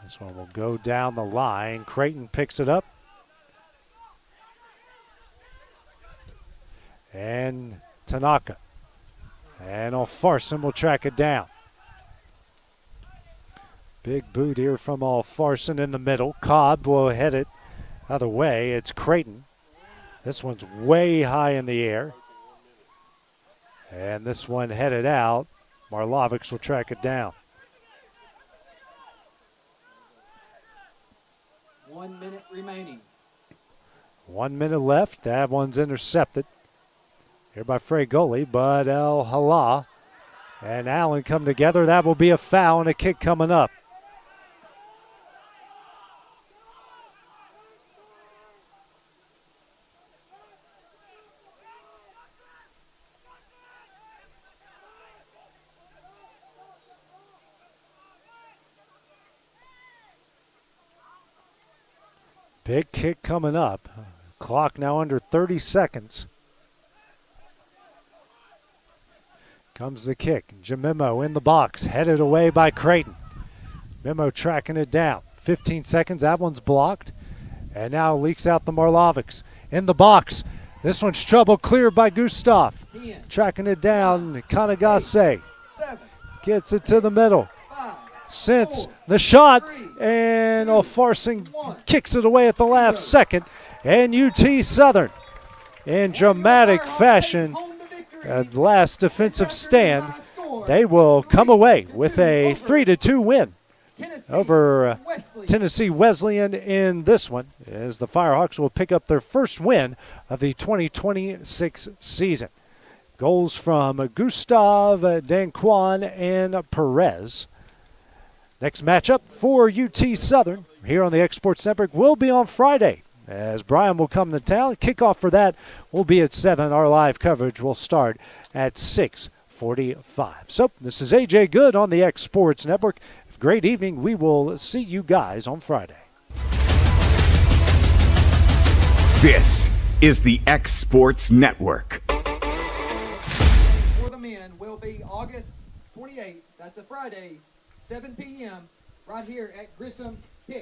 This one will go down the line. Creighton picks it up. And Tanaka. And Alfarson will track it down. Big boot here from Alfarson in the middle. Cobb will head it other way. It's Creighton. This one's way high in the air. And this one headed out. Marlovics will track it down. 1 minute remaining. 1 minute left. That one's intercepted here by Frey goalie, but El Hala and Allen come together. That will be a foul and a kick coming up. Big kick coming up. Clock now under 30 seconds. Comes the kick. Jamimo in the box, headed away by Creighton. Memo tracking it down. 15 seconds, that one's blocked. And now leaks out the Marlovics. In the box. This one's trouble cleared by Gustav. Tracking it down, Kanagase. Gets it to the middle. Since the shot, and Alfarson kicks it away at the last second. And UT Southern, in dramatic fashion, last defensive stand, they will come away with a 3-2 win over Tennessee Wesleyan in this one, as the Firehawks will pick up their first win of the 2026 season. Goals from Gustav, Danquan, and Perez. Next matchup for UT Southern here on the Exports Network will be on Friday, as Brian will come to town. Kickoff for that will be at 7. Our live coverage will start at 6:45. So this is AJ Good on the Exports Network. Great evening. We will see you guys on Friday. This is the Exports Network. For the men will be August 28th. That's a Friday, 7 p.m. right here at Grissom